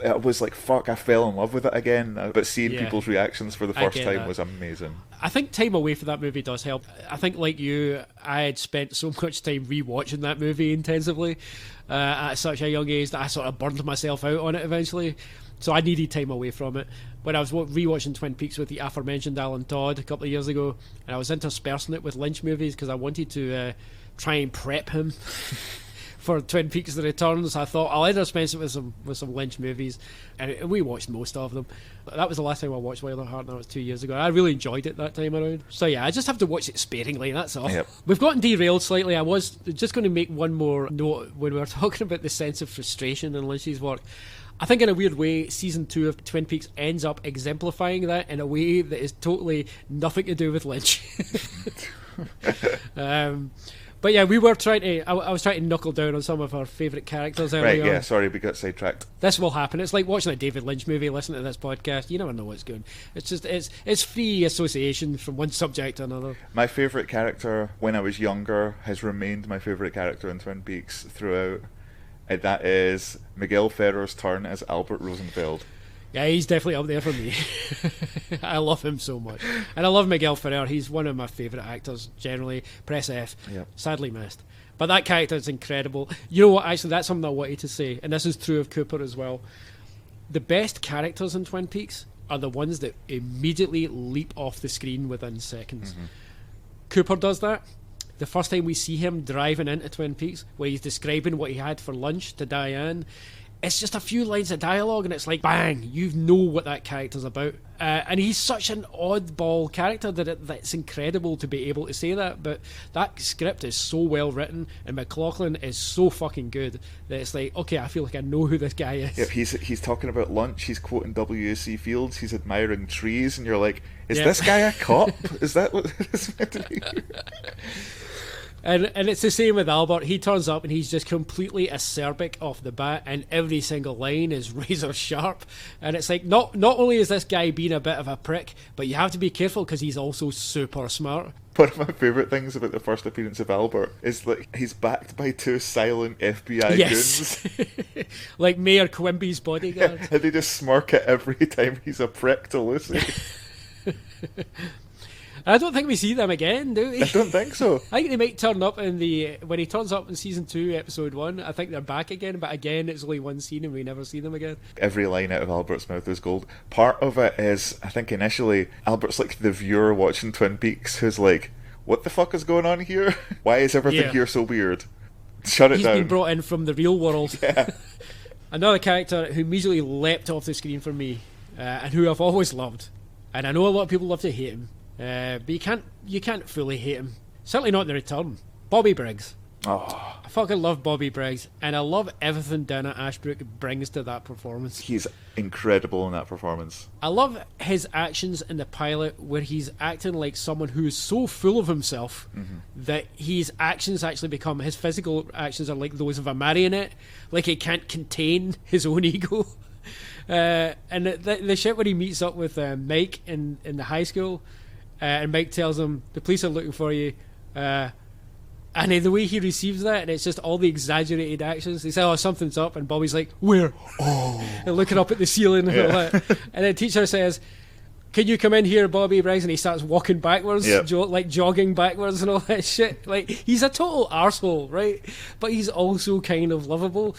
I was like, fuck, I fell in love with it again. But seeing people's reactions for the first time was amazing. I think time away for that movie does help. I think, like you, I had spent so much time rewatching that movie intensively at such a young age that I sort of burned myself out on it eventually. So I needed time away from it. When I was rewatching Twin Peaks with the aforementioned Alan Todd a couple of years ago, and I was interspersing it with Lynch movies because I wanted to try and prep him for Twin Peaks: The Return. So I thought I'll intersperse it with some Lynch movies, and we watched most of them. That was the last time I watched Wild at Heart, and that was 2 years ago. I really enjoyed it that time around. So yeah, I just have to watch it sparingly, that's all. Yep. We've gotten derailed slightly. I was just going to make one more note when we were talking about the sense of frustration in Lynch's work. I think in a weird way, season 2 of Twin Peaks ends up exemplifying that in a way that is totally nothing to do with Lynch. But yeah, we were trying to. I was trying to knuckle down on some of our favourite characters earlier. Right, yeah, sorry, we got sidetracked. This will happen. It's like watching a David Lynch movie, listening to this podcast. You never know what's going. It's just it's free association from one subject to another. My favourite character when I was younger has remained my favourite character in Twin Peaks throughout. And that is Miguel Ferrer's turn as Albert Rosenfeld. Yeah, he's definitely up there for me. I love him so much. And I love Miguel Ferrer. He's one of my favourite actors, generally. Press F. Yep. Sadly missed. But that character is incredible. You know what, actually, that's something I wanted to say, and this is true of Cooper as well. The best characters in Twin Peaks are the ones that immediately leap off the screen within seconds. Mm-hmm. Cooper does that. The first time we see him driving into Twin Peaks, where he's describing what he had for lunch to Diane, it's just a few lines of dialogue, and it's like, bang, you know what that character's about. And he's such an oddball character that it's incredible to be able to say that, but that script is so well written, and McLaughlin is so fucking good that it's like, okay, I feel like I know who this guy is. Yep, he's talking about lunch, he's quoting W.C. Fields, he's admiring trees, and you're like, is this guy a cop? Is that what it's meant to be? And it's the same with Albert. He turns up and he's just completely acerbic off the bat, and every single line is razor sharp. And it's like, not only is this guy being a bit of a prick, but you have to be careful because he's also super smart. One of my favourite things about the first appearance of Albert is that he's backed by two silent FBI goons. Like Mayor Quimby's bodyguard. And they just smirk at every time he's a prick to Lucy. I don't think we see them again, do we? I don't think so. I think they might turn up when he turns up in season 2, episode 1. I think they're back again, but again, it's only one scene and we never see them again. Every line out of Albert's mouth is gold. Part of it is, I think initially, Albert's like the viewer watching Twin Peaks who's like, what the fuck is going on here? Why is everything here so weird? Shut it down. He's been brought in from the real world. Yeah. Another character who immediately leapt off the screen for me, and who I've always loved. And I know a lot of people love to hate him. But you can't fully hate him. Certainly not in the return. Bobby Briggs. Oh, I fucking love Bobby Briggs, and I love everything Dana Ashbrook brings to that performance. he's incredible in that performance. I love his actions in the pilot where he's acting like someone who is so full of himself that his actions actually become, his physical actions are like those of a marionette. Like he can't contain his own ego. And the shit where he meets up with Mike in the high school, and Mike tells him the police are looking for you, and the way he receives that, and it's just all the exaggerated actions. They say, oh, something's up, and Bobby's like, where? Oh, and looking up at the ceiling and all that. And the teacher says, can you come in here, Bobby Briggs? And he starts walking backwards, like jogging backwards and all that shit. Like, he's a total arsehole, right? But he's also kind of lovable.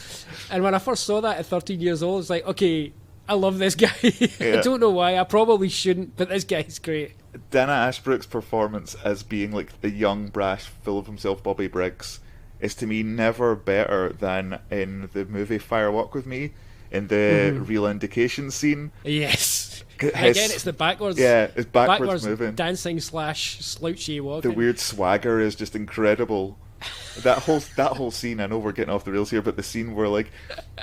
And when I first saw that at 13 years old, it's like, okay, I love this guy. I don't know why. I probably shouldn't, but this guy's great. Dana Ashbrook's performance as being like the young, brash, full of himself Bobby Briggs is to me never better than in the movie Fire Walk With Me, in the real indication scene. Yes. Again, it's the backwards. Yeah, it's backwards moving. Dancing / slouchy walking. The weird swagger is just incredible. That whole scene, I know we're getting off the rails here, but the scene where like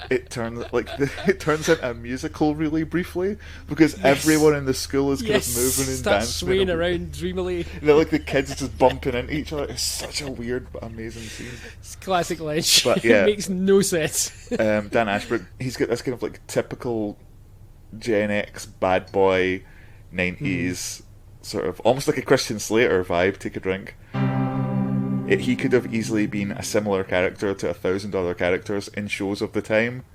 it turns into a musical really briefly because everyone in the school is kind of moving and starts dancing, swaying around dreamily. They're like the kids just bumping into each other. It's such a weird but amazing scene. It's classic Lynch. But yeah, it makes no sense. Dan Ashbrook, he's got this kind of like typical Gen X bad boy 90s sort of almost like a Christian Slater vibe. Take a drink. He could have easily been a similar character to 1,000 other characters in shows of the time,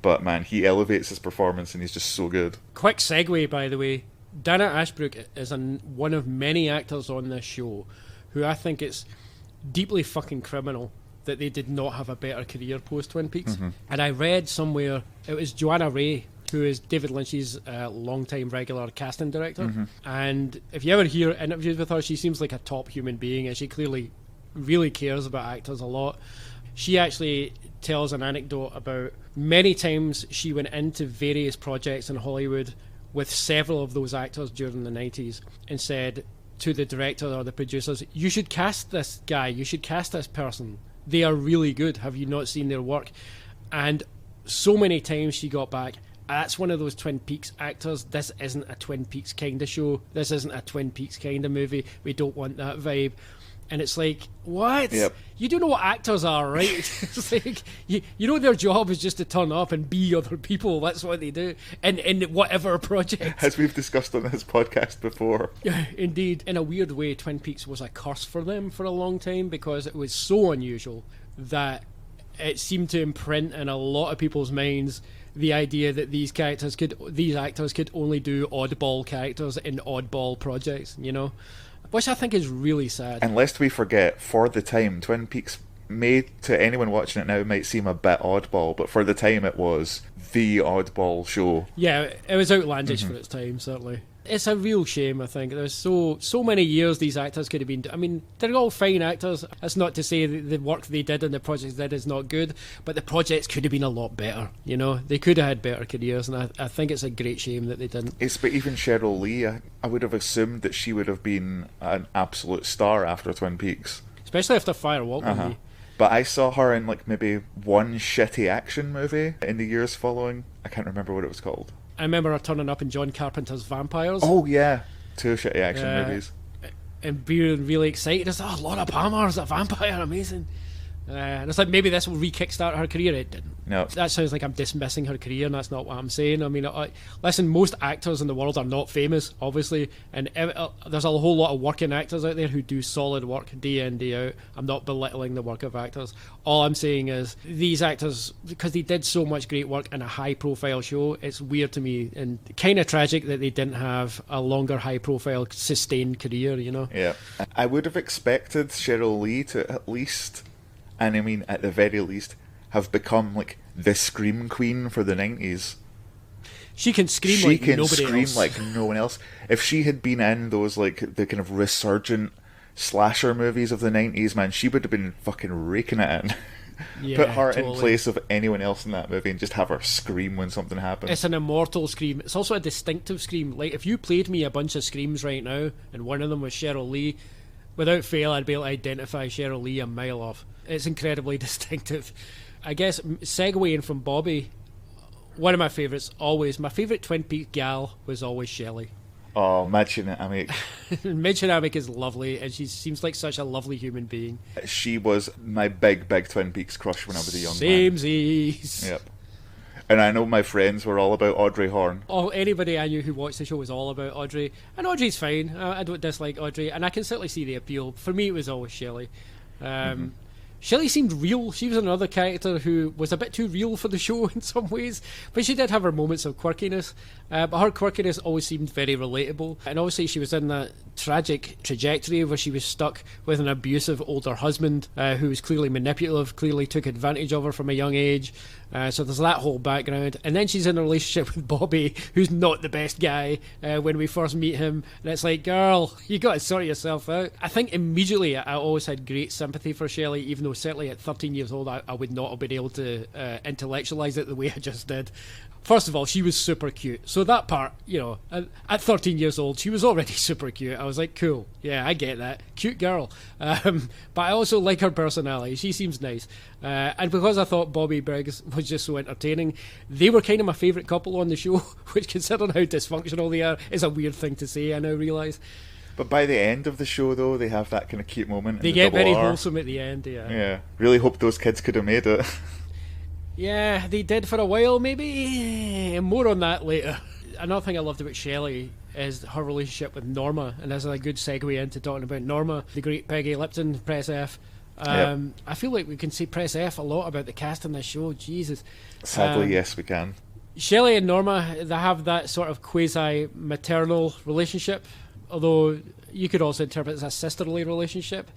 but man, he elevates his performance and he's just so good. Quick segue, by the way. Dana Ashbrook is one of many actors on this show who I think it's deeply fucking criminal that they did not have a better career post Twin Peaks. And I read somewhere, it was Joanna Ray, who is David Lynch's long-time regular casting director. And if you ever hear interviews with her, she seems like a top human being, and she clearly really cares about actors a lot. She actually tells an anecdote about many times she went into various projects in Hollywood with several of those actors during the 90s and said to the director or the producers, you should cast this guy, you should cast this person. They are really good. Have you not seen their work? And so many times she got back, that's one of those Twin Peaks actors. This isn't a Twin Peaks kind of show. This isn't a Twin Peaks kind of movie. We don't want that vibe. And it's like, what? Yep. You do know what actors are, right? It's like, you know their job is just to turn up and be other people. That's what they do. In whatever project. As we've discussed on this podcast before. Indeed. In a weird way, Twin Peaks was a curse for them for a long time because it was so unusual that it seemed to imprint in a lot of people's minds the idea that these actors could only do oddball characters in oddball projects, you know? Which I think is really sad. And lest we forget, for the time, Twin Peaks made, to anyone watching it now, might seem a bit oddball, but for the time it was the oddball show. Yeah, it was outlandish for its time, certainly. It's a real shame, I think. There's so many years these actors could have been... I mean, they're all fine actors. That's not to say the work they did and the projects they did is not good, but the projects could have been a lot better, you know? They could have had better careers, and I think it's a great shame that they didn't. But even Cheryl Lee, I would have assumed that she would have been an absolute star after Twin Peaks. Especially after Fire Walk With Me. But I saw her in like maybe one shitty action movie in the years following. I can't remember what it was called. I remember her turning up in John Carpenter's Vampires. Oh yeah, 2 shitty action movies. and being really excited. It's Laura Palmer's a vampire, amazing. And it's like, maybe this will re-kickstart her career. It didn't. No. That sounds like I'm dismissing her career, and that's not what I'm saying. I mean, listen, most actors in the world are not famous, obviously, and there's a whole lot of working actors out there who do solid work day in, day out. I'm not belittling the work of actors. All I'm saying is these actors, because they did so much great work in a high-profile show, it's weird to me and kind of tragic that they didn't have a longer high-profile, sustained career, you know? Yeah. I would have expected Cheryl Lee to at least... and I mean, at the very least, have become like the scream queen for the 90s. She can scream like nobody else. She can scream like no one else. If she had been in those, like, the kind of resurgent slasher movies of the 90s, man, she would have been fucking raking it in. Yeah, put her totally. in place of anyone else in that movie and just have her scream when something happens. It's an immortal scream. It's also a distinctive scream. Like, if you played me a bunch of screams right now, and one of them was Cheryl Lee, without fail, I'd be able to identify Cheryl Lee a mile off. It's incredibly distinctive. I guess, segueing from Bobby, one of my favourites, always, my favourite Twin Peaks gal was always Shelley. Oh, Midge Amick. Midge Amick is lovely, and she seems like such a lovely human being. She was my big Twin Peaks crush when I was a young man. Samesies. Yep. And I know my friends were all about Audrey Horne. Oh, anybody I knew who watched the show was all about Audrey. And Audrey's fine. I don't dislike Audrey, and I can certainly see the appeal. For me, it was always Shelley. Shelley seemed real. She was another character who was a bit too real for the show in some ways, but she did have her moments of quirkiness. But her quirkiness always seemed very relatable. And obviously she was in that tragic trajectory where she was stuck with an abusive older husband who was clearly manipulative, clearly took advantage of her from a young age. So there's that whole background. And then she's in a relationship with Bobby, who's not the best guy when we first meet him. And it's like, girl, you got to sort yourself out. I think immediately I always had great sympathy for Shelley, even though certainly at 13 years old I would not have been able to intellectualize it the way I just did. First of all, she was super cute. So that part, you know, at 13 years old, she was already super cute. I was like, cool. Yeah, I get that. Cute girl. But I also like her personality. She seems nice. And because I thought Bobby Briggs was just so entertaining, they were kind of my favourite couple on the show, which, considering how dysfunctional they are, is a weird thing to say, I now realise. But by the end of the show, though, they have that kind of cute moment. They get very wholesome at the end, yeah. Yeah. Really hope those kids could have made it. Yeah, they did for a while, maybe. More on that later. Another thing I loved about Shelley is her relationship with Norma, and this is a good segue into talking about Norma, the great Peggy Lipton, Press F. Yep. I feel like we can say Press F a lot about the cast in this show. Jesus. Sadly, yes, we can. Shelley and Norma, they have that sort of quasi-maternal relationship, although you could also interpret it as a sisterly relationship.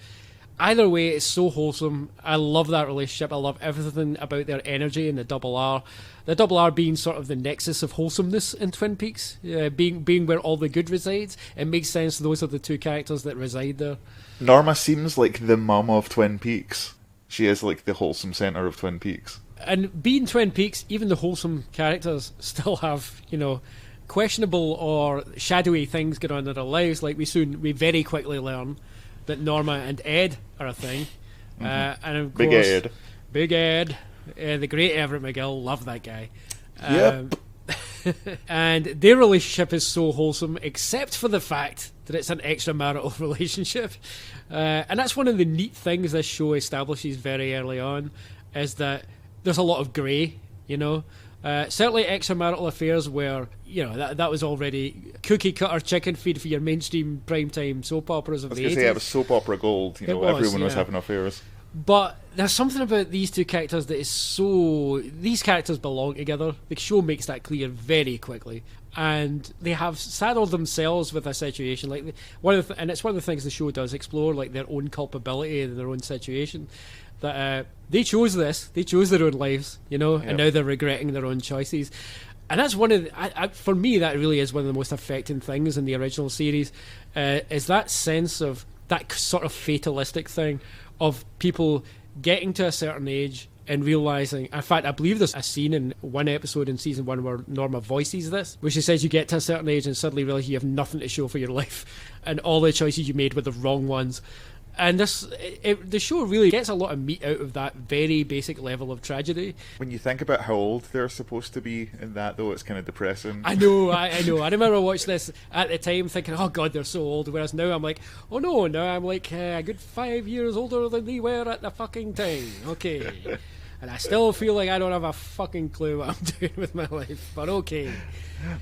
Either way, it's so wholesome. I love that relationship. I love everything about their energy and the double R. The double R being sort of the nexus of wholesomeness in Twin Peaks, being where all the good resides. It makes sense those are the two characters that reside there. Norma seems like the mum of Twin Peaks. She is like the wholesome centre of Twin Peaks. And being Twin Peaks, even the wholesome characters still have, you know, questionable or shadowy things going on in their lives. Like we very quickly learn that Norma and Ed are a thing. And of course, Big Ed, the great Everett McGill, love that guy. Yep. And their relationship is so wholesome, except for the fact that it's an extramarital relationship. And that's one of the neat things this show establishes very early on, is that there's a lot of grey, you know. Certainly extramarital affairs where, you know, that was already cookie cutter chicken feed for your mainstream primetime soap operas of the 80s. I was going to say, it was soap opera gold, you know, everyone was having affairs. But there's something about these two characters that is so... These characters belong together. The show makes that clear very quickly. And they have saddled themselves with a situation. Like and it's one of the things the show does, explore like their own culpability and their own situation. That they chose this. They chose their own lives, you know, and now they're regretting their own choices. And that's one of the, for me, that really is one of the most affecting things in the original series, is that sense of that sort of fatalistic thing of people getting to a certain age and realising, in fact, I believe there's a scene in one episode in season 1 where Norma voices this, where she says you get to a certain age and suddenly realise you have nothing to show for your life and all the choices you made were the wrong ones. And the show really gets a lot of meat out of that very basic level of tragedy. When you think about how old they're supposed to be in that, though, it's kind of depressing. I know. I remember watching this at the time thinking, oh God, they're so old. Whereas now I'm like, oh no, now I'm like a good 5 years older than they were at the fucking time. Okay. And I still feel like I don't have a fucking clue what I'm doing with my life, but okay.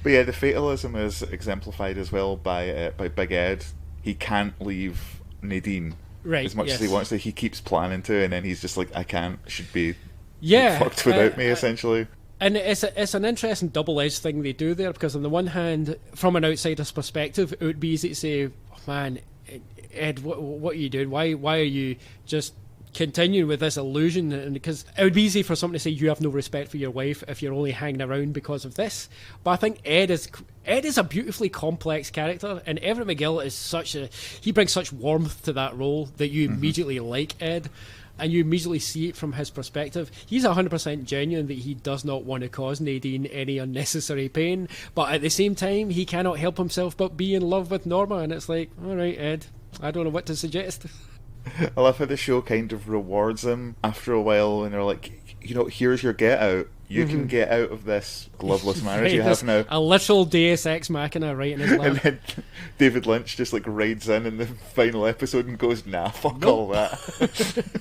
But yeah, the fatalism is exemplified as well by Big Ed. He can't leave Nadine as much as he wants to. He keeps planning to, and then he's just like, I can't, should be fucked without me, essentially. And it's an interesting double-edged thing they do there, because on the one hand, from an outsider's perspective, it would be easy to say, oh, man, Ed, what are you doing? Why are you just continuing with this illusion? And because it would be easy for someone to say you have no respect for your wife if you're only hanging around because of this. But I think Ed is a beautifully complex character, and Everett McGill is he brings such warmth to that role that you immediately like Ed, and you immediately see it from his perspective. He's 100% genuine that he does not want to cause Nadine any unnecessary pain, but at the same time he cannot help himself but be in love with Norma, and it's like, alright Ed, I don't know what to suggest. I love how the show kind of rewards him after a while, and they're like, here's your get out. You can get out of this gloveless marriage you have now. A literal Deus Ex Machina right in his lap. And then David Lynch just like rides in the final episode and goes, nah, fuck all that.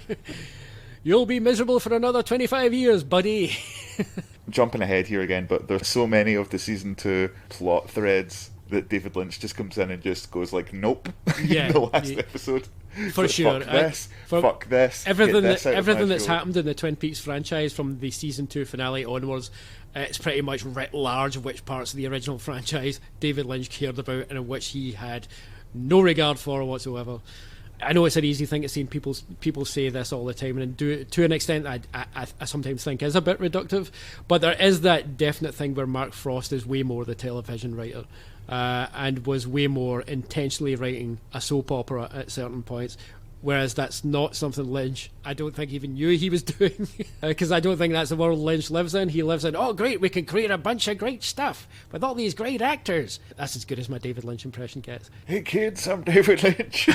You'll be miserable for another 25 years, buddy. Jumping ahead here again, but there's so many of the season 2 plot threads that David Lynch just comes in and just goes like, nope, in the last episode. For sure. Fuck this. Everything that's happened in the Twin Peaks franchise from the season 2 finale onwards, it's pretty much writ large which parts of the original franchise David Lynch cared about and in which he had no regard for whatsoever. I know it's an easy thing to see, people say this all the time, and do it to an extent I sometimes think is a bit reductive, but there is that definite thing where Mark Frost is way more the television writer. And was way more intentionally writing a soap opera at certain points, whereas that's not something Lynch, I don't think, even knew he was doing, because I don't think that's the world Lynch lives in. He lives in, oh great, we can create a bunch of great stuff with all these great actors. That's as good as my David Lynch impression gets. Hey kids, I'm David Lynch.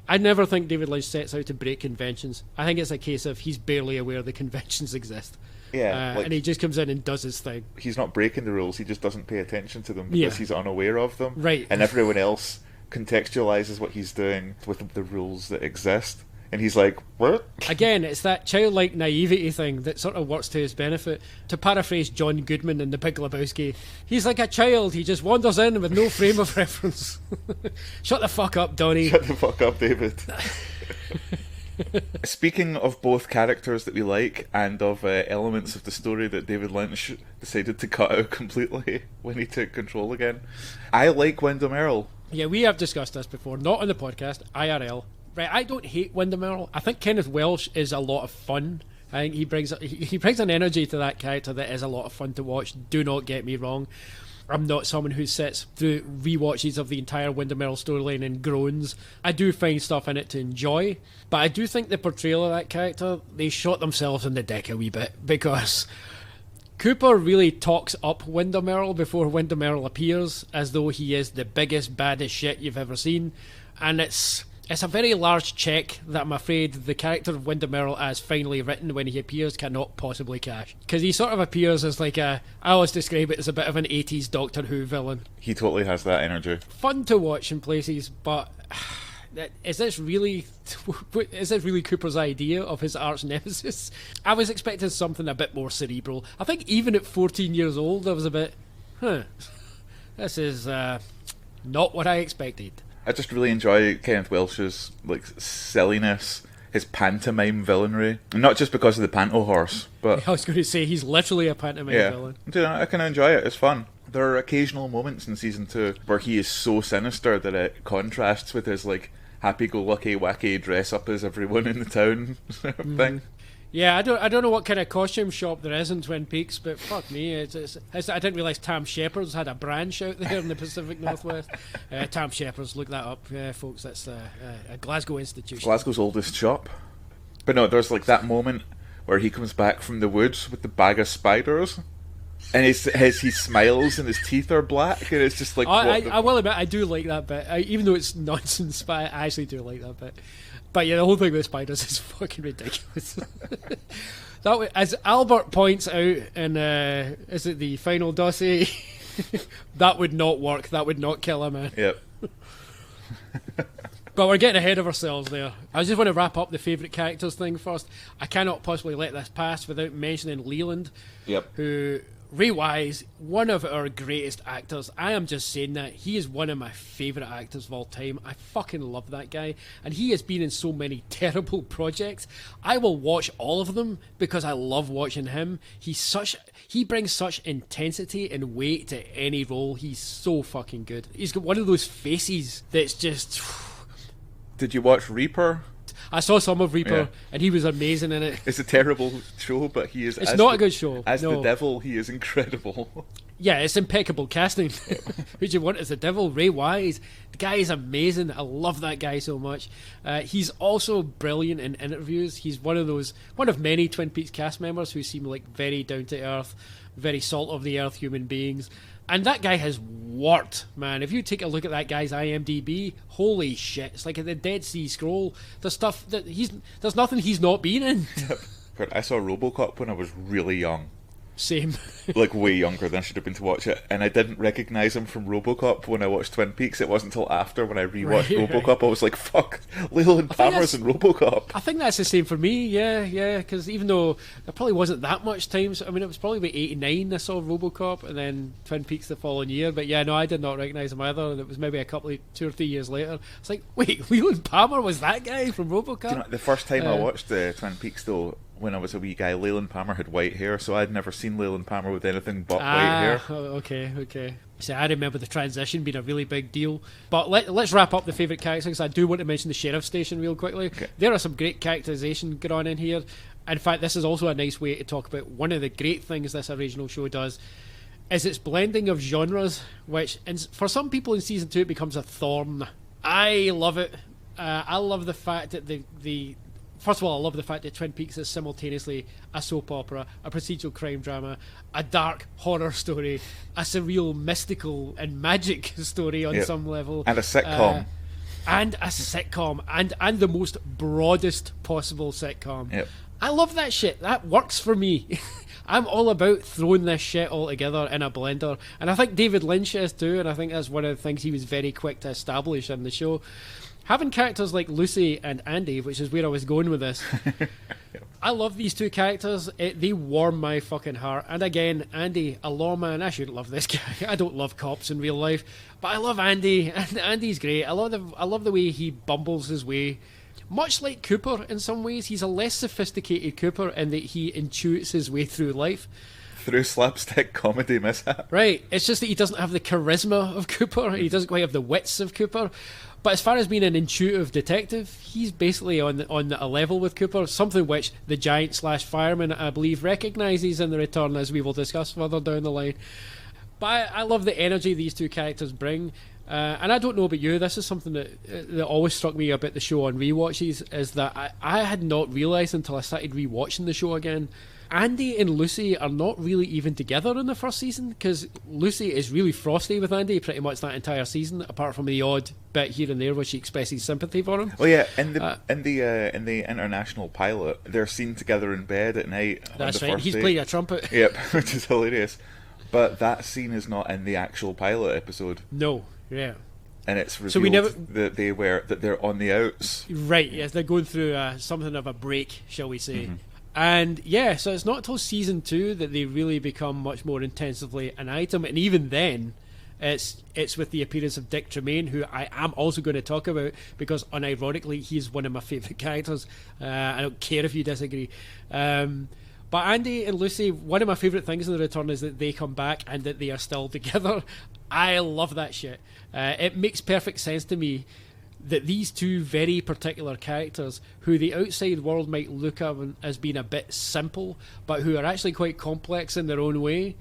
I never think David Lynch sets out to break conventions. I think it's a case of he's barely aware the conventions exist. Yeah, and he just comes in and does his thing. He's not breaking the rules, he just doesn't pay attention to them because he's unaware of them. Right. And everyone else contextualizes what he's doing with the rules that exist. And he's like, what? Again, it's that childlike naivety thing that sort of works to his benefit. To paraphrase John Goodman in The Big Lebowski, he's like a child, he just wanders in with no frame of reference. Shut the fuck up, Donnie. Shut the fuck up, David. Speaking of both characters that we like and of elements of the story that David Lynch decided to cut out completely when he took control again, I like Wyndham Earle. Yeah, we have discussed this before, not on the podcast, IRL. Right, I don't hate Wyndham Earle. I think Kenneth Welsh is a lot of fun. I think he brings an energy to that character that is a lot of fun to watch. Do not get me wrong. I'm not someone who sits through rewatches of the entire Wyndham Earle storyline and groans. I do find stuff in it to enjoy, but I do think the portrayal of that character, they shot themselves in the dick a wee bit, because Cooper really talks up Wyndham Earle before Wyndham Earle appears, as though he is the biggest, baddest shit you've ever seen, and it's a very large check that I'm afraid the character of Wyndham Earle, as finally written when he appears, cannot possibly cash. Because he sort of appears as like I always describe it as a bit of an 80s Doctor Who villain. He totally has that energy. Fun to watch in places, but is this really Cooper's idea of his arch nemesis? I was expecting something a bit more cerebral. I think even at 14 years old I was a bit, this is not what I expected. I just really enjoy Kenneth Welsh's silliness, his pantomime villainry. Not just because of the panto horse, but I was going to say he's literally a pantomime villain. I kind of enjoy it. It's fun. There are occasional moments in season 2 where he is so sinister that it contrasts with his happy-go-lucky, wacky dress up as everyone in the town thing. Yeah, I don't know what kind of costume shop there is in Twin Peaks, but fuck me, I didn't realise Tam Shepard's had a branch out there in the Pacific Northwest. Tam Shepard's, look that up, folks. That's a Glasgow institution. Glasgow's oldest shop. But no, there's that moment where he comes back from the woods with the bag of spiders, And he smiles and his teeth are black, and it's just like. I will admit, I do like that bit, even though it's nonsense. But I actually do like that bit. But yeah, the whole thing with spiders is fucking ridiculous. That, as Albert points out in is it the final dossier? That would not work. That would not kill a man. Yep. But we're getting ahead of ourselves there. I just want to wrap up the favourite characters thing first. I cannot possibly let this pass without mentioning Leland. Yep. Who, Ray-wise, one of our greatest actors. I am just saying that. He is one of my favourite actors of all time. I fucking love that guy. And he has been in so many terrible projects. I will watch all of them because I love watching him. He brings such intensity and weight to any role. He's so fucking good. He's got one of those faces that's just... Did you watch Reaper? I saw some of Reaper, and he was amazing in it. It's a terrible show, but he is... It's not a good show. As the devil, he is incredible. Yeah, it's impeccable casting. Who do you want as the devil? Ray Wise. The guy is amazing. I love that guy so much. He's also brilliant in interviews. He's one of many Twin Peaks cast members who seem like very down to earth, very salt of the earth human beings. And that guy has worked, man. If you take a look at that guy's IMDb, holy shit! It's like the Dead Sea Scroll. The stuff that there's nothing he's not been in. I saw RoboCop when I was really young. Same. Like way younger than I should have been to watch it, and I didn't recognise him from RoboCop when I watched Twin Peaks. It wasn't until after when I rewatched RoboCop I was like, "Fuck, Leland Palmer's in RoboCop." I think that's the same for me. Yeah. Because even though there probably wasn't that much time, I mean, it was probably about 89 I saw RoboCop, and then Twin Peaks the following year. But yeah, no, I did not recognise him either. And it was maybe 2 or 3 years later. It's like, wait, Leland Palmer was that guy from RoboCop? Do you know, the first time I watched Twin Peaks though, when I was a wee guy, Leland Palmer had white hair, so I'd never seen Leland Palmer with anything but white hair. Okay. See, I remember the transition being a really big deal. But let's wrap up the favourite characters, because I do want to mention the sheriff station real quickly. Okay. There are some great characterisation going on in here. In fact, this is also a nice way to talk about one of the great things this original show does, is its blending of genres, which for some people in Season 2 it becomes a thorn. I love it. I love the fact that First of all, I love the fact that Twin Peaks is simultaneously a soap opera, a procedural crime drama, a dark horror story, a surreal, mystical and magic story on some level. And a sitcom. And the most broadest possible sitcom. Yep. I love that shit. That works for me. I'm all about throwing this shit all together in a blender. And I think David Lynch is too, and I think that's one of the things he was very quick to establish in the show. Having characters like Lucy and Andy, which is where I was going with this, I love these two characters. They warm my fucking heart. And again, Andy, a lawman. I shouldn't love this guy. I don't love cops in real life, but I love Andy. And Andy's great. I love the way he bumbles his way. Much like Cooper in some ways, he's a less sophisticated Cooper in that he intuits his way through life. Through slapstick comedy mishap. Right. It's just that he doesn't have the charisma of Cooper. He doesn't quite have the wits of Cooper. But as far as being an intuitive detective, he's basically on a level with Cooper, something which the giant/fireman, I believe, recognises in The Return, as we will discuss further down the line. But I love the energy these two characters bring. And I don't know about you, this is something that always struck me about the show on rewatches, is that I had not realised until I started rewatching the show again. Andy and Lucy are not really even together in the first season, because Lucy is really frosty with Andy pretty much that entire season, apart from the odd bit here and there where she expresses sympathy for him. Oh yeah, in the international pilot, they're seen together in bed at night. That's right. He's playing a trumpet. Yep, which is hilarious. But that scene is not in the actual pilot episode. No. Yeah. And it's revealed that they're on the outs. Right. Yes, they're going through something of a break, shall we say. Mm-hmm. And yeah, so it's not until season 2 that they really become much more intensively an item, and even then, it's with the appearance of Dick Tremaine, who I am also going to talk about because unironically he's one of my favourite characters. I don't care if you disagree. But Andy and Lucy, one of my favourite things in The Return is that they come back and that they are still together. I love that shit. It makes perfect sense to me that these two very particular characters, who the outside world might look at as being a bit simple, but who are actually quite complex in their own way,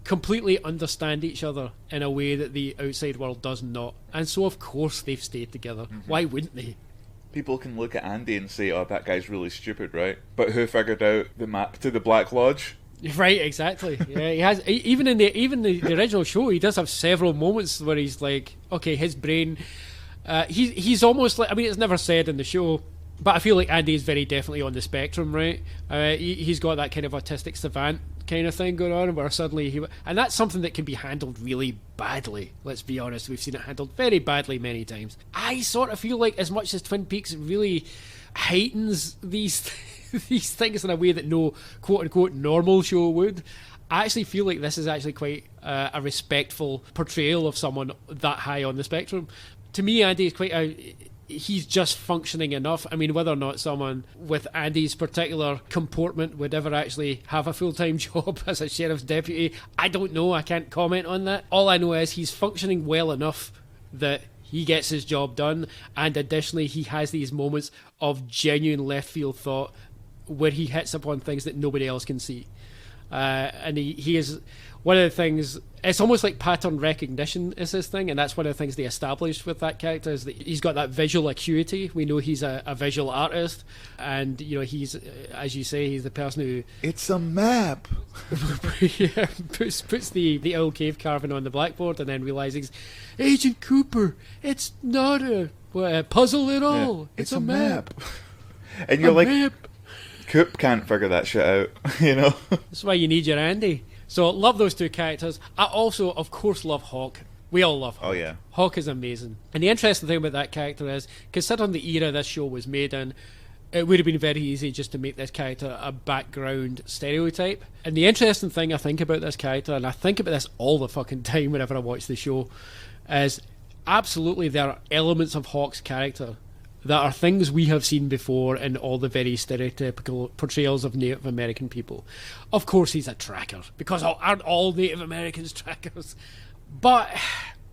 completely understand each other in a way that the outside world does not. And so, of course, they've stayed together. Mm-hmm. Why wouldn't they? People can look at Andy and say, oh, that guy's really stupid, right? But who figured out the map to the Black Lodge? Right, exactly. Yeah, he has. Even in the original show, he does have several moments where he's like, okay, his brain. He's almost like. I mean, it's never said in the show, but I feel like Andy is very definitely on the spectrum, right? He's got that kind of autistic savant kind of thing going on, where suddenly and that's something that can be handled really badly. Let's be honest, we've seen it handled very badly many times. I sort of feel like, as much as Twin Peaks really heightens these these things in a way that no quote-unquote normal show would, I actually feel like this is actually quite a respectful portrayal of someone that high on the spectrum. To me, Andy is quite he's just functioning enough. I mean, whether or not someone with Andy's particular comportment would ever actually have a full-time job as a sheriff's deputy, I don't know. I can't comment on that. All I know is he's functioning well enough that he gets his job done, and additionally he has these moments of genuine left field thought where he hits upon things that nobody else can see. And he is one of the things. It's almost like pattern recognition is his thing, and that's one of the things they established with that character, is that he's got that visual acuity. We know he's a visual artist, and you know, he's, as you say, he's the person who It's a map. yeah, puts the old cave carving on the blackboard, and then realizes, Agent Cooper, it's not a puzzle at all. Yeah, It's a map. And you're A like, map. Coop can't figure that shit out, you know? That's why you need your Andy. So love those two characters. I also, of course, love Hawk. We all love Hawk. Oh, yeah. Hawk is amazing. And the interesting thing about that character is, considering the era this show was made in, it would have been very easy just to make this character a background stereotype. And the interesting thing I think about this character, and I think about this all the fucking time whenever I watch the show, is absolutely there are elements of Hawk's character that are things we have seen before in all the very stereotypical portrayals of Native American people. Of course he's a tracker, because aren't all Native Americans trackers? But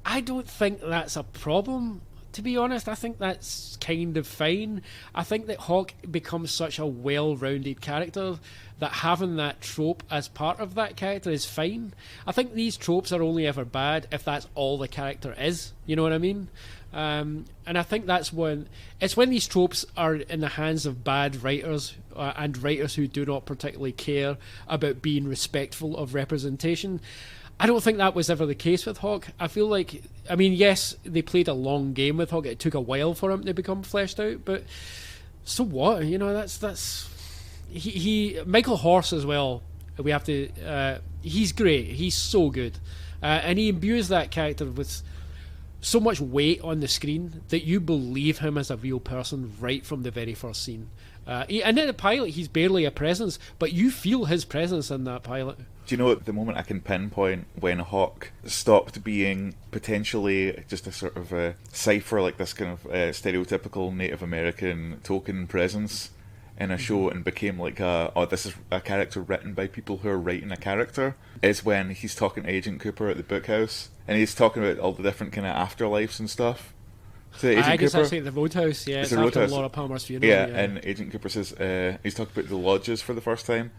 I don't think that's a problem, to be honest. I think that's kind of fine. I think that Hawk becomes such a well-rounded character that having that trope as part of that character is fine. I think these tropes are only ever bad if that's all the character is. You know what I mean? And I think that's when these tropes are in the hands of bad writers and writers who do not particularly care about being respectful of representation. I don't think that was ever the case with Hawk. I feel like, I mean, yes, they played a long game with Hawk. It took a while for him to become fleshed out, but so what? You know, that's he Michael Horse as well. We have to. He's great. He's so good, and he imbues that character with so much weight on the screen that you believe him as a real person right from the very first scene. And in the pilot, he's barely a presence, but you feel his presence in that pilot. Do you know, at the moment I can pinpoint when Hawk stopped being potentially just a sort of a cipher, like this kind of stereotypical Native American token presence in a show, and became like this is a character written by people who are writing a character, is when he's talking to Agent Cooper at the bookhouse, and he's talking about all the different kind of afterlives and stuff. So I guess actually the Roadhouse, yeah, it's after Roadhouse. Laura Palmer's funeral. Yeah, and Agent Cooper says, he's talking about the lodges for the first time,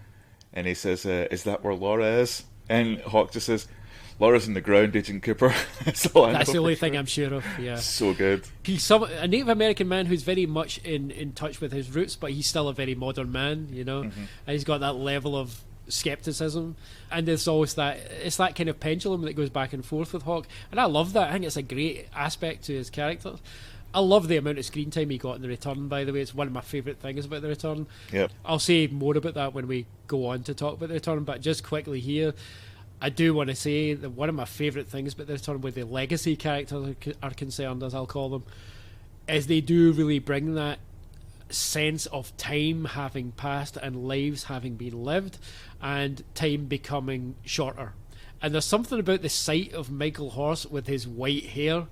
and he says, is that where Laura is? And Hawk just says, Laura's in the ground, Agent Cooper. That's the only thing I'm sure of, yeah. So good. He's a Native American man who's very much in touch with his roots, but he's still a very modern man, you know? Mm-hmm. And he's got that level of skepticism, and there's always it's that kind of pendulum that goes back and forth with Hawk, and I love that. I think it's a great aspect to his character. I love the amount of screen time he got in The Return, by the way. It's one of my favourite things about The Return. Yep. I'll say more about that when we go on to talk about The Return, but just quickly here, I do want to say that one of my favourite things about The Return, where the legacy characters are concerned, as I'll call them, is they do really bring that sense of time having passed and lives having been lived and time becoming shorter. And there's something about the sight of Michael Horse with his white hair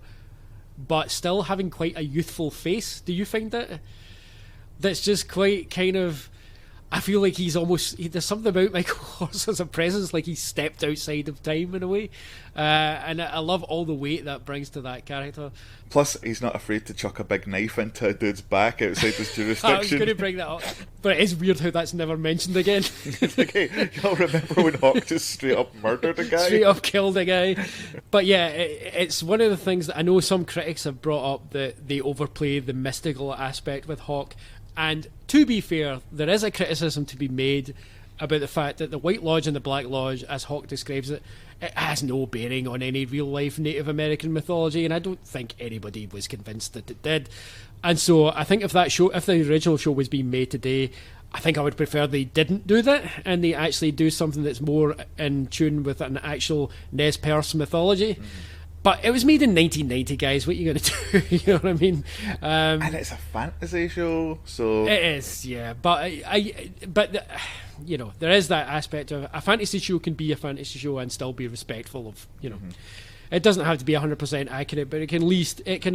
but still having quite a youthful face. Do you find that? That's just quite kind of... I feel like there's something about Michael Horse as a presence, like he's stepped outside of time in a way. And I love all the weight that brings to that character. Plus, he's not afraid to chuck a big knife into a dude's back outside his jurisdiction. I was going to bring that up, but it is weird how that's never mentioned again. It's like, hey, y'all remember when Hawk just straight up murdered a guy? Straight up killed a guy. But yeah, it's one of the things that I know some critics have brought up, that they overplay the mystical aspect with Hawk. And to be fair, there is a criticism to be made about the fact that the White Lodge and the Black Lodge, as Hawk describes it, it has no bearing on any real-life Native American mythology, and I don't think anybody was convinced that it did. And so I think if the original show was being made today, I think I would prefer they didn't do that, and they actually do something that's more in tune with an actual Nez Perce mythology. But it was made in 1990, guys. What are you going to do? You know what I mean? And it's a fantasy show, so it is, yeah. But you know, there is that aspect of a fantasy show can be a fantasy show and still be respectful of, you know. It doesn't have to be 100% accurate, but it can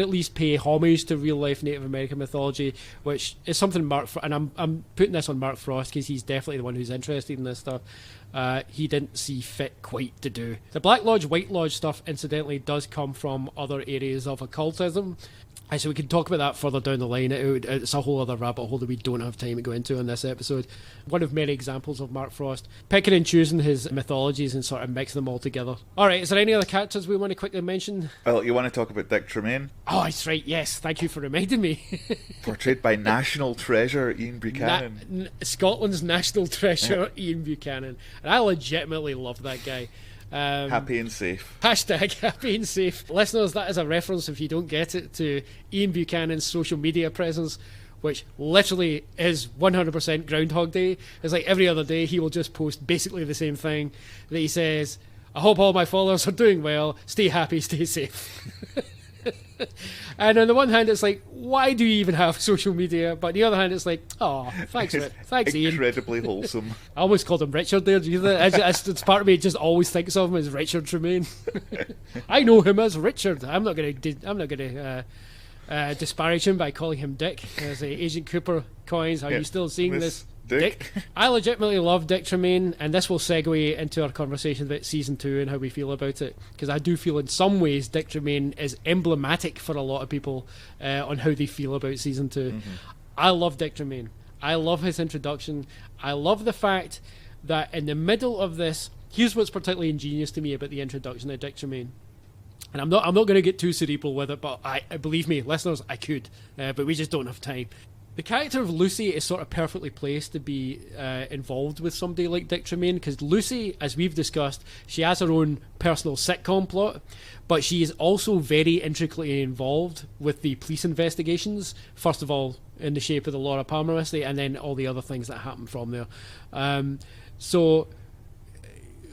at least pay homage to real life Native American mythology, which is something and I'm putting this on Mark Frost because he's definitely the one who's interested in this stuff. He didn't see fit quite to do. The Black Lodge, White Lodge stuff, incidentally, does come from other areas of occultism. So we can talk about that further down the line. It's a whole other rabbit hole that we don't have time to go into in this episode. One of many examples of Mark Frost picking and choosing his mythologies and sort of mixing them all together. Alright, is there any other characters we want to quickly mention? Well, you want to talk about Dick Tremaine? Oh, that's right, yes. Thank you for reminding me. Portrayed by national treasure Ian Buchanan. Scotland's national treasure, Ian Buchanan. And I legitimately love that guy. Happy and safe. Hashtag happy and safe. Listeners, that is a reference, if you don't get it, to Ian Buchanan's social media presence, which literally is 100% Groundhog Day. It's like every other day he will just post basically the same thing that he says, I hope all my followers are doing well, stay happy, stay safe. And on the one hand it's like, why do you even have social media? But on the other hand it's like, oh, thanks Ian. Incredibly wholesome. I almost called him Richard there. Do you think? It's part of me just always thinks of him as Richard Tremaine. I know him as Richard. I'm not going to disparage him by calling him Dick. As Agent Cooper coins, are you still seeing this? Dick. I legitimately love Dick Tremaine, and this will segue into our conversation about season 2 and how we feel about it, because I do feel in some ways Dick Tremaine is emblematic for a lot of people on how they feel about season 2. I love Dick Tremaine. I love his introduction. I love the fact that in the middle of this, here's what's particularly ingenious to me about the introduction of Dick Tremaine. And I'm not going to get too cerebral with it, but I believe me, listeners, I could, but we just don't have time. The character of Lucy is sort of perfectly placed to be involved with somebody like Dick Tremaine, because Lucy, as we've discussed, she has her own personal sitcom plot, but she is also very intricately involved with the police investigations, first of all in the shape of the Laura Palmer mystery, and then all the other things that happen from there. So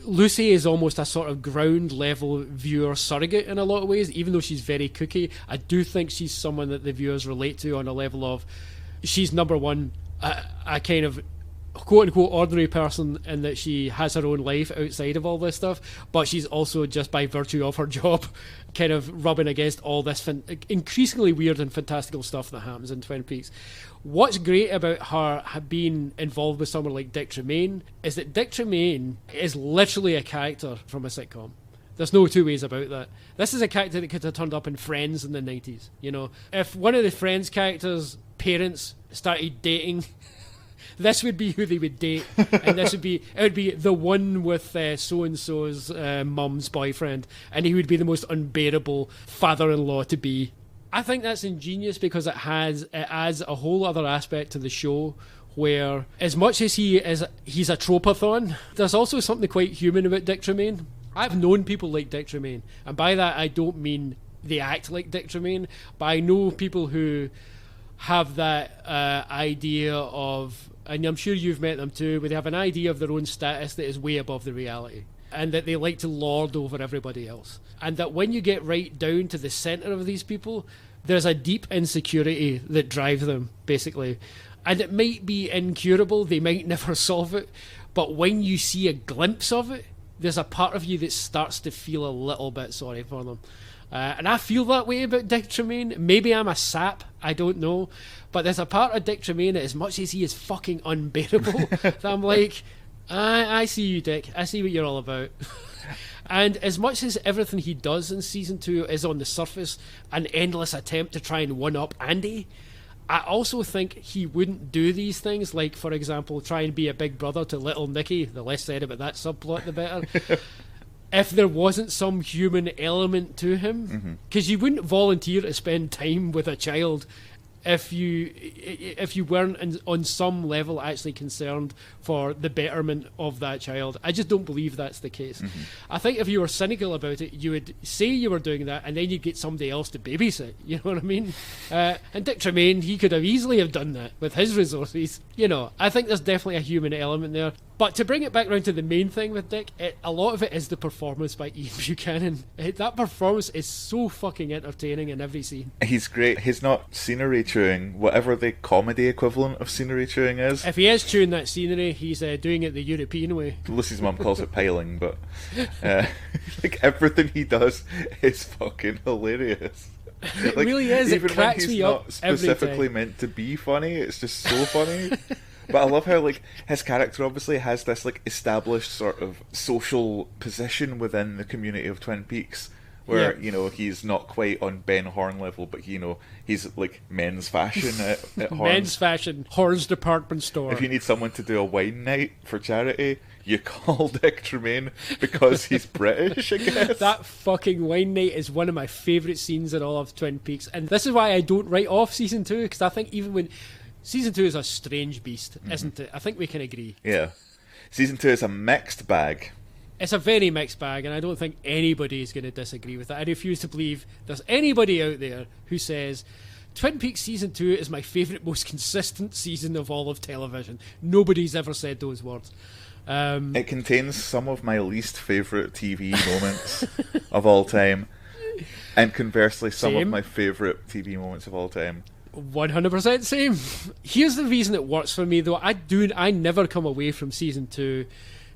Lucy is almost a sort of ground level viewer surrogate in a lot of ways. Even though she's very kooky, I do think she's someone that the viewers relate to on a level of, she's number one, a kind of quote-unquote ordinary person in that she has her own life outside of all this stuff, but she's also, just by virtue of her job, kind of rubbing against all this increasingly weird and fantastical stuff that happens in Twin Peaks. What's great about her being involved with someone like Dick Tremaine is that Dick Tremaine is literally a character from a sitcom. There's no two ways about that. This is a character that could have turned up in Friends in the 90s. You know, if one of the Friends characters' parents started dating, this would be who they would date, and it would be the one with so-and-so's mum's boyfriend, and he would be the most unbearable father-in-law to be. I think that's ingenious because it adds a whole other aspect to the show, where as much as he's a tropathon, there's also something quite human about Dick Tremaine. I've known people like Dick Tremaine, and by that I don't mean they act like Dick Tremaine, but I know people who have that idea of, and I'm sure you've met them too, where they have an idea of their own status that is way above the reality, and that they like to lord over everybody else. And that when you get right down to the centre of these people, there's a deep insecurity that drives them, basically. And it might be incurable, they might never solve it, but when you see a glimpse of it, there's a part of you that starts to feel a little bit sorry for them. And I feel that way about Dick Tremaine. Maybe I'm a sap, I don't know. But there's a part of Dick Tremaine that, as much as he is fucking unbearable, that I'm like, I see you, Dick. I see what you're all about. And as much as everything he does in season 2 is on the surface an endless attempt to try and one-up Andy, I also think he wouldn't do these things, like, for example, try and be a big brother to little Nicky. The less said about that subplot, the better. If there wasn't some human element to him, because you wouldn't volunteer to spend time with a child if you weren't on some level actually concerned for the betterment of that child. I just don't believe that's the case. I think if you were cynical about it, you would say you were doing that, and then you'd get somebody else to babysit. You know what I mean? And Dick Tremaine, he could have easily have done that with his resources. You know, I think there's definitely a human element there. But to bring it back around to the main thing with Dick, a lot of it is the performance by Ian Buchanan. That performance is so fucking entertaining in every scene. He's great. He's not scenery chewing, whatever the comedy equivalent of scenery chewing is. If he is chewing that scenery, he's doing it the European way. Lucy's mum calls it piling, but like everything he does is fucking hilarious. It really is. It cracks me up Even when he's not specifically meant to be funny, it's just so funny. But I love how, like, his character obviously has this, like, established sort of social position within the community of Twin Peaks, where, you know, he's not quite on Ben Horn level, but, you know, he's, like, men's fashion at Horn's. Men's fashion, Horn's department store. If you need someone to do a wine night for charity, you call Dick Tremaine because he's British, I guess. That fucking wine night is one of my favourite scenes in all of Twin Peaks, and this is why I don't write off Season 2, because I think even when... Season 2 is a strange beast, isn't it? I think we can agree. Yeah. Season 2 is a mixed bag. It's a very mixed bag, and I don't think anybody is going to disagree with that. I refuse to believe there's anybody out there who says, Twin Peaks Season 2 is my favourite, most consistent season of all of television. Nobody's ever said those words. It contains some of my least favourite TV moments of all time, and conversely, some of my favourite TV moments of all time. 100% same. Here's the reason it works for me, though. I never come away from Season 2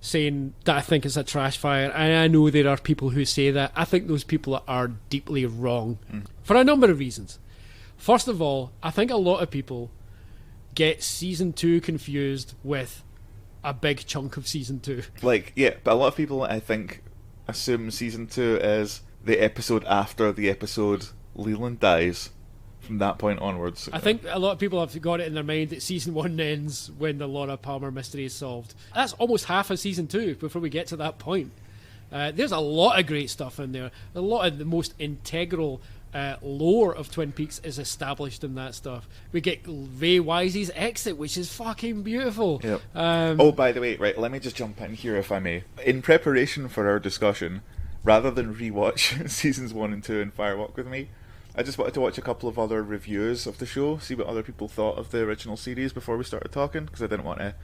saying that I think it's a trash fire, and I know there are people who say that. I think those people are deeply wrong for a number of reasons. First of all, I think a lot of people get Season 2 confused with a big chunk of Season 2. Like, yeah, but a lot of people, I think, assume Season 2 is the episode after the episode Leland dies. From that point onwards, I think a lot of people have got it in their mind that Season 1 ends when the Laura Palmer mystery is solved. That's almost half of Season 2 before we get to that point. There's a lot of great stuff in there. A lot of the most integral lore of Twin Peaks is established in that stuff. We get Ray Wise's exit, which is fucking beautiful. Yep. Oh, by the way, right, let me just jump in here if I may. In preparation for our discussion, rather than rewatch Seasons 1 and 2 and Fire Walk With Me, I just wanted to watch a couple of other reviews of the show, see what other people thought of the original series before we started talking, because I didn't want to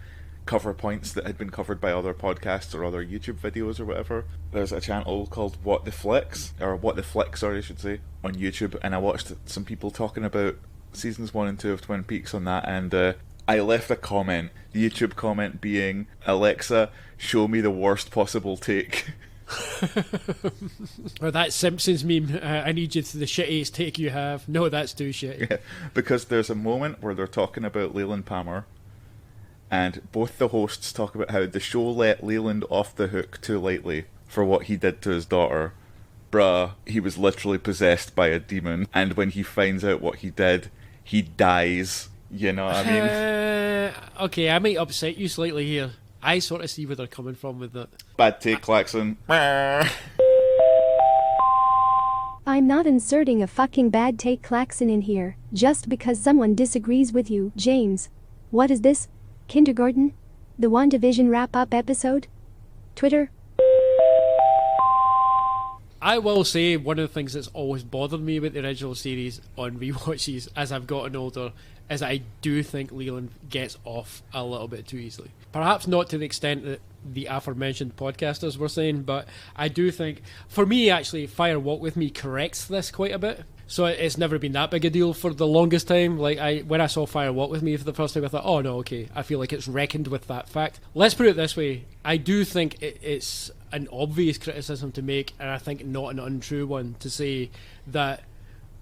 cover points that had been covered by other podcasts or other YouTube videos or whatever. There's a channel called What the Flicks, I should say, on YouTube, and I watched some people talking about Seasons 1 and 2 of Twin Peaks on that, and I left a comment, the YouTube comment being, Alexa, show me the worst possible take. Or that Simpsons meme, I need you to the shittiest take you have. No, that's too shitty. Yeah, because there's a moment where they're talking about Leland Palmer, and both the hosts talk about how the show let Leland off the hook too lightly for what he did to his daughter. Bruh, he was literally possessed by a demon, and when he finds out what he did, he dies. You know what I mean? Okay, I might upset you slightly here. I sort of see where they're coming from with that. Bad take, Klaxon. I'm not inserting a fucking bad take klaxon in here, just because someone disagrees with you, James. What is this? Kindergarten? The WandaVision wrap-up episode? Twitter? I will say one of the things that's always bothered me about the original series on rewatches as I've gotten older is I do think Leland gets off a little bit too easily. Perhaps not to the extent that the aforementioned podcasters were saying, but I do think, for me actually, Fire Walk With Me corrects this quite a bit. So it's never been that big a deal for the longest time. Like when I saw Fire Walk With Me for the first time, I thought, oh no, okay, I feel like it's reckoned with that fact. Let's put it this way, I do think it's an obvious criticism to make, and I think not an untrue one, to say that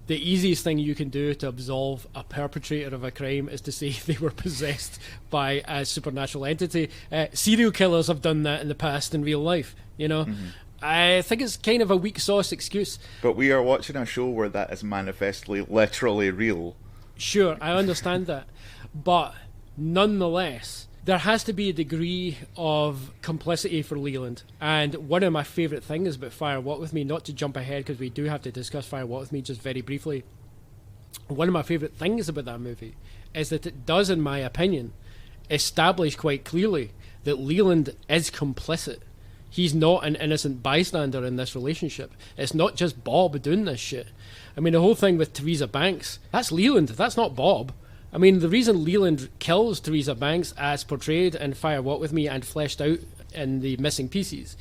the easiest thing you can do to absolve a perpetrator of a crime is to say they were possessed by a supernatural entity. Serial killers have done that in the past in real life, you know? Mm-hmm. I think it's kind of a weak sauce excuse. But we are watching a show where that is manifestly, literally real. Sure, I understand that. But nonetheless, there has to be a degree of complicity for Leland. And one of my favourite things about Fire Walk With Me, not to jump ahead because we do have to discuss Fire Walk With Me just very briefly, one of my favourite things about that movie is that it does, in my opinion, establish quite clearly that Leland is complicit. He's not an innocent bystander in this relationship. It's not just Bob doing this shit. I mean, the whole thing with Theresa Banks, that's Leland, that's not Bob. I mean, the reason Leland kills Theresa Banks, as portrayed in Fire Walk With Me and fleshed out in the missing pieces,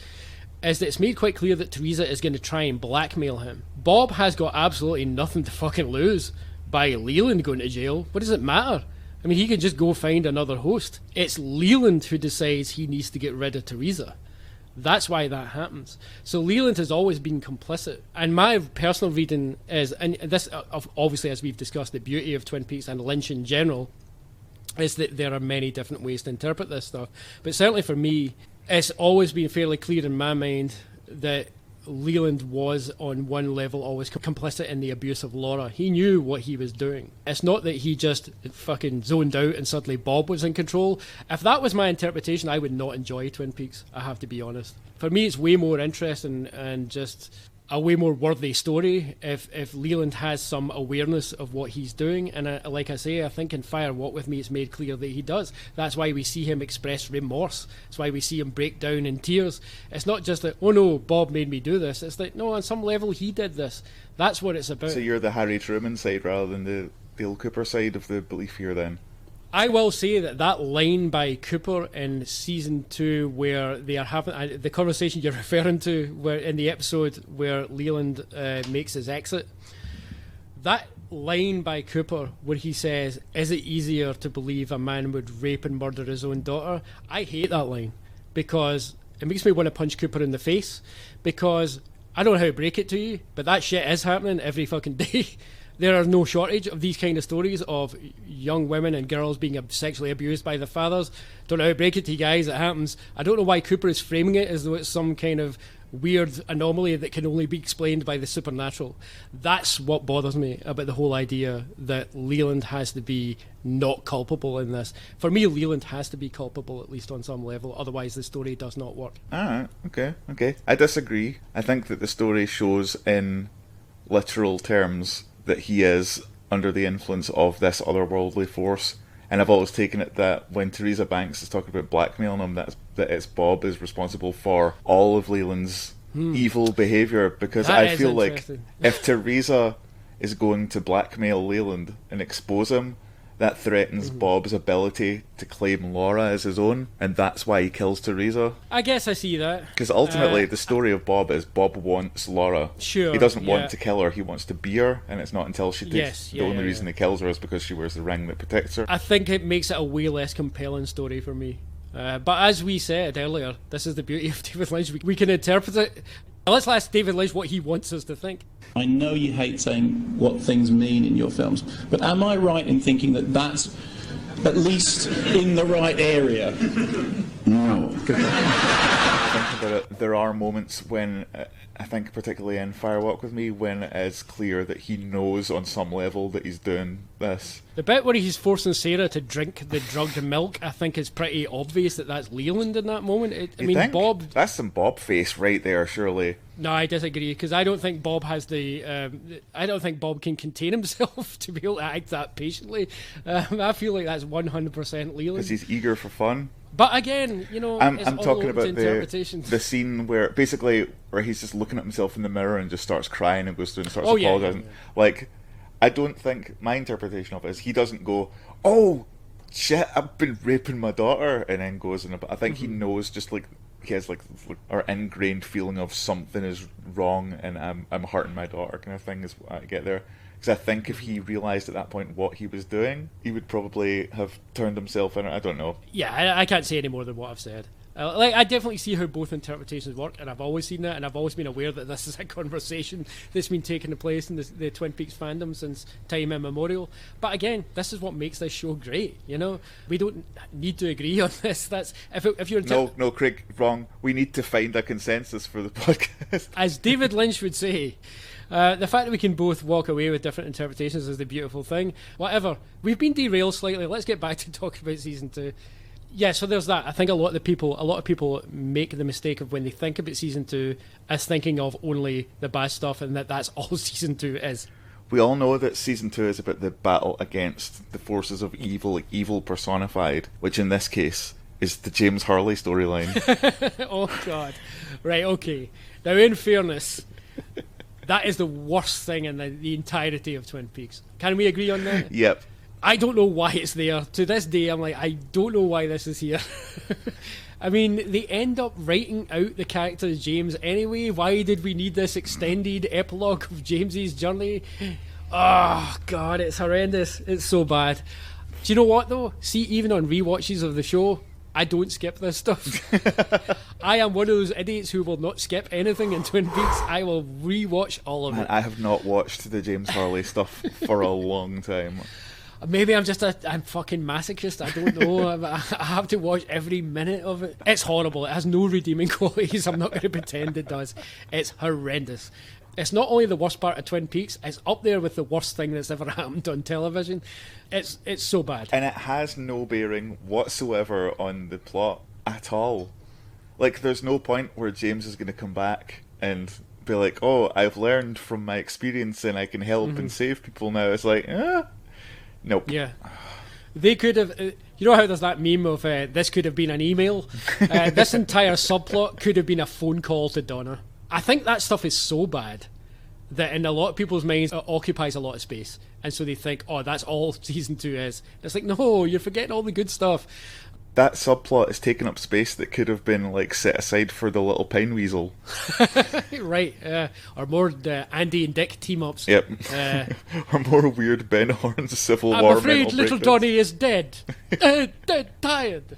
is that it's made quite clear that Theresa is going to try and blackmail him. Bob has got absolutely nothing to fucking lose by Leland going to jail. What does it matter? I mean, he can just go find another host. It's Leland who decides he needs to get rid of Theresa. That's why that happens. So Leland has always been complicit. And my personal reading is, and this, obviously, as we've discussed, the beauty of Twin Peaks and Lynch in general, is that there are many different ways to interpret this stuff. But certainly for me, it's always been fairly clear in my mind that Leland was, on one level, always complicit in the abuse of Laura. He knew what he was doing. It's not that he just fucking zoned out and suddenly Bob was in control. If that was my interpretation, I would not enjoy Twin Peaks, I have to be honest. For me, it's way more interesting and just a way more worthy story if Leland has some awareness of what he's doing. And like I say, I think in Fire Walk With Me it's made clear that he does. That's why we see him express remorse. That's why we see him break down in tears. It's not just that, oh no, Bob made me do this. It's like, no, on some level he did this. That's what it's about. So you're the Harry Truman side rather than the Dale Cooper side of the belief here then? I will say that line by Cooper in season 2, where they are having the conversation you're referring to, where in the episode where Leland makes his exit, that line by Cooper where he says, "Is it easier to believe a man would rape and murder his own daughter?" I hate that line because it makes me want to punch Cooper in the face, because I don't know how to break it to you, but that shit is happening every fucking day. There are no shortage of these kind of stories of young women and girls being sexually abused by their fathers. Don't know how to break it to you guys, it happens. I don't know why Cooper is framing it as though it's some kind of weird anomaly that can only be explained by the supernatural. That's what bothers me about the whole idea that Leland has to be not culpable in this. For me, Leland has to be culpable, at least on some level, otherwise the story does not work. Alright, okay. I disagree. I think that the story shows in literal terms that he is under the influence of this otherworldly force. And I've always taken it that when Theresa Banks is talking about blackmailing him, that it's Bob is responsible for all of Leland's evil behaviour. Because That I is feel like interesting. if Theresa is going to blackmail Leland and expose him, that threatens Bob's ability to claim Laura as his own, and that's why he kills Theresa. I guess I see that. Because ultimately, the story of Bob is Bob wants Laura. Sure, He doesn't yeah. want to kill her, he wants to be her, and it's not until she takes... Yes, the yeah, only yeah, reason he kills her is because she wears the ring that protects her. I think it makes it a way less compelling story for me. But as we said earlier, this is the beauty of David Lynch. We can interpret it. Let's ask David Lynch what he wants us to think. I know you hate saying what things mean in your films, but am I right in thinking that that's at least in the right area? No. Think about it, there are moments when, I think particularly in Fire Walk With Me, when it is clear that he knows on some level that he's doing this. The bit where he's forcing Sarah to drink the drugged milk, I think is pretty obvious that that's Leland in that moment. I You mean, think? Bob... That's some Bob face right there, surely. No, I disagree, because I don't think Bob has the... I don't think Bob can contain himself to be able to act that patiently. I feel like that's 100% Leland. Because he's eager for fun. But again, you know, I'm it's all talking open to about interpretations. the scene where basically where he's just looking at himself in the mirror and just starts crying and goes through and starts Oh, yeah, apologising. yeah. Like, I don't think my interpretation of it is he doesn't go, "Oh shit, I've been raping my daughter," and then goes and I think he knows, just like he has like our ingrained feeling of something is wrong and I'm hurting my daughter kind of thing is what I get there. Because I think if he realised at that point what he was doing, he would probably have turned himself in. I don't know. Yeah, I can't say any more than what I've said. I definitely see how both interpretations work, and I've always seen that, and I've always been aware that this is a conversation that's been taking place in the Twin Peaks fandom since time immemorial. But again, this is what makes this show great. You know, we don't need to agree on this. That's if you're No, Craig, wrong. We need to find a consensus for the podcast. as David Lynch would say. The fact that we can both walk away with different interpretations is the beautiful thing. Whatever. We've been derailed slightly. Let's get back to talking about season 2. Yeah, so there's that. I think a lot of people make the mistake of when they think about season 2 as thinking of only the bad stuff and that's all season 2 is. We all know that season 2 is about the battle against the forces of evil, like evil personified, which in this case is the James Hurley storyline. Oh, God. Right, okay. Now, in fairness, that is the worst thing in the entirety of Twin Peaks. Can we agree on that? Yep. I don't know why it's there. To this day, I'm like, I don't know why this is here. I mean, they end up writing out the character of James anyway. Why did we need this extended epilogue of James's journey? Oh, God, it's horrendous. It's so bad. Do you know what, though? See, even on rewatches of the show, I don't skip this stuff. I am one of those idiots who will not skip anything in Twin Peaks. I will rewatch all of it. I have not watched the James Hurley stuff for a long time. Maybe I'm fucking masochist. I don't know. I have to watch every minute of it. It's horrible. It has no redeeming qualities. I'm not going to pretend it does. It's horrendous. It's not only the worst part of Twin Peaks, it's up there with the worst thing that's ever happened on television. It's so bad. And it has no bearing whatsoever on the plot at all. Like, there's no point where James is going to come back and be like, oh, I've learned from my experience and I can help and save people now. It's like, nope. Yeah. They could have... you know how there's that meme of this could have been an email? This entire subplot could have been a phone call to Donna. I think that stuff is so bad that in a lot of people's minds it occupies a lot of space. And so they think, oh, that's all season 2 is. It's like, no, you're forgetting all the good stuff. That subplot is taking up space that could have been, like, set aside for the little pine weasel. Right. Or more Andy and Dick team-ups. Yep. Or more weird Ben Horn's Civil War. I'm afraid little Donnie is dead. Dead, tired.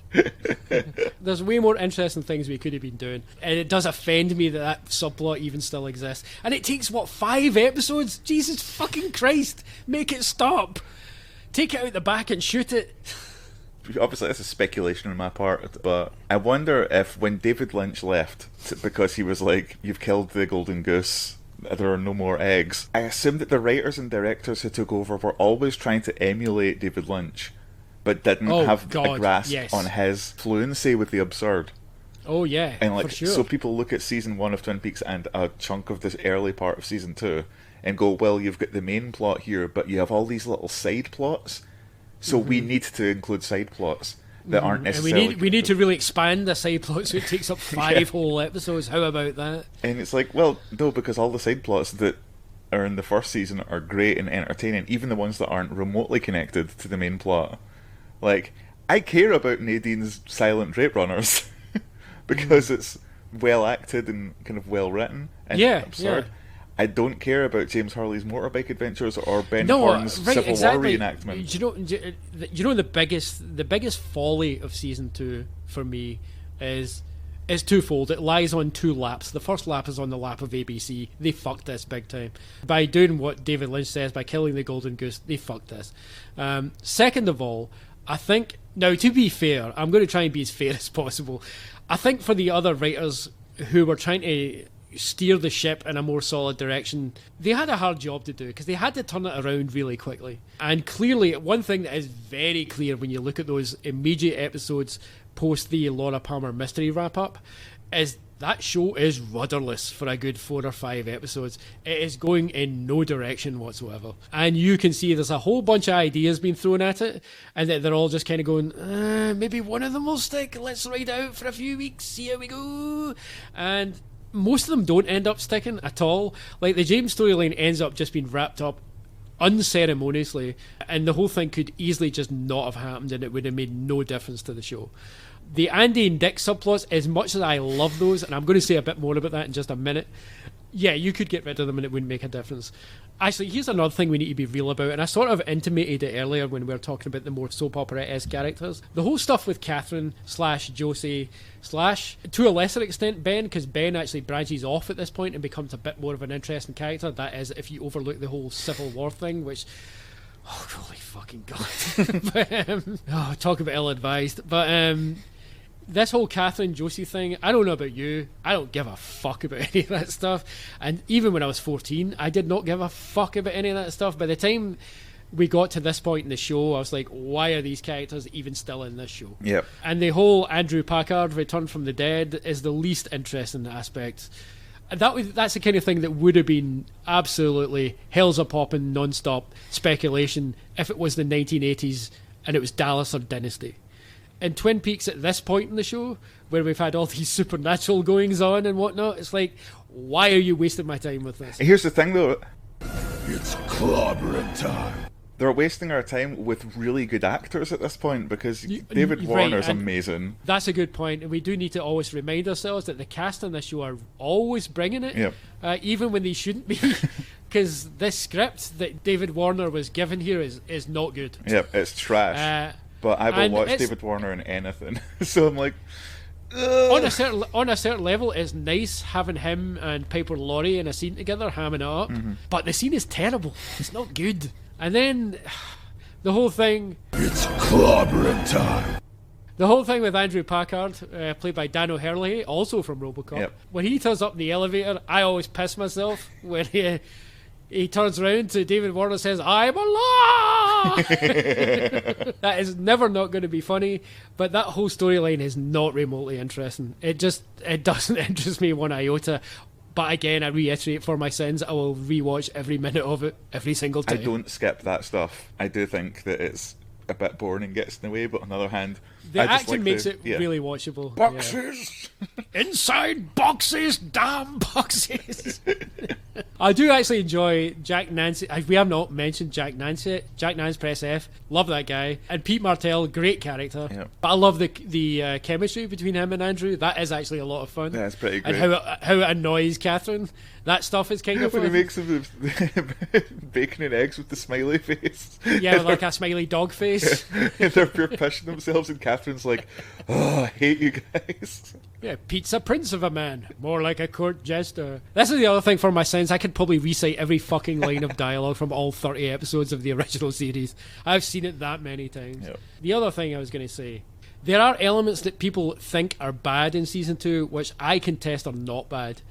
There's way more interesting things we could have been doing. And it does offend me that subplot even still exists. And it takes, 5 episodes? Jesus fucking Christ. Make it stop. Take it out the back and shoot it. Obviously, that's a speculation on my part, but I wonder if when David Lynch left, because he was like, you've killed the golden goose, there are no more eggs, I assume that the writers and directors who took over were always trying to emulate David Lynch, but didn't have a grasp on his fluency with the absurd. Oh yeah, and like, for sure. So people look at season 1 of Twin Peaks and a chunk of this early part of season 2 and go, well, you've got the main plot here, but you have all these little side plots. So we need to include side plots that aren't necessarily... And we need to really expand the side plots so it takes up 5 whole episodes. How about that? And it's like, well, no, because all the side plots that are in the first season are great and entertaining, even the ones that aren't remotely connected to the main plot. Like, I care about Nadine's silent rape runners because it's well acted and kind of well written and absurd. Yeah. I don't care about James Hurley's motorbike adventures or Ben Horn's Civil War reenactment. You know the biggest folly of season 2 for me is twofold. It lies on 2 laps. The first lap is on the lap of ABC. They fucked this big time by doing what David Lynch says, by killing the golden goose. They fucked this. Second of all, I think, now to be fair, I'm going to try and be as fair as possible. I think for the other writers who were trying to steer the ship in a more solid direction, they had a hard job to do because they had to turn it around really quickly. And clearly, one thing that is very clear when you look at those immediate episodes post the Laura Palmer mystery wrap-up is that show is rudderless for a good 4 or 5 episodes. It is going in no direction whatsoever. And you can see there's a whole bunch of ideas being thrown at it, and that they're all just kind of going, maybe one of them will stick, let's ride out for a few weeks, see how we go. And most of them don't end up sticking at all. Like, the James storyline ends up just being wrapped up unceremoniously, and the whole thing could easily just not have happened, and it would have made no difference to the show. The Andy and Dick subplots, as much as I love those, and I'm going to say a bit more about that in just a minute, yeah, you could get rid of them and it wouldn't make a difference. Actually, here's another thing we need to be real about, and I sort of intimated it earlier when we were talking about the more soap opera-esque characters. The whole stuff with Catherine / Josie / to a lesser extent Ben, because Ben actually branches off at this point and becomes a bit more of an interesting character. That is, if you overlook the whole Civil War thing, which... oh, holy fucking God. But, talk about ill-advised. But, this whole Catherine Josie thing, I don't know about you, I don't give a fuck about any of that stuff. And even when I was 14, I did not give a fuck about any of that stuff. By the time we got to this point in the show, I was like, why are these characters even still in this show? Yep. And the whole Andrew Packard return from the dead is the least interesting aspect. And that's the kind of thing that would have been absolutely hell's a poppin' non-stop speculation if it was the 1980s and it was Dallas or Dynasty. In Twin Peaks at this point in the show, where we've had all these supernatural goings on and whatnot, it's like, why are you wasting my time with this? Here's the thing though. It's clobbering time. They're wasting our time with really good actors at this point because David Warner's amazing. That's a good point, and we do need to always remind ourselves that the cast on this show are always bringing it, yep. Even when they shouldn't be, because this script that David Warner was given here is not good. Yep, it's trash. But I will watch David Warner in anything, so I'm like... On a certain level, it's nice having him and Piper Laurie in a scene together, hamming it up, but the scene is terrible. It's not good. And then the whole thing... It's clobbering time. The whole thing with Andrew Packard, played by Dan O'Herlihy, also from RoboCop. Yep. When he turns up in the elevator, I always piss myself when he turns around to David Warner and says, "I'm alive!" That is never not going to be funny, but that whole storyline is not remotely interesting. It doesn't interest me one iota. But again, I reiterate for my sins, I will rewatch every minute of it every single time. I don't skip that stuff. I do think that it's a bit boring and gets in the way, but on the other hand, the acting makes it really watchable. Boxes! Yeah. Inside boxes! Damn boxes! I do actually enjoy Jack Nance. We have not mentioned Jack Nance yet. Jack Nance, press F. Love that guy. And Pete Martell, great character. Yep. But I love the chemistry between him and Andrew. That is actually a lot of fun. That's pretty great. And how it annoys Catherine. That stuff is kind of fun. When he makes them bacon and eggs with the smiley face. Yeah, like a smiley dog face. And they're pure pissing themselves, and Catherine's like, "Oh, I hate you guys." Yeah, Pete's a prince of a man, more like a court jester. This is the other thing for my sins. I could probably recite every fucking line of dialogue from all 30 episodes of the original series. I've seen it that many times. Yep. The other thing I was going to say, there are elements that people think are bad in season 2, which I contest are not bad.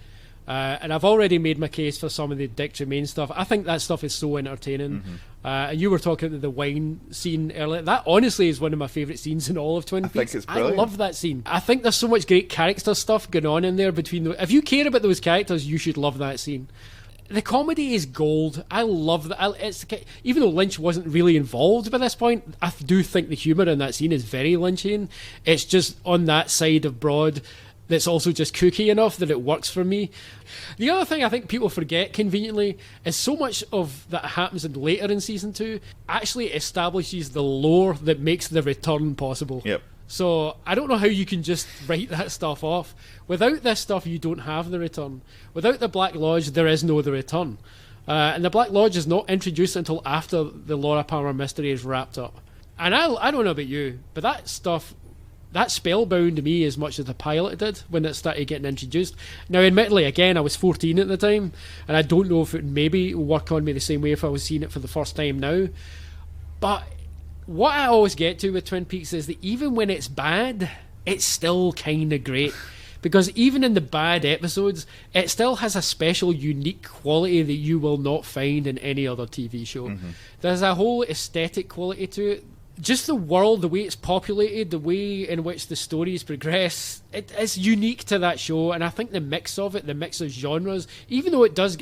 And I've already made my case for some of the Dick Tremaine stuff. I think that stuff is so entertaining. And you were talking about the wine scene earlier. That honestly is one of my favourite scenes in all of Twin Peaks. I think it's brilliant. I love that scene. I think there's so much great character stuff going on in there between if you care about those characters, you should love that scene. The comedy is gold. I love that. Even though Lynch wasn't really involved by this point, I do think the humour in that scene is very Lynchian. It's just on that side of broad that's also just kooky enough that it works for me. The other thing I think people forget conveniently is so much of that happens later in season 2 actually establishes the lore that makes the return possible. Yep. So I don't know how you can just write that stuff off. Without this stuff, you don't have the return. Without the Black Lodge, there is no the return. And the Black Lodge is not introduced until after the Laura Palmer mystery is wrapped up. And I don't know about you, but that stuff... that spellbound me as much as the pilot did when it started getting introduced. Now, admittedly, again, I was 14 at the time, and I don't know if it would maybe work on me the same way if I was seeing it for the first time now. But what I always get to with Twin Peaks is that even when it's bad, it's still kind of great. Because even in the bad episodes, it still has a special, unique quality that you will not find in any other TV show. There's a whole aesthetic quality to it. Just the world, the way it's populated, the way in which the stories progress, it's unique to that show. And I think the mix of it, the mix of genres, even though it does,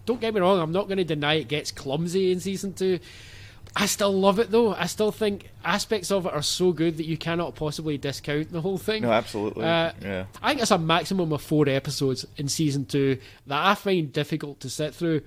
don't get me wrong, I'm not going to deny it gets clumsy in season 2. I still love it though. I still think aspects of it are so good that you cannot possibly discount the whole thing. No, absolutely. Yeah. I think it's a maximum of 4 episodes in season 2 that I find difficult to sit through.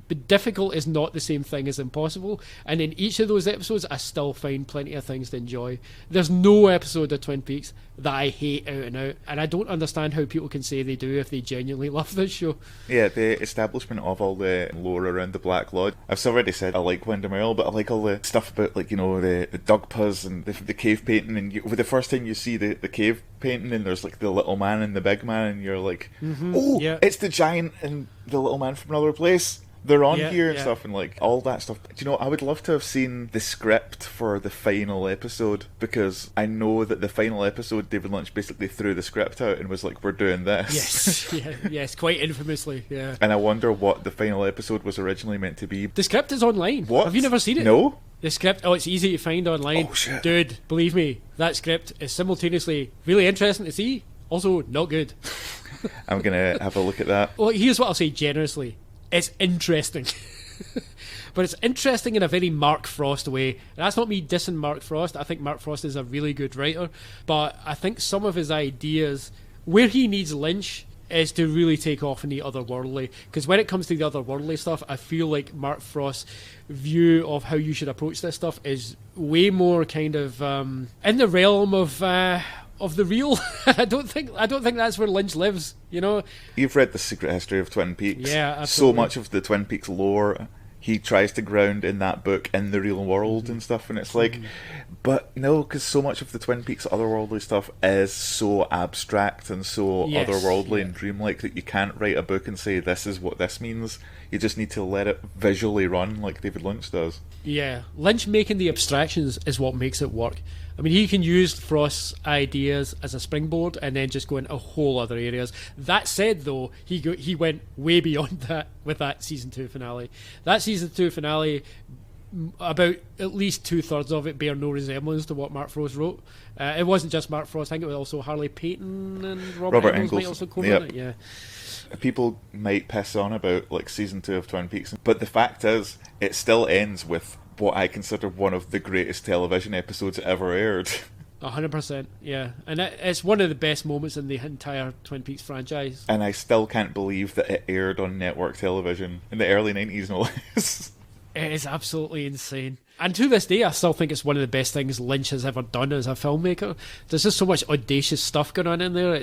But difficult is not the same thing as impossible, and in each of those episodes I still find plenty of things to enjoy. There's no episode of Twin Peaks that I hate out and out, and I don't understand how people can say they do if they genuinely love this show. Yeah, the establishment of all the lore around the Black Lodge. I've already said I like Wyndham Earl, but I like all the stuff about, like, you know, the dog puzz and the cave painting, and with the first time you see the cave painting and there's like the little man and the big man, and you're like, it's the giant and the little man from another place. They're on here and stuff, and like all that stuff. Do you know, I would love to have seen the script for the final episode, because I know that the final episode David Lynch basically threw the script out and was like, we're doing this. Yes, quite infamously, yeah. And I wonder what the final episode was originally meant to be. The script is online. What? Have you never seen it? No. The script, it's easy to find online. Oh shit. Dude, believe me, that script is simultaneously really interesting to see, also not good. I'm going to have a look at that. Well, here's what I'll say generously. It's interesting. But it's interesting in a very Mark Frost way. And that's not me dissing Mark Frost. I think Mark Frost is a really good writer. But I think some of his ideas, where he needs Lynch, is to really take off in the otherworldly. Because when it comes to the otherworldly stuff, I feel like Mark Frost's view of how you should approach this stuff is way more kind of in the realm of the real. I don't think that's where Lynch lives, you know. You've read The Secret History of Twin Peaks. Yeah, absolutely. So much of the Twin Peaks lore he tries to ground in that book in the real world and stuff, and it's like, but no, because so much of the Twin Peaks otherworldly stuff is so abstract and so otherworldly and dreamlike that you can't write a book and say this is what this means. You just need to let it visually run like David Lynch does. Yeah, Lynch making the abstractions is what makes it work. I mean, he can use Frost's ideas as a springboard and then just go into whole other areas. That said, though, he went way beyond that with that season 2 finale. That season 2 finale, about at least 2/3 of it bear no resemblance to what Mark Frost wrote. It wasn't just Mark Frost. I think it was also Harley Payton and Robert Engels might also come in it. Yeah. People might piss on about like season 2 of Twin Peaks, but the fact is, it still ends with what I consider one of the greatest television episodes ever aired. 100%, yeah. And it's one of the best moments in the entire Twin Peaks franchise. And I still can't believe that it aired on network television in the early 90s, no less. It is absolutely insane. And to this day, I still think it's one of the best things Lynch has ever done as a filmmaker. There's just so much audacious stuff going on in there.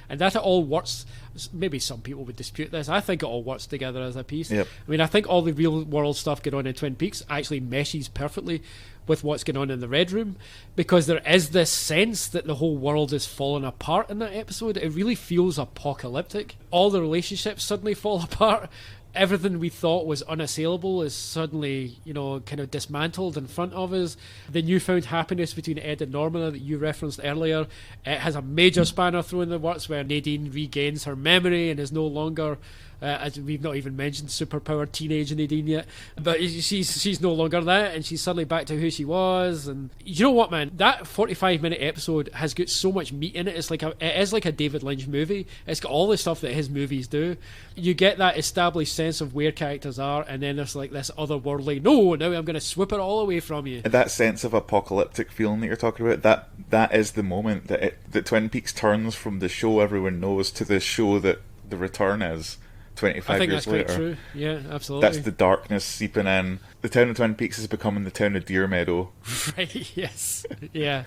And that it all works. Maybe some people would dispute this. I think it all works together as a piece. Yep. I mean, I think all the real world stuff going on in Twin Peaks actually meshes perfectly with what's going on in the Red Room, because there is this sense that the whole world is falling apart in that episode. It really feels apocalyptic. All the relationships suddenly fall apart. Everything we thought was unassailable is suddenly, kind of dismantled in front of us. The newfound happiness between Ed and Norma that you referenced earlier, it has a major spanner thrown in the works where Nadine regains her memory and is no longer, as we've not even mentioned superpowered teenage Nadine yet, but she's no longer that, and she's suddenly back to who she was. And you know what, man, that 45-minute episode has got so much meat in it. It is like a David Lynch movie. It's got all the stuff that his movies do. You get that established sense of where characters are, and then there's like this otherworldly, no, now I'm going to swoop it all away from you. And that sense of apocalyptic feeling that you're talking about, that is the moment that Twin Peaks turns from the show everyone knows to the show that The Return is 25 years later. I think that's quite true. Yeah, absolutely. That's the darkness seeping in. The town of Twin Peaks is becoming the town of Deer Meadow. Right, yes. Yeah.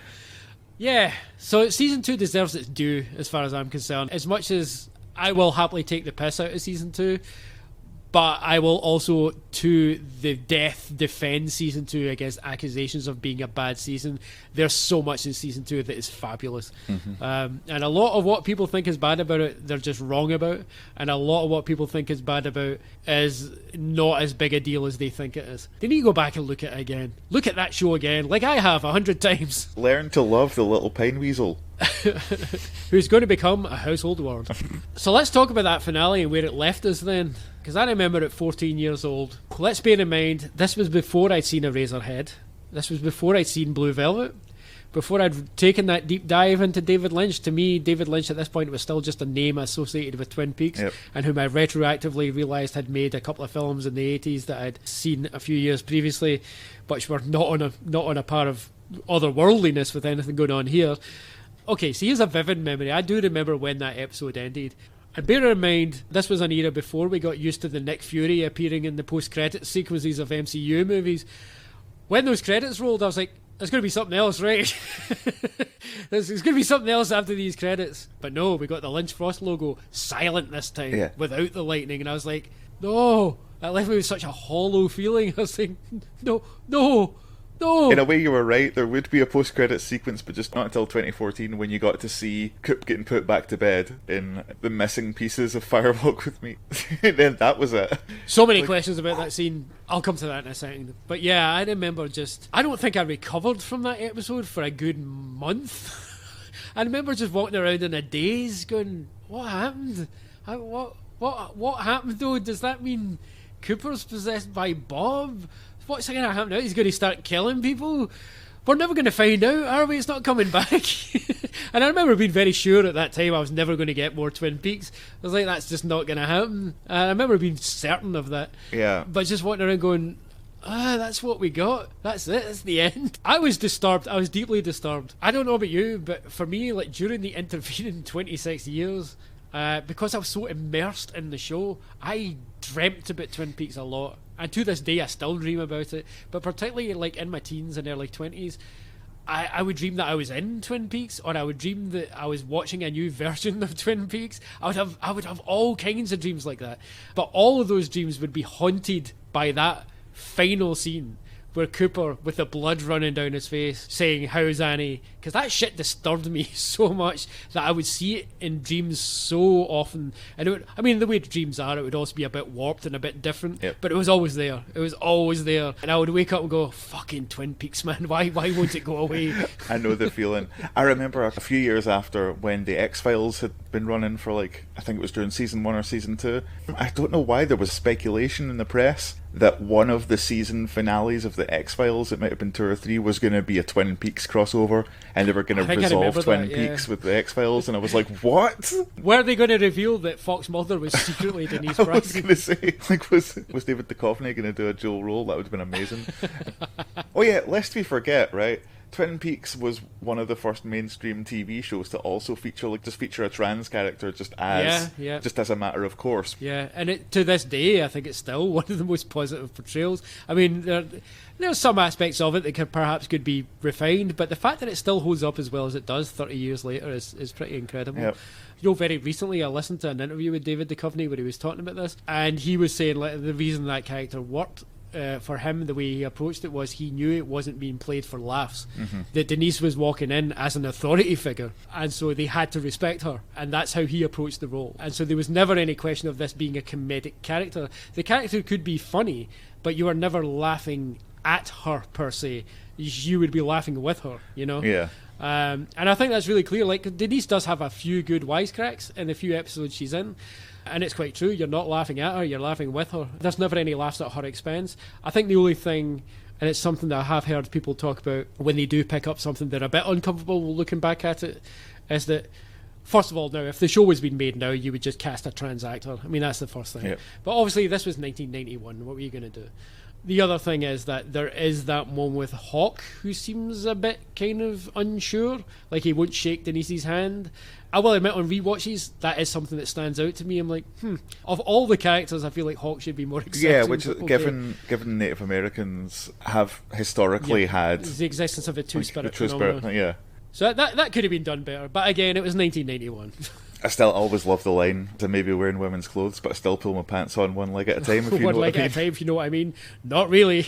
Yeah, so season 2 deserves its due as far as I'm concerned. As much as I will happily take the piss out of season 2, but I will also, to the death, defend season 2 against accusations of being a bad season. There's so much in season 2 that is fabulous. Mm-hmm. And a lot of what people think is bad about it, they're just wrong about. And a lot of what people think is bad about is not as big a deal as they think it is. They need to go back and look at it again. Look at that show again, like I have 100 times. Learn to love the little pine weasel. Who's going to become a household word. So let's talk about that finale and where it left us then. Because I remember at 14 years old. Let's bear in mind, this was before I'd seen Eraserhead. This was before I'd seen Blue Velvet. Before I'd taken that deep dive into David Lynch. To me, David Lynch at this point was still just a name associated with Twin Peaks, yep. And whom I retroactively realised had made a couple of films in the 80s that I'd seen a few years previously, which were not on a par of otherworldliness with anything going on here. Okay, so here's a vivid memory. I do remember when that episode ended. And bear in mind, this was an era before we got used to the Nick Fury appearing in the post-credits sequences of MCU movies. When those credits rolled, I was like, there's going to be something else, right? There's going to be something else after these credits. But no, we got the Lynch Frost logo silent this time, yeah. Without the lightning. And I was like, no. That left me with such a hollow feeling. I was like, no. In a way, you were right. There would be a post-credits sequence, but just not until 2014 when you got to see Coop getting put back to bed in the missing pieces of Firewalk with Me. And then that was it. So many questions about that scene. I'll come to that in a second. But yeah, I remember I don't think I recovered from that episode for a good month. I remember just walking around in a daze going, what happened? What happened though? Does that mean Cooper's possessed by Bob? What's going to happen now? He's going to start killing people? we're never going to find out, are we? It's not coming back. And I remember being very sure at that time I was never going to get more Twin Peaks. I was like, that's just not going to happen. And I remember being certain of that. Yeah. But just walking around going, that's what we got. That's it. That's the end. I was disturbed. I was deeply disturbed. I don't know about you, but for me, like during the intervening 26 years, because I was so immersed in the show, I dreamt about Twin Peaks a lot. And to this day, I still dream about it. But particularly like in my teens and early 20s, I would dream that I was in Twin Peaks, or I would dream that I was watching a new version of Twin Peaks. I would have all kinds of dreams like that. But all of those dreams would be haunted by that final scene where Cooper, with the blood running down his face, saying, "How's Annie?" Because that shit disturbed me so much that I would see it in dreams so often. And it would, I mean, the way dreams are, it would also be a bit warped and a bit different. Yep. But it was always there. It was always there. And I would wake up and go, "Fucking Twin Peaks, man! Why won't it go away?" I know the feeling. I remember a few years after, when the X-Files had been running for, like, I think it was during season 1 or season 2. I don't know why there was speculation in the press that one of the season finales of the X-Files, it might have been 2 or 3, was going to be a Twin Peaks crossover, and they were going to resolve Twin Peaks with the X-Files, and I was like, what? Were they going to reveal that Fox Mulder was secretly Denise I was Bryson? going to say, like, was David Duchovny going to do a dual role? That would have been amazing. Oh yeah, lest we forget, right? Twin Peaks was one of the first mainstream TV shows to also feature a trans character just as a matter of course. Yeah, and to this day, I think it's still one of the most positive portrayals. I mean, there's some aspects of it that perhaps could be refined, but the fact that it still holds up as well as it does 30 years later is pretty incredible. Yep. You know, very recently I listened to an interview with David Duchovny where he was talking about this, and he was saying, like, the reason that character worked for him, the way he approached it, was he knew it wasn't being played for laughs. Mm-hmm. That Denise was walking in as an authority figure, and so they had to respect her, and that's how he approached the role. And so there was never any question of this being a comedic character. The character could be funny, but you were never laughing at her per se. You would be laughing with her, you know? Yeah. And I think that's really clear. Like, Denise does have a few good wisecracks in the few episodes she's in, and it's quite true. You're not laughing at her, you're laughing with her. There's never any laughs at her expense. I think the only thing, and it's something that I have heard people talk about when they do pick up something they're a bit uncomfortable looking back at it, is that, first of all, now, if the show was being made now, you would just cast a trans actor. I mean, that's the first thing. Yep. But obviously, this was 1991. What were you going to do? The other thing is that there is that one with Hawk, who seems a bit kind of unsure. Like, he won't shake Denise's hand. I will admit, on rewatches, that is something that stands out to me. I'm like, of all the characters, I feel like Hawk should be more accepted. Yeah, which, given Native Americans have historically had the existence of a two-spirit true phenomenon. spirit, yeah. So that could have been done better. But again, it was 1991. I still always love the line, I may be wearing women's clothes, but I still pull my pants on one leg at a time, if you know what I mean. One leg at a time, if you know what I mean. Not really.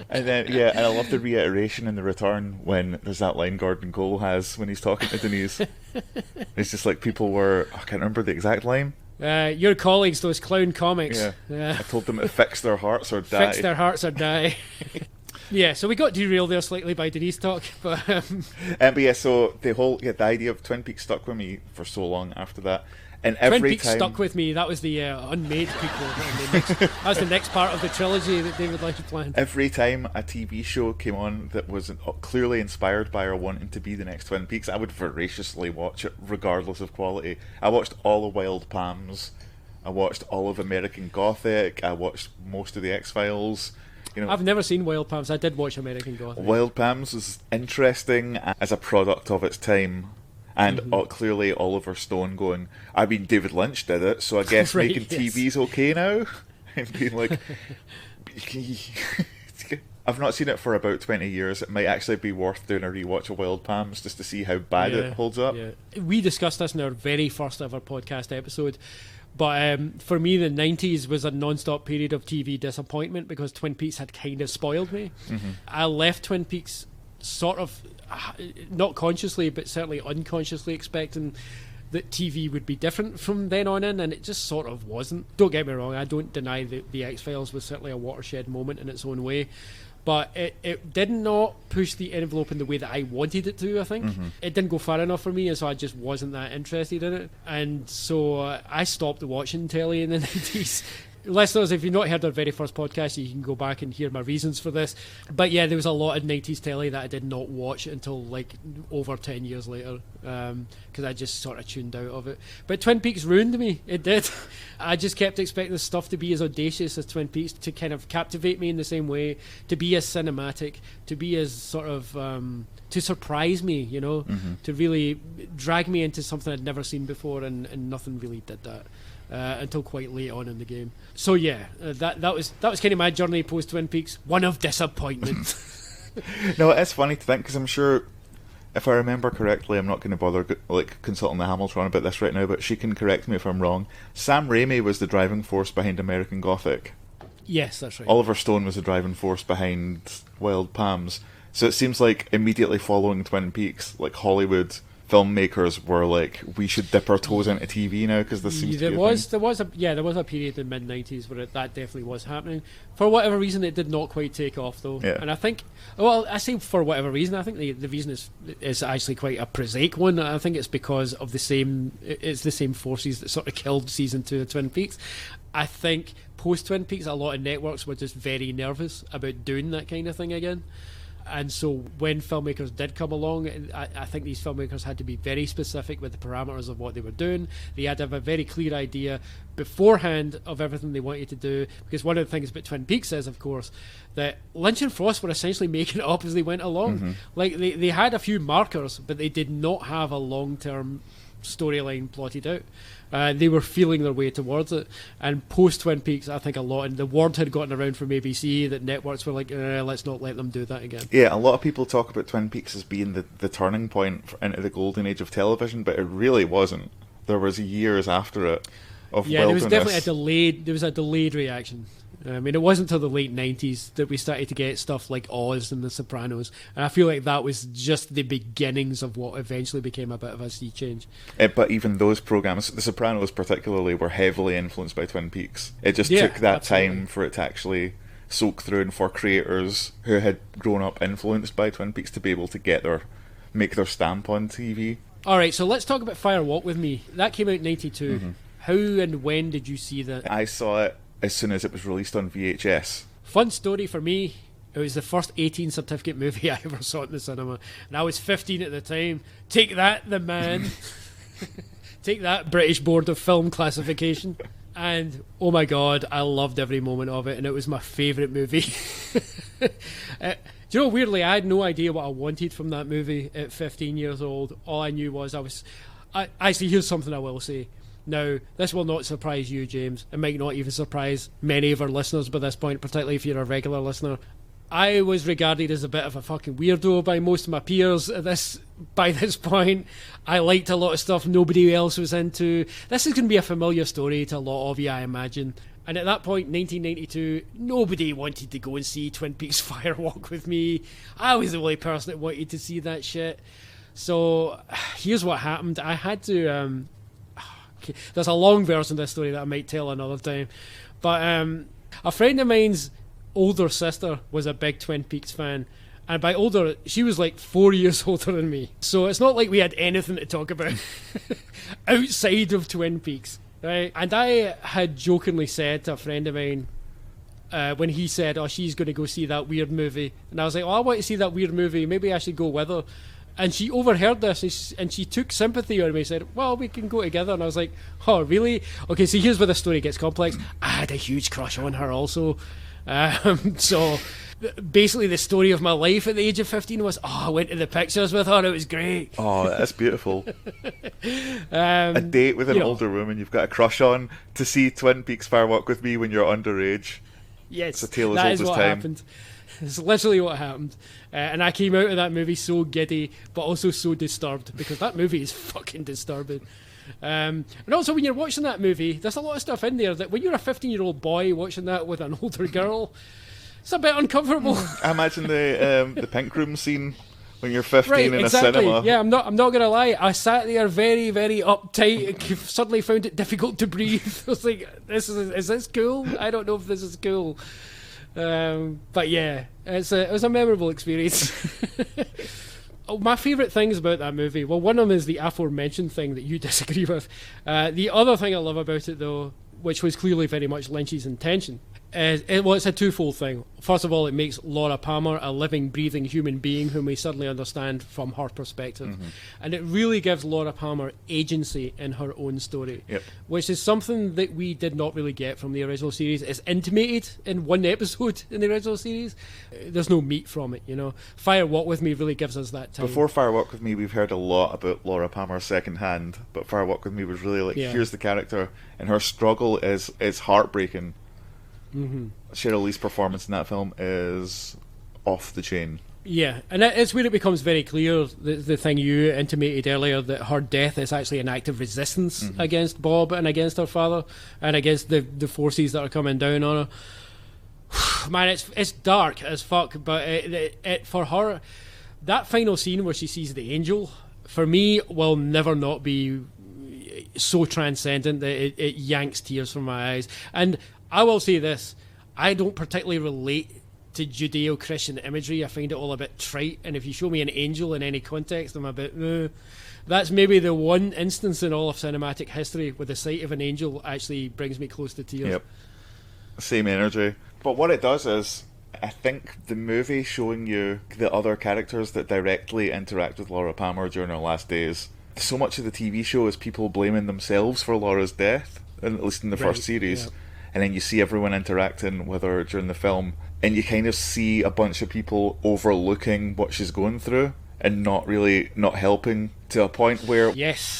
And then, yeah, and I love the reiteration in The Return when there's that line Gordon Cole has when he's talking to Denise. It's just like, people were, I can't remember the exact line. Your colleagues, those clown comics. Yeah. I told them to fix their hearts or die. Fix their hearts or die. Yeah, so we got derailed there slightly by Denise talk, but yeah, so the idea of Twin Peaks stuck with me for so long after that. And Twin every Peaks time stuck with me. That was the unmade people. That was the next part of the trilogy that David Lynch planned. Every time a TV show came on that was clearly inspired by or wanting to be the next Twin Peaks, I would voraciously watch it, regardless of quality. I watched all of Wild Palms. I watched all of American Gothic. I watched most of the X-Files. You know, I've never seen Wild Palms. I did watch American Gothic. Wild Palms was interesting as a product of its time, and clearly Oliver Stone going, I mean, David Lynch did it, so I guess Right, making yes. TV's okay now? And being like, I've not seen it for about 20 years. It might actually be worth doing a rewatch of Wild Palms just to see how bad it holds up. Yeah. We discussed this in our very first ever podcast episode. But for me, the 90s was a non-stop period of TV disappointment because Twin Peaks had kind of spoiled me. Mm-hmm. I left Twin Peaks sort of, not consciously, but certainly unconsciously expecting that TV would be different from then on in, and it just sort of wasn't. Don't get me wrong, I don't deny that the X-Files was certainly a watershed moment in its own way. But it did not push the envelope in the way that I wanted it to, I think. Mm-hmm. It didn't go far enough for me, and so I just wasn't that interested in it. And so I stopped watching telly in the 90s listeners, if you've not heard our very first podcast, you can go back and hear my reasons for this. But yeah, there was a lot of 90s telly that I did not watch until like over 10 years later, because I just sort of tuned out of it. But Twin Peaks ruined me. It did. I just kept expecting the stuff to be as audacious as Twin Peaks, to kind of captivate me in the same way, to be as cinematic, to be as sort of to surprise me, you know, to really drag me into something I'd never seen before, and nothing really did that. Until quite late on in the game. So yeah, that was kind of my journey post Twin Peaks. One of disappointment. No, it's funny to think, because I'm sure, if I remember correctly, I'm not going to bother like consulting the Hamilton about this right now, but she can correct me if I'm wrong. Sam Raimi was the driving force behind American Gothic. Yes, that's right. Oliver Stone was the driving force behind Wild Palms. So it seems like immediately following Twin Peaks, like Hollywood filmmakers were like, we should dip our toes into TV now, because this seems to be there was a period in mid 90s where that definitely was happening. For whatever reason, it did not quite take off though. Yeah. And I think, well, I say for whatever reason, I think the reason is actually quite a prosaic one. I think it's because of the same forces that sort of killed season 2 of Twin Peaks. I think post Twin Peaks, a lot of networks were just very nervous about doing that kind of thing again. And so when filmmakers did come along, I think these filmmakers had to be very specific with the parameters of what they were doing. They had to have a very clear idea beforehand of everything they wanted to do, because one of the things about Twin Peaks is, of course, that Lynch and Frost were essentially making it up as they went along. Like, they had a few markers, but they did not have a long-term storyline plotted out. They were feeling their way towards it, and post Twin Peaks, I think a lot, and the word had gotten around from ABC that networks were like, let's not let them do that again. Yeah, a lot of people talk about Twin Peaks as being the turning point into the golden age of television, but it really wasn't. There was years after it of there was wilderness. definitely a delayed reaction. I mean, it wasn't until the late 90s that we started to get stuff like Oz and The Sopranos, and I feel like that was just the beginnings of what eventually became a bit of a sea change. But even those programs, The Sopranos particularly, were heavily influenced by Twin Peaks. It just took that time for it to actually soak through, and for creators who had grown up influenced by Twin Peaks to be able to make their stamp on TV. Alright, so let's talk about Fire Walk With Me. That came out in 92. How and when did you see that? I saw it as soon as it was released on VHS. Fun story for me, it was the first 18 certificate movie I ever saw in the cinema, and I was 15 at the time. Take that, the man. Take that, British Board of Film Classification. And oh my god, I loved every moment of it, and it was my favourite movie. Do you know, weirdly, I had no idea what I wanted from that movie at 15 years old. All I knew was actually, here's something I will say. Now, this will not surprise you, James. It might not even surprise many of our listeners by this point, particularly if you're a regular listener. I was regarded as a bit of a fucking weirdo by most of my peers by this point. I liked a lot of stuff nobody else was into. This is going to be a familiar story to a lot of you, I imagine. And at that point, 1992, nobody wanted to go and see Twin Peaks Fire Walk With Me. I was the only person that wanted to see that shit. So, here's what happened. I had to... there's a long version of this story that I might tell another time. But a friend of mine's older sister was a big Twin Peaks fan. And by older, she was like 4 years older than me. So it's not like we had anything to talk about outside of Twin Peaks, right? And I had jokingly said to a friend of mine, when he said, she's going to go see that weird movie. And I was like, I want to see that weird movie. Maybe I should go with her. And she overheard this, and she took sympathy on me and said, well, we can go together. And I was like, oh, really? Okay, so here's where the story gets complex. I had a huge crush on her also. So basically the story of my life at the age of 15 was, I went to the pictures with her. It was great. Oh, that's beautiful. A date with an older woman you've got a crush on to see Twin Peaks Fire Walk With Me when you're underage. Yes, it's a tale as that old is as what time. happened. It's literally what happened. And I came out of that movie so giddy, but also so disturbed, because that movie is fucking disturbing. And also, when you're watching that movie, there's a lot of stuff in there that when you're a 15-year-old boy watching that with an older girl, it's a bit uncomfortable. I imagine the pink room scene when you're 15 in a cinema. Yeah, I'm not gonna lie. I sat there very, very uptight and suddenly found it difficult to breathe. I was like, is this cool? I don't know if this is cool. But yeah, it was a memorable experience. My favourite things about that movie, well, one of them is the aforementioned thing that you disagree with. The other thing I love about it, though, which was clearly very much Lynch's intention. It's a twofold thing. First of all, it makes Laura Palmer a living, breathing human being whom we suddenly understand from her perspective. And it really gives Laura Palmer agency in her own story, which is something that we did not really get from the original series. It's intimated in one episode in the original series. There's no meat from it, you know. Fire Walk With Me really gives us that time. Before Fire Walk With Me, we've heard a lot about Laura Palmer secondhand, but Fire Walk With Me was really like, here's the character, and her struggle is heartbreaking. Cheryl Lee's performance in that film is off the chain. Yeah, and it's where it becomes very clear, the thing you intimated earlier, that her death is actually an act of resistance against Bob and against her father and against the forces that are coming down on her. Man, it's dark as fuck, but it for her, that final scene where she sees the angel, for me, will never not be so transcendent that it yanks tears from my eyes. And I will say this, I don't particularly relate to Judeo-Christian imagery. I find it all a bit trite, and if you show me an angel in any context, I'm a bit, That's maybe the one instance in all of cinematic history where the sight of an angel actually brings me close to tears. Yep. Same energy. But what it does is, I think the movie showing you the other characters that directly interact with Laura Palmer during her last days, so much of the TV show is people blaming themselves for Laura's death, at least in the first series. Yeah. And then you see everyone interacting with her during the film, and you kind of see a bunch of people overlooking what she's going through and not helping, to a point where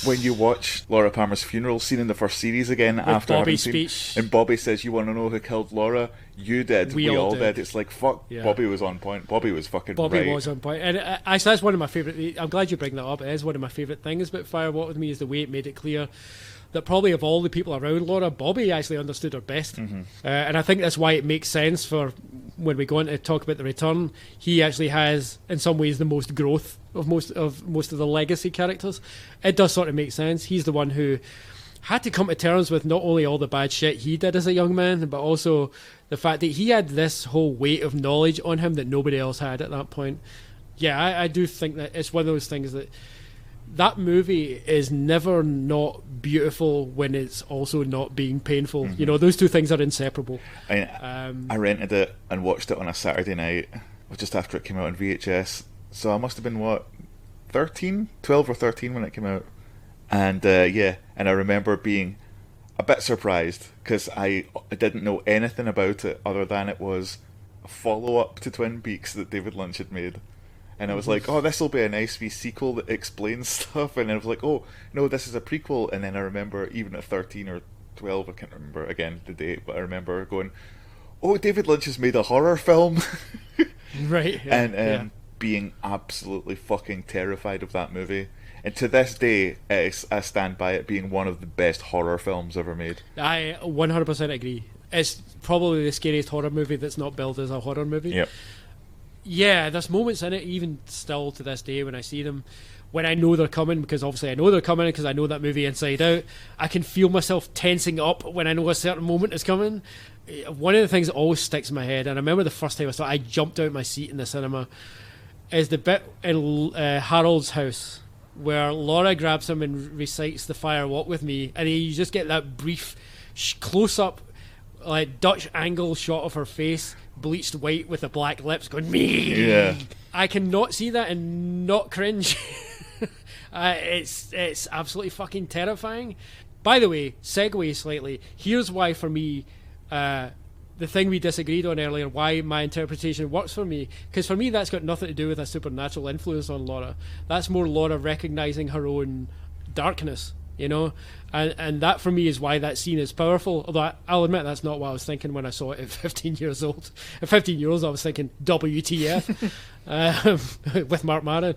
when you watch Laura Palmer's funeral scene in the first series again, with after Bobby's having speech, and Bobby says, "You want to know who killed Laura? You did. We all did." It's like, fuck, Bobby was on point. Bobby was fucking right. Bobby was on point. And actually, that's one of my favourite... I'm glad you bring that up. It is one of my favourite things about Fire Walk With Me, is the way it made it clear that probably of all the people around Laura, Bobby actually understood her best. And I think that's why it makes sense for when we go on to talk about the return. He actually has, in some ways, the most growth of most of the legacy characters. It does sort of make sense. He's the one who had to come to terms with not only all the bad shit he did as a young man, but also the fact that he had this whole weight of knowledge on him that nobody else had at that point. Yeah, I do think that it's one of those things that movie is never not beautiful when it's also not being painful. You know, those two things are inseparable. I rented it and watched it on a Saturday night, just after it came out on VHS. So I must have been, 12 or 13 when it came out. And and I remember being a bit surprised because I didn't know anything about it other than it was a follow-up to Twin Peaks that David Lynch had made. And I was like, oh, this will be a nice wee sequel that explains stuff. And I was like, oh, no, this is a prequel. And then I remember, even at 13 or 12, I can't remember again the date, but I remember going, oh, David Lynch has made a horror film. Right. Yeah, and being absolutely fucking terrified of that movie. And to this day, I stand by it being one of the best horror films ever made. I 100% agree. It's probably the scariest horror movie that's not billed as a horror movie. Yep. Yeah, there's moments in it, even still to this day, when I see them, when I know they're coming, because obviously I know they're coming because I know that movie inside out. I can feel myself tensing up when I know a certain moment is coming. One of the things that always sticks in my head, and I remember the first time I saw it, I jumped out of my seat in the cinema, is the bit in Harold's house where Laura grabs him and recites the Fire Walk With Me, and you just get that brief close-up, like Dutch angle shot of her face, bleached white with the black lips, going me. Yeah, I cannot see that and not cringe. It's absolutely fucking terrifying. By the way, segue slightly. Here's why for me, the thing we disagreed on earlier, why my interpretation works for me, because for me that's got nothing to do with a supernatural influence on Laura. That's more Laura recognizing her own darkness, you know, and that for me is why that scene is powerful. Although I'll admit that's not what I was thinking when I saw it at 15 years old. At 15 years old I was thinking WTF with Mark Maron.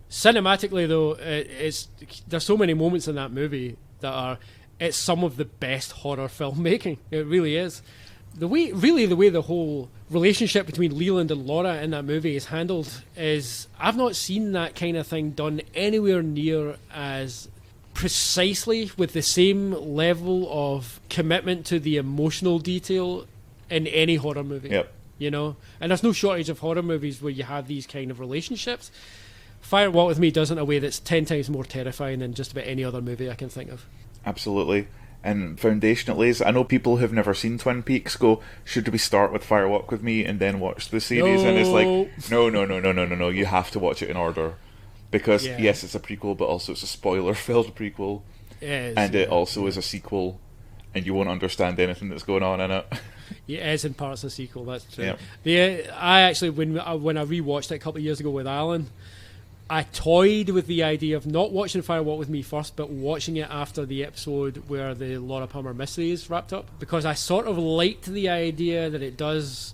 Cinematically though, there's so many moments in that movie that it's some of the best horror filmmaking. It really is. The way the whole relationship between Leland and Laura in that movie is handled is, I've not seen that kind of thing done anywhere near as precisely with the same level of commitment to the emotional detail in any horror movie. Yep. You know? And there's no shortage of horror movies where you have these kind of relationships. Fire Walk With Me does it in a way that's 10 times more terrifying than just about any other movie I can think of. Absolutely. and foundation it lays. I know people who've never seen Twin Peaks go, should we start with Fire Walk with Me and then watch the series? And it's like, no, you have to watch it in order. Because, yes, it's a prequel, but also it's a spoiler-filled prequel. It also is a sequel, and you won't understand anything that's going on in it. Yeah, it is in parts a sequel, that's true. Yep. I actually, when I rewatched it a couple of years ago with Alan, I toyed with the idea of not watching Fire Walk With Me first, but watching it after the episode where the Laura Palmer mystery is wrapped up, because I sort of liked the idea that it does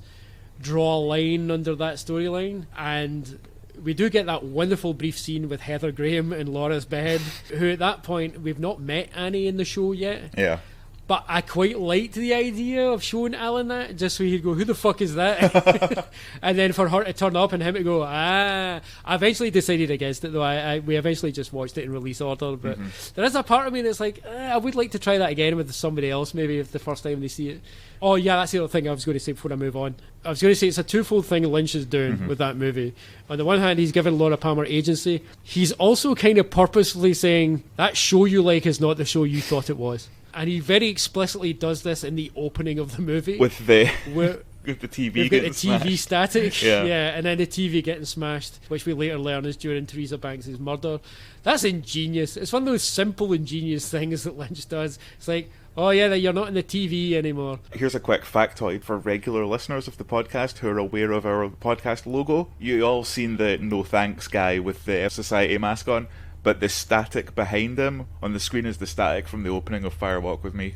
draw a line under that storyline, and we do get that wonderful brief scene with Heather Graham in Laura's bed, who at that point, we've not met Annie in the show yet. Yeah. But I quite liked the idea of showing Alan that, just so he'd go, who the fuck is that? And then for her to turn up and him to go, I eventually decided against it, though. We eventually just watched it in release order. But there is a part of me that's like, I would like to try that again with somebody else, maybe, if the first time they see it. Oh, yeah, that's the other thing I was going to say before I move on. I was going to say it's a twofold thing Lynch is doing with that movie. On the one hand, he's giving Laura Palmer agency. He's also kind of purposefully saying, that show you like is not the show you thought it was. And he very explicitly does this in the opening of the movie. With the TV getting smashed. The TV static. Yeah, and then the TV getting smashed, which we later learn is during Teresa Banks' murder. That's ingenious. It's one of those simple, ingenious things that Lynch does. It's like, oh yeah, you're not in the TV anymore. Here's a quick factoid for regular listeners of the podcast who are aware of our podcast logo. You all seen the no thanks guy with the Society mask on, but the static behind him on the screen is the static from the opening of Fire Walk With Me.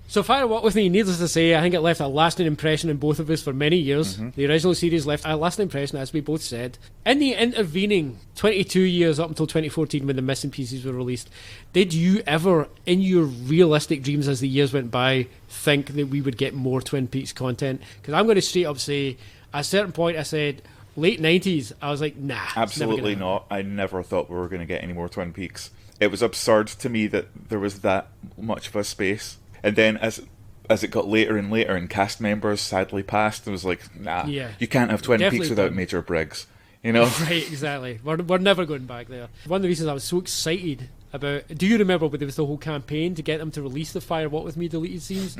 So Fire Walk With Me, needless to say, I think it left a lasting impression in both of us for many years. The original series left a lasting impression, as we both said. In the intervening 22 years up until 2014 when the missing pieces were released, did you ever, in your realistic dreams as the years went by, think that we would get more Twin Peaks content? Because I'm going to straight up say, at a certain point I said, late 90s, I was like, nah. Absolutely not. I never thought we were going to get any more Twin Peaks. It was absurd to me that there was that much of a space. And then as it got later and later and cast members sadly passed, it was like, nah, you can't have Twin Peaks without Major Briggs. You know? Right, exactly. We're never going back there. One of the reasons I was so excited about... Do you remember when there was the whole campaign to get them to release the Fire Walk With Me deleted scenes?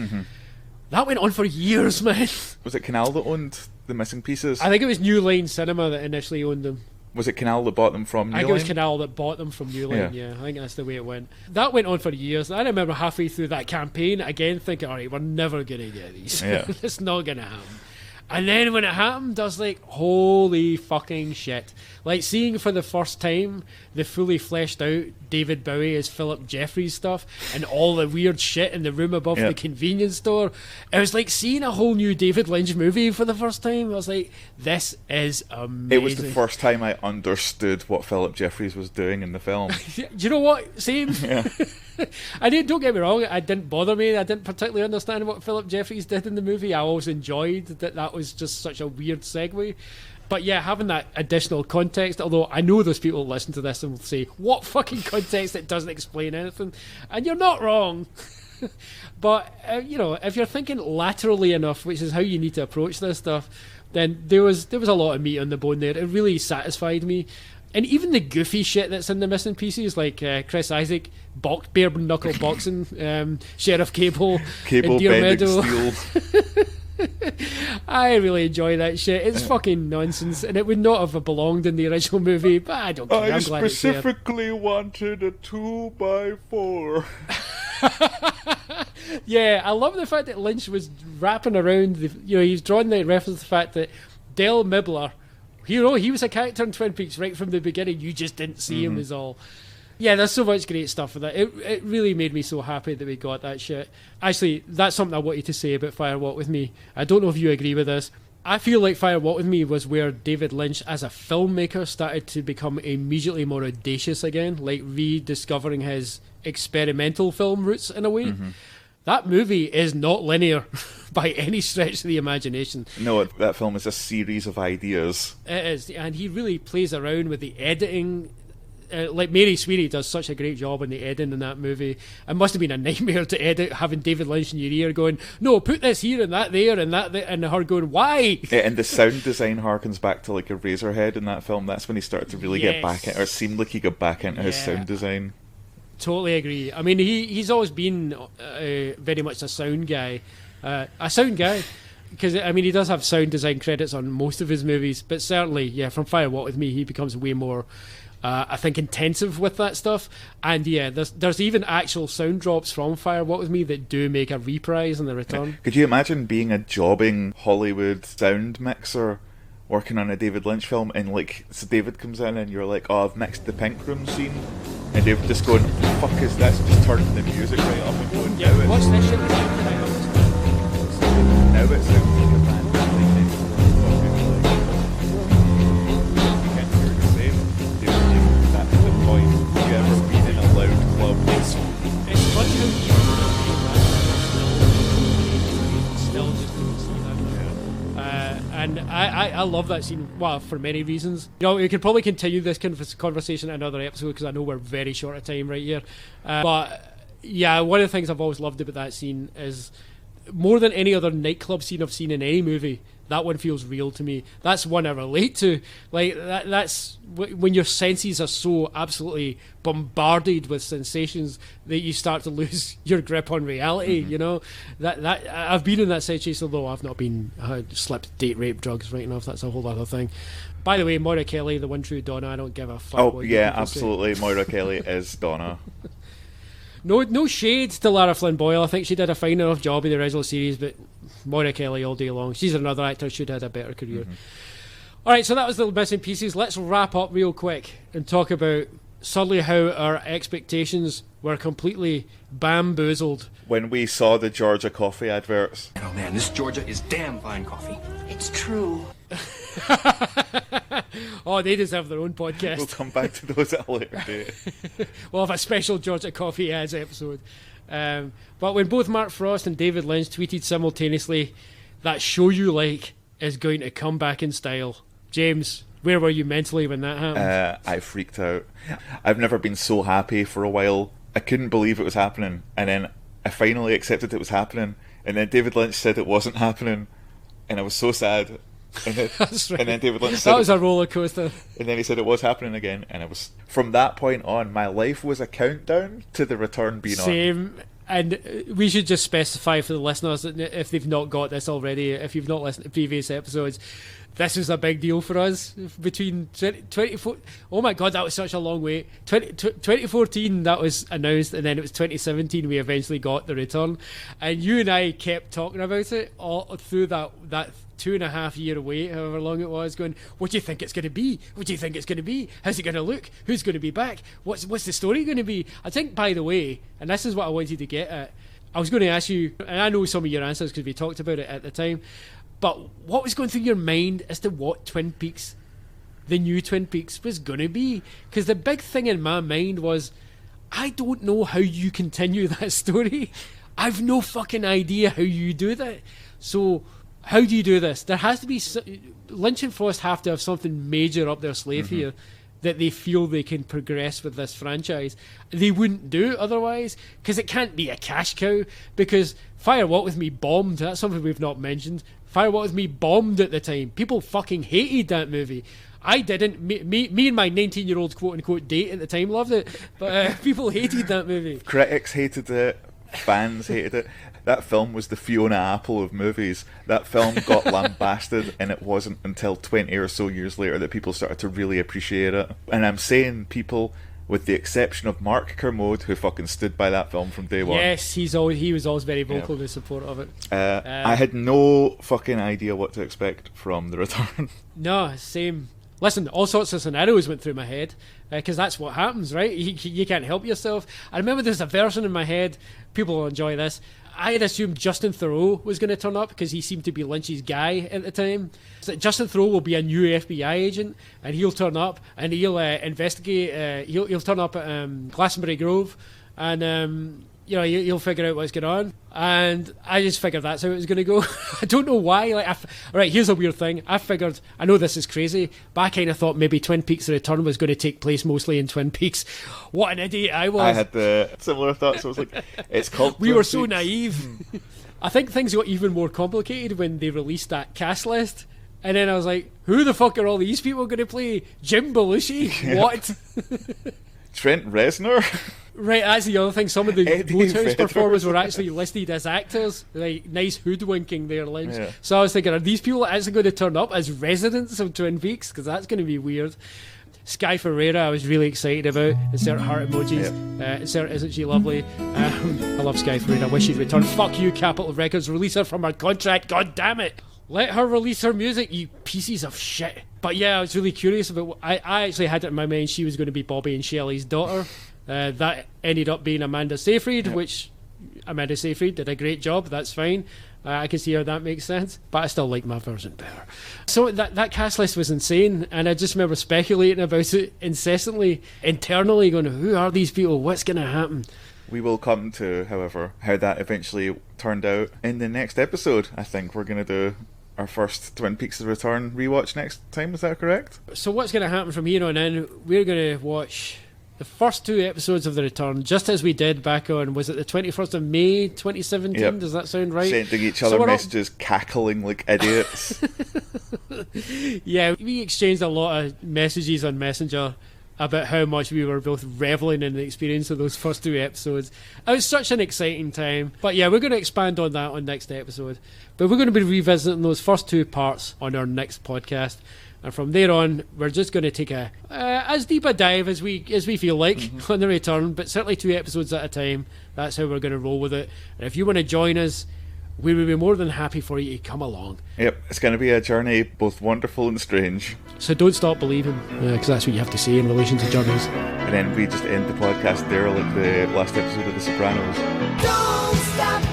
That went on for years, man. Was it Canal that owned the missing pieces? I think it was New Line Cinema that initially owned them. Was it Canal that bought them from New Line? I think it was Canal that bought them from New Line, yeah. I think that's the way it went. That went on for years. I remember halfway through that campaign, again, thinking, alright, we're never going to get these. Yeah. It's not going to happen. And then when it happened, I was like, holy fucking shit. Like, seeing for the first time the fully fleshed out David Bowie as Philip Jeffries stuff and all the weird shit in the room above the convenience store. It was like seeing a whole new David Lynch movie for the first time. I was like, this is amazing. It was the first time I understood what Philip Jeffries was doing in the film. Do you know what? Same. Yeah. Don't get me wrong, it didn't bother me. I didn't particularly understand what Philip Jeffries did in the movie. I always enjoyed that was just such a weird segue. But yeah, having that additional context, although I know those people listen to this and will say, what fucking context? It doesn't explain anything. And you're not wrong. But, if you're thinking laterally enough, which is how you need to approach this stuff, then there was a lot of meat on the bone there. It really satisfied me. And even the goofy shit that's in the missing pieces, like Chris Isaac, bare knuckle boxing, Sheriff Cable in Deer Meadow. I really enjoy that shit. It's fucking nonsense, and it would not have belonged in the original movie, but I don't care. I I'm glad it's there. specifically wanted a 2x4. Yeah, I love the fact that Lynch was wrapping around he's drawing the reference to the fact that Del Mibbler, he was a character in Twin Peaks right from the beginning. You just didn't see him, is all. Yeah, there's so much great stuff with that. It really made me so happy that we got that shit. Actually, that's something I wanted to say about Fire Walk With Me. I don't know if you agree with this. I feel like Fire Walk With Me was where David Lynch, as a filmmaker, started to become immediately more audacious again, like rediscovering his experimental film roots in a way. That movie is not linear by any stretch of the imagination. No, that film is a series of ideas. It is, and he really plays around with the editing like Mary Sweeney does such a great job in the editing in that movie. It must have been a nightmare to edit, having David Lynch in your ear going, no, put this here and that there and that there, and her going, why? Yeah, and the sound design harkens back to like a Razorhead in that film. That's when he started to really get back in, or it seemed like he got back into his sound design. Totally agree. I mean, he's always been very much a sound guy. Because, I mean, he does have sound design credits on most of his movies, but certainly, yeah, from Fire Walk With Me, he becomes way more, I think, intensive with that stuff. And yeah, there's even actual sound drops from Fire Walk With Me that do make a reprise in the return. Could you imagine being a jobbing Hollywood sound mixer working on a David Lynch film, and like, so David comes in and you're like, oh, I've mixed the Pink Room scene, and David just going, fuck is this, just turning the music right up and going, yeah, watch this shit. Now it sounds like a band that can't hear the same. That's the point. Have you ever been in a loud club? It's funny how you still just don't see that. And I love that scene, well, for many reasons. You know, we could probably continue this conversation in another episode because I know we're very short of time right here. But yeah, one of the things I've always loved about that scene is, more than any other nightclub scene I've seen in any movie, that one feels real to me. That's one I relate to. Like that's when your senses are so absolutely bombarded with sensations that you start to lose your grip on reality. You know, that I've been in that situation, although I've not been slipped date rape drugs right enough. That's a whole other thing. By the way, Moira Kelly, the one true Donna, I don't give a fuck. Oh yeah, absolutely. Moira Kelly is Donna. No shade to Lara Flynn Boyle. I think she did a fine enough job in the original series, but Moira Kelly all day long. She's another actor who should have had a better career. All right, so that was the missing pieces. Let's wrap up real quick and talk about suddenly how our expectations were completely bamboozled when we saw the Georgia coffee adverts. Oh man, this Georgia is damn fine coffee. It's true. Oh, they deserve their own podcast. We'll come back to those at a later date. We'll have a special Georgia Coffee ads episode. But when both Mark Frost and David Lynch tweeted simultaneously, that show you like is going to come back in style. James, where were you mentally when that happened? I freaked out. I've never been so happy for a while. I couldn't believe it was happening, and then I finally accepted it was happening, and then David Lynch said it wasn't happening, and I was so sad. And then, That's right. And then David Lynch said that was a roller coaster. And then he said it was happening again, and I was, from that point on, my life was a countdown to the return being on. Same. And we should just specify for the listeners that if they've not got this already, if you've not listened to previous episodes, this was a big deal for us between 2014. Oh my god, that was such a long wait. 2014 that was announced, and then it was 2017 we eventually got the return. And you and I kept talking about it all through that 2.5 year wait, however long it was, going, what do you think it's going to be? What do you think it's going to be? How's it going to look? Who's going to be back? What's the story going to be? I think, by the way, and this is what I wanted to get at, I was going to ask you, and I know some of your answers because we talked about it at the time, but what was going through your mind as to what Twin Peaks, the new Twin Peaks, was going to be? Because the big thing in my mind was, I don't know how you continue that story. I've no fucking idea how you do that. So how do you do this? There has to be... Lynch and Frost have to have something major up their sleeve here that they feel they can progress with this franchise. They wouldn't do otherwise, because it can't be a cash cow, because Fire Walk With Me bombed. That's something we've not mentioned. Fire Walk With Me bombed at the time. People fucking hated that movie. I didn't. Me and my 19-year-old quote-unquote date at the time loved it, but people hated that movie. Critics hated it. Fans hated it. That film was the Fiona Apple of movies. That film got lambasted, and it wasn't until 20 or so years later that people started to really appreciate it. And I'm saying people, with the exception of Mark Kermode, who fucking stood by that film from day one. Yes, he was always very vocal in support of it. I had no fucking idea what to expect from The Return. No, same. Listen, all sorts of scenarios went through my head, because that's what happens, right? You can't help yourself. I remember there's a version in my head, people will enjoy this, I had assumed Justin Theroux was going to turn up because he seemed to be Lynch's guy at the time. So Justin Theroux will be a new FBI agent, and he'll turn up and he'll investigate. He'll turn up at Glastonbury Grove, and you know, you'll figure out what's going on. And I just figured that's how it was going to go. I don't know why. Like, right, here's a weird thing. I know this is crazy, but I kind of thought maybe Twin Peaks: The Return was going to take place mostly in Twin Peaks. What an idiot I was. I had the similar thoughts. I was like, it's called We Twin were so Peaks. naive. I think things got even more complicated when they released that cast list. And then I was like, who the fuck are all these people going to play? Jim Belushi? Yep. What? Trent Reznor? Right, that's the other thing. Some of the Eddie Roadhouse Vedder. performers were actually listed as actors. Like, nice hoodwinking there, Lynch. Yeah. So I was thinking, are these people actually going to turn up as residents of Twin Peaks? Because that's going to be weird. Sky Ferreira, I was really excited about. Insert heart emojis. Insert isn't she lovely? I love Sky Ferreira. I wish she'd return. Fuck you, Capitol Records. Release her from her contract. God damn it. Let her release her music, you pieces of shit. But yeah, I was really curious about. I actually had it in my mind she was going to be Bobby and Shelley's daughter. That ended up being Amanda Seyfried, which Amanda Seyfried did a great job. That's fine. I can see how that makes sense, but I still like my version better. So that cast list was insane, and I just remember speculating about it incessantly, internally, going, "Who are these people? What's going to happen?" We will come to, however, how that eventually turned out in the next episode. I think we're going to do our first Twin Peaks: The Return rewatch next time. Is that correct? So what's going to happen from here on in? We're going to watch the first 2 episodes of The Return, just as we did back on, was it the 21st of May 2017? Yep. Does that sound right? Sending each So other we're messages, cackling like idiots. Yeah, we exchanged a lot of messages on Messenger about how much we were both reveling in the experience of those first 2 episodes. It was such an exciting time. But yeah, we're going to expand on that on next episode. But we're going to be revisiting those first 2 parts on our next podcast. And from there on, we're just going to take as deep a dive as we feel like on The Return, but certainly 2 episodes at a time. That's how we're going to roll with it. And if you want to join us, we would be more than happy for you to come along. Yep, it's going to be a journey both wonderful and strange. So don't stop believing, because that's what you have to say in relation to journeys. And then we just end the podcast there like the last episode of The Sopranos. Don't stop.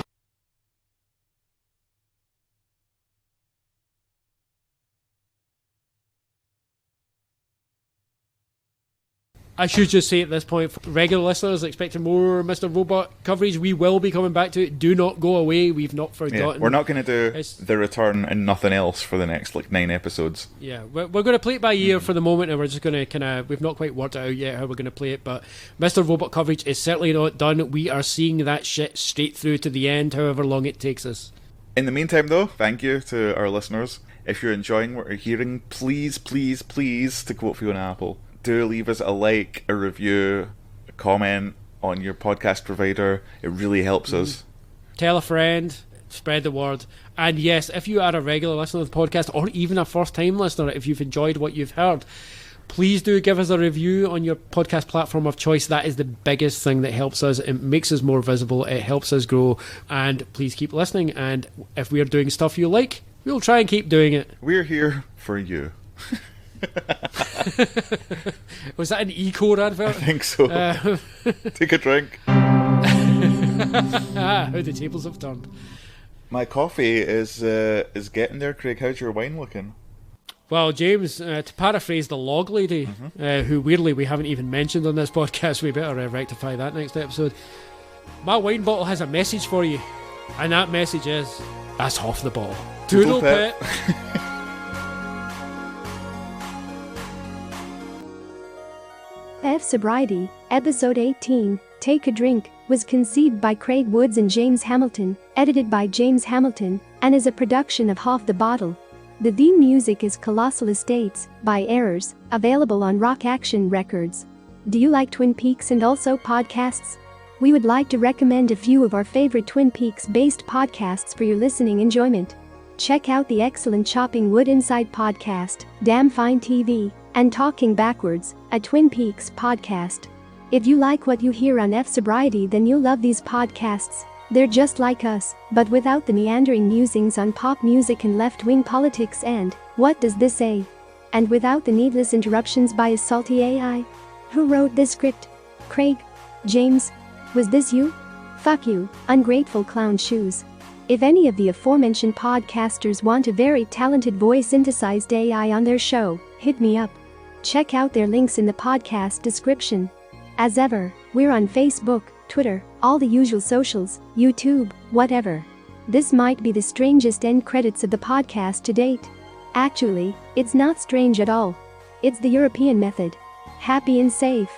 I should just say at this point, for regular listeners expecting more Mr. Robot coverage, we will be coming back to it. Do not go away. We've not forgotten. Yeah, we're not going to do The Return and nothing else for the next 9 episodes. Yeah, we're going to play it by ear for the moment, and we're just going to we've not quite worked out yet how we're going to play it, but Mr. Robot coverage is certainly not done. We are seeing that shit straight through to the end, however long it takes us. In the meantime, though, thank you to our listeners. If you're enjoying what you're hearing, please, please, please, to quote Fiona Apple, do leave us a like, a review, a comment on your podcast provider. It really helps us. Tell a friend, spread the word. And yes, if you are a regular listener of the podcast, or even a first-time listener, if you've enjoyed what you've heard, please do give us a review on your podcast platform of choice. That is the biggest thing that helps us. It makes us more visible. It helps us grow. And please keep listening. And if we're doing stuff you like, we'll try and keep doing it. We're here for you. Was that an E-Code advert? I think so. Take a drink. How the tables have turned. My coffee is getting there, Craig. How's your wine looking? Well, James, to paraphrase the log lady, who weirdly we haven't even mentioned on this podcast, we better rectify that next episode. My wine bottle has a message for you, and that message is, that's half the bottle. Toodle pet. fSobriety, Episode 18, Take a Drink, was conceived by Craig Woods and James Hamilton, edited by James Hamilton, and is a production of Half the Bottle. The theme music is Colossal Estates, by Errors, available on Rock Action Records. Do you like Twin Peaks and also podcasts? We would like to recommend a few of our favorite Twin Peaks-based podcasts for your listening enjoyment. Check out the excellent Chopping Wood Inside podcast, Damn Fine TV, and Talking Backwards, a Twin Peaks podcast. If you like what you hear on fSobriety, then you'll love these podcasts. They're just like us, but without the meandering musings on pop music and left-wing politics and, what does this say? And without the needless interruptions by a salty AI. Who wrote this script? Craig? James? Was this you? Fuck you, ungrateful clown shoes. If any of the aforementioned podcasters want a very talented voice-synthesized AI on their show, hit me up. Check out their links in the podcast description. As ever, we're on Facebook, Twitter, all the usual socials, YouTube, whatever. This might be the strangest end credits of the podcast to date. Actually, it's not strange at all. It's the European method. Happy and safe.